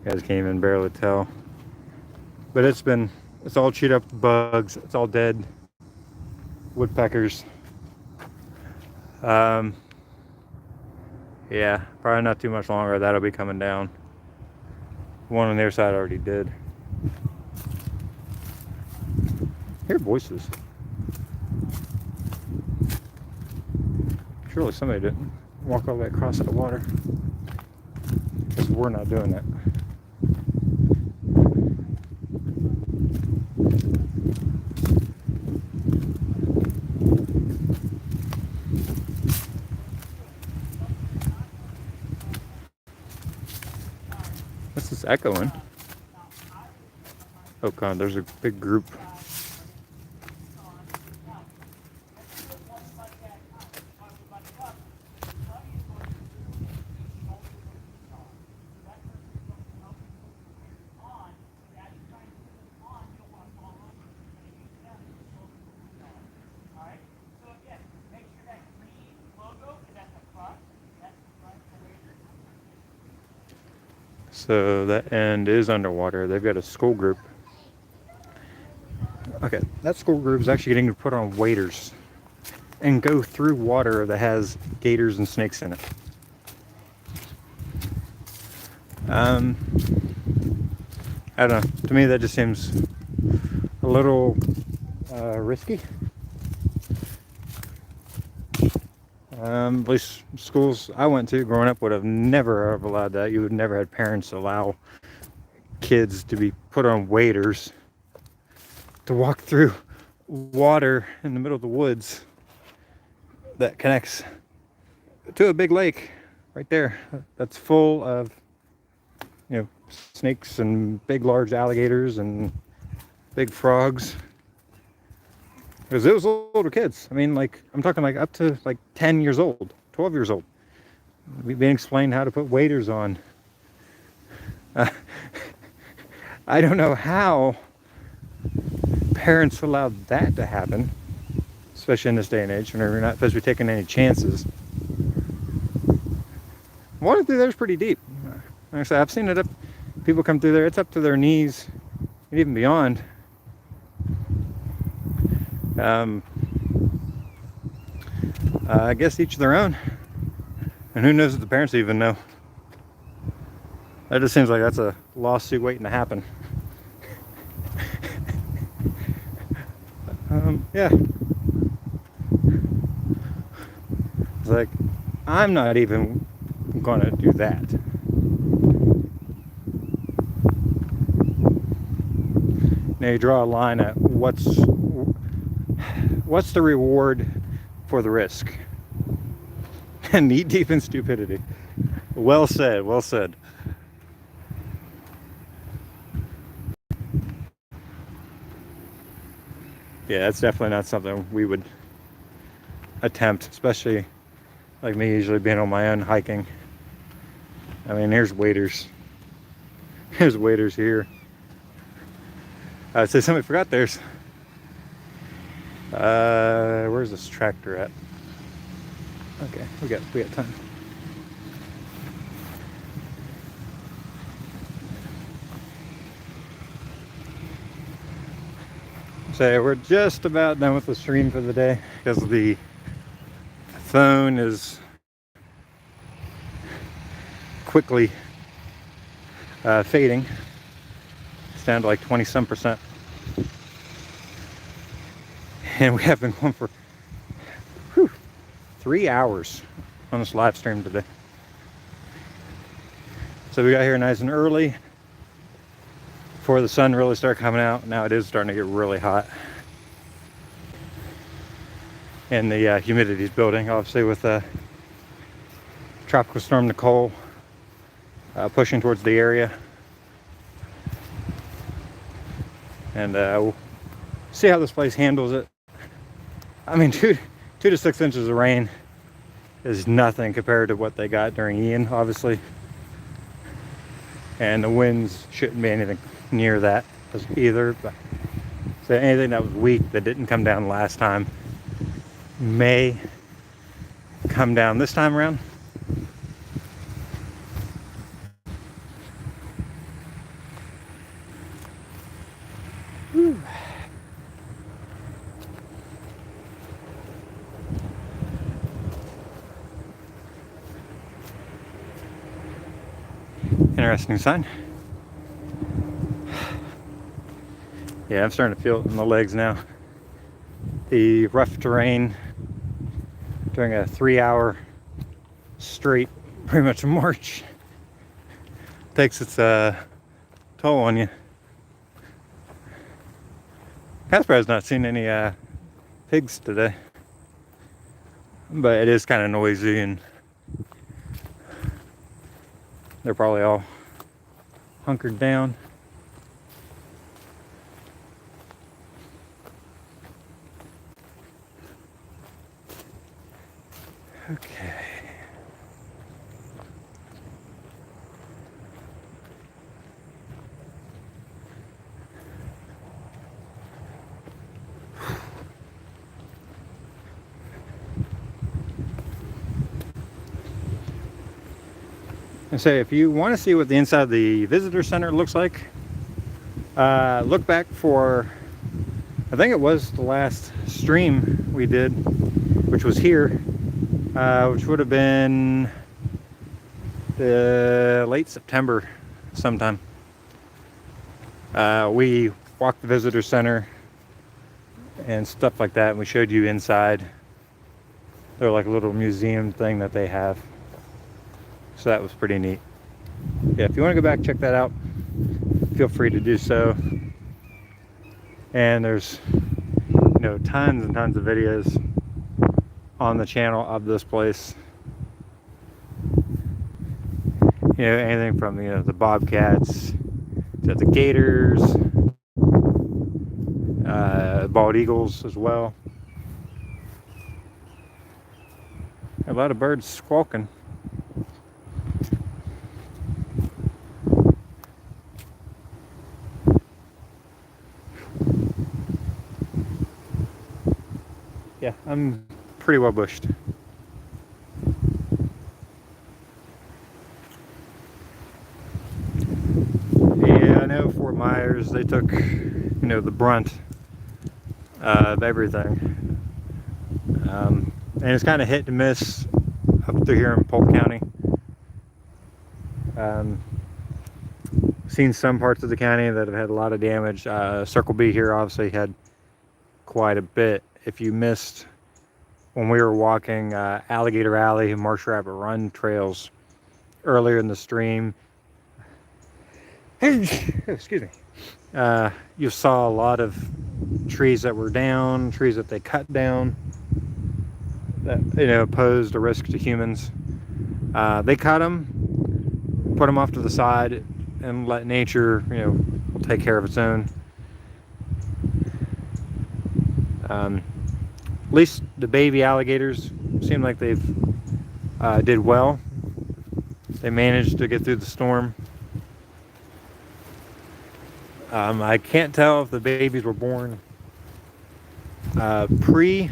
You guys can't even barely tell. But it's all chewed up with bugs. It's all dead. Woodpeckers. Yeah, probably not too much longer. That'll be coming down. One on their side already did. I hear voices. Surely somebody didn't walk all the way across that water. Because we're not doing that. What's this echoing? Oh god, there's a big group. So that end is underwater. They've got a school group. Okay, that school group is actually getting to put on waders and go through water that has gators and snakes in it. I don't know. To me, that just seems a little risky. At least schools I went to growing up would have never have allowed that. You would never had parents allow kids to be put on waders to walk through water in the middle of the woods that connects to a big lake right there that's full of, you know, snakes and big large alligators and big frogs. Because it was older kids. I mean, like, I'm talking like up to like 10 years old, 12 years old. We've been explained how to put waders on. I don't know how parents allowed that to happen, especially in this day and age when we're not supposed to be taking any chances. Water through there is pretty deep. Like I said, I've seen it up, people come through there, it's up to their knees and even beyond. I guess each their own. And who knows if the parents even know. That just seems like that's a lawsuit waiting to happen. Yeah. It's like, I'm not even gonna do that. Now you draw a line at what's the reward for the risk? And knee deep in stupidity. Well said, well said. Yeah, that's definitely not something we would attempt, especially like me usually being on my own hiking. I mean, here's waders. There's waders here. I'd say somebody forgot theirs. Where's this tractor at? Okay, we got time. So we're just about done with the stream for the day because the phone is quickly fading. It's down to like 20 some percent. And we have been going for 3 hours on this live stream today. So we got here nice and early before the sun really started coming out. Now it is starting to get really hot. And the humidity is building, obviously, with Tropical Storm Nicole pushing towards the area. And we'll see how this place handles it. I mean, 2 to 6 inches of rain is nothing compared to what they got during Ian, obviously. And the winds shouldn't be anything near that either. But so anything that was weak that didn't come down last time may come down this time around. Whew. Interesting sign. Yeah, I'm starting to feel it in the legs now. The rough terrain during a 3-hour straight, pretty much march, takes its toll on you. Casper has not seen any pigs today, but it is kind of noisy and they're probably all hunkered down. Okay. And so if you want to see what the inside of the visitor center looks like, look back for, I think it was the last stream we did, which was here, which would have been the late September sometime. We walked the visitor center and stuff like that, and we showed you inside. They're like a little museum thing that they have. So that was pretty neat. Yeah, if you want to go back, check that out, feel free to do so. And there's, you know, tons and tons of videos on the channel of this place. You know, anything from, you know, the bobcats to the gators, bald eagles as well. A lot of birds squawking. Yeah, I'm pretty well bushed. Yeah, I know Fort Myers, they took, you know, the brunt of everything. And it's kind of hit and miss up through here in Polk County. Seen some parts of the county that have had a lot of damage. Circle B here obviously had quite a bit. If you missed when we were walking Alligator Alley and Marsh Rabbit Run trails earlier in the stream, excuse me, you saw a lot of trees that were down, trees that they cut down that, you know, posed a risk to humans. They cut them, put them off to the side, and let nature, you know, take care of its own. At least the baby alligators seem like they've did well. They managed to get through the storm. I can't tell if the babies were born pre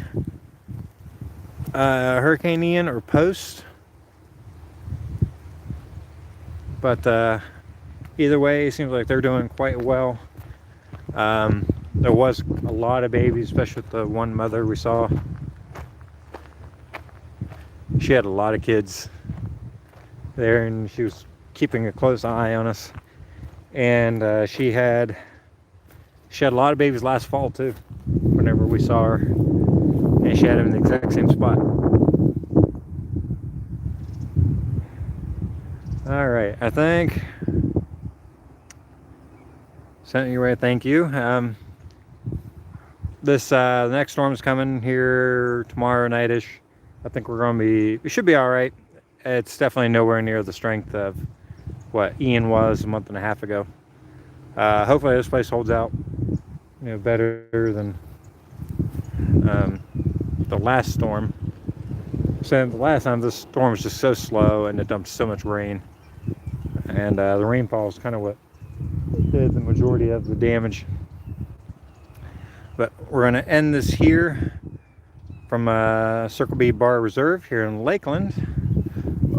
Hurricane Ian or post, but either way, it seems like they're doing quite well. There was a lot of babies, especially with the one mother we saw. She had a lot of kids there, and she was keeping a close eye on us. And she had a lot of babies last fall too, whenever we saw her, and she had them in the exact same spot. All right, I think sent you right. Thank you. The next storm's coming here tomorrow night-ish. I think we should be all right. It's definitely nowhere near the strength of what Ian was a month and a half ago. Hopefully this place holds out, better than the last storm. So the last time this storm was just so slow and it dumped so much rain, and the rainfall is kind of what did the majority of the damage. But we're going to end this here from Circle B Bar Reserve here in Lakeland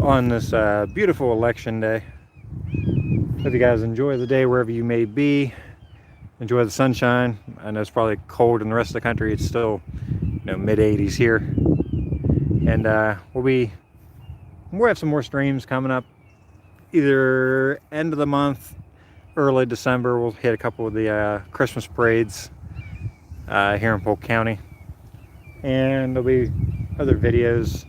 on this beautiful election day. Hope you guys enjoy the day wherever you may be. Enjoy the sunshine. I know it's probably cold in the rest of the country. It's still mid 80s here. And we'll have some more streams coming up either end of the month, early December. We'll hit a couple of the Christmas parades here in Polk County, and there'll be other videos,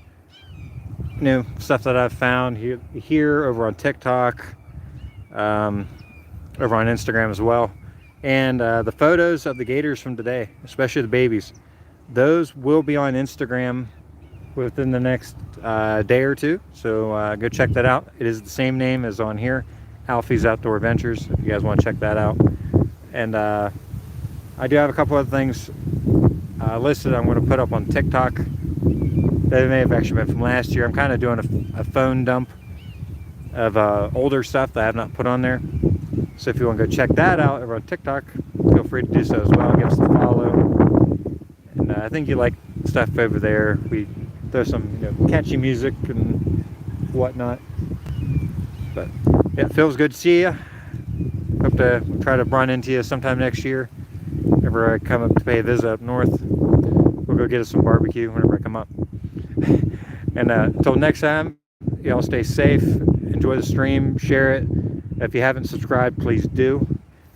stuff that I've found here over on TikTok, over on Instagram as well. And the photos of the gators from today, especially the babies, those will be on Instagram within the next day or two, so go check that out. It is the same name as on here, Alfie's Outdoor Adventures, if you guys want to check that out. And I do have a couple other things listed I'm going to put up on TikTok. They may have actually been from last year. I'm kind of doing a phone dump of older stuff that I have not put on there. So if you want to go check that out over on TikTok, feel free to do so as well. Give us a follow. And I think you like stuff over there. We throw some catchy music and whatnot. But yeah, it feels good to see you. Hope to try to run into you sometime next year. Whenever I come up to pay a visit up north, we'll go get us some barbecue whenever I come up. And until next time, y'all stay safe, enjoy the stream, share it. If you haven't subscribed, please do,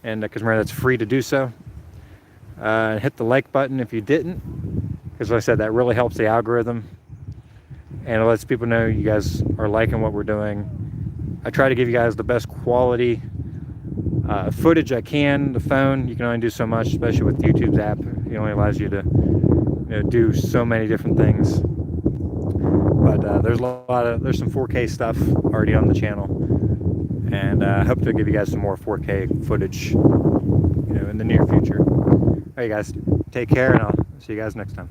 and because remember, that's free to do so. Hit the like button if you didn't, because like I said, that really helps the algorithm, and it lets people know you guys are liking what we're doing. I try to give you guys the best quality footage I can. The phone, you can only do so much, especially with YouTube's app. It only allows you to do so many different things. But there's some 4K stuff already on the channel, and I hope to give you guys some more 4K footage, in the near future. All right, guys, take care, and I'll see you guys next time.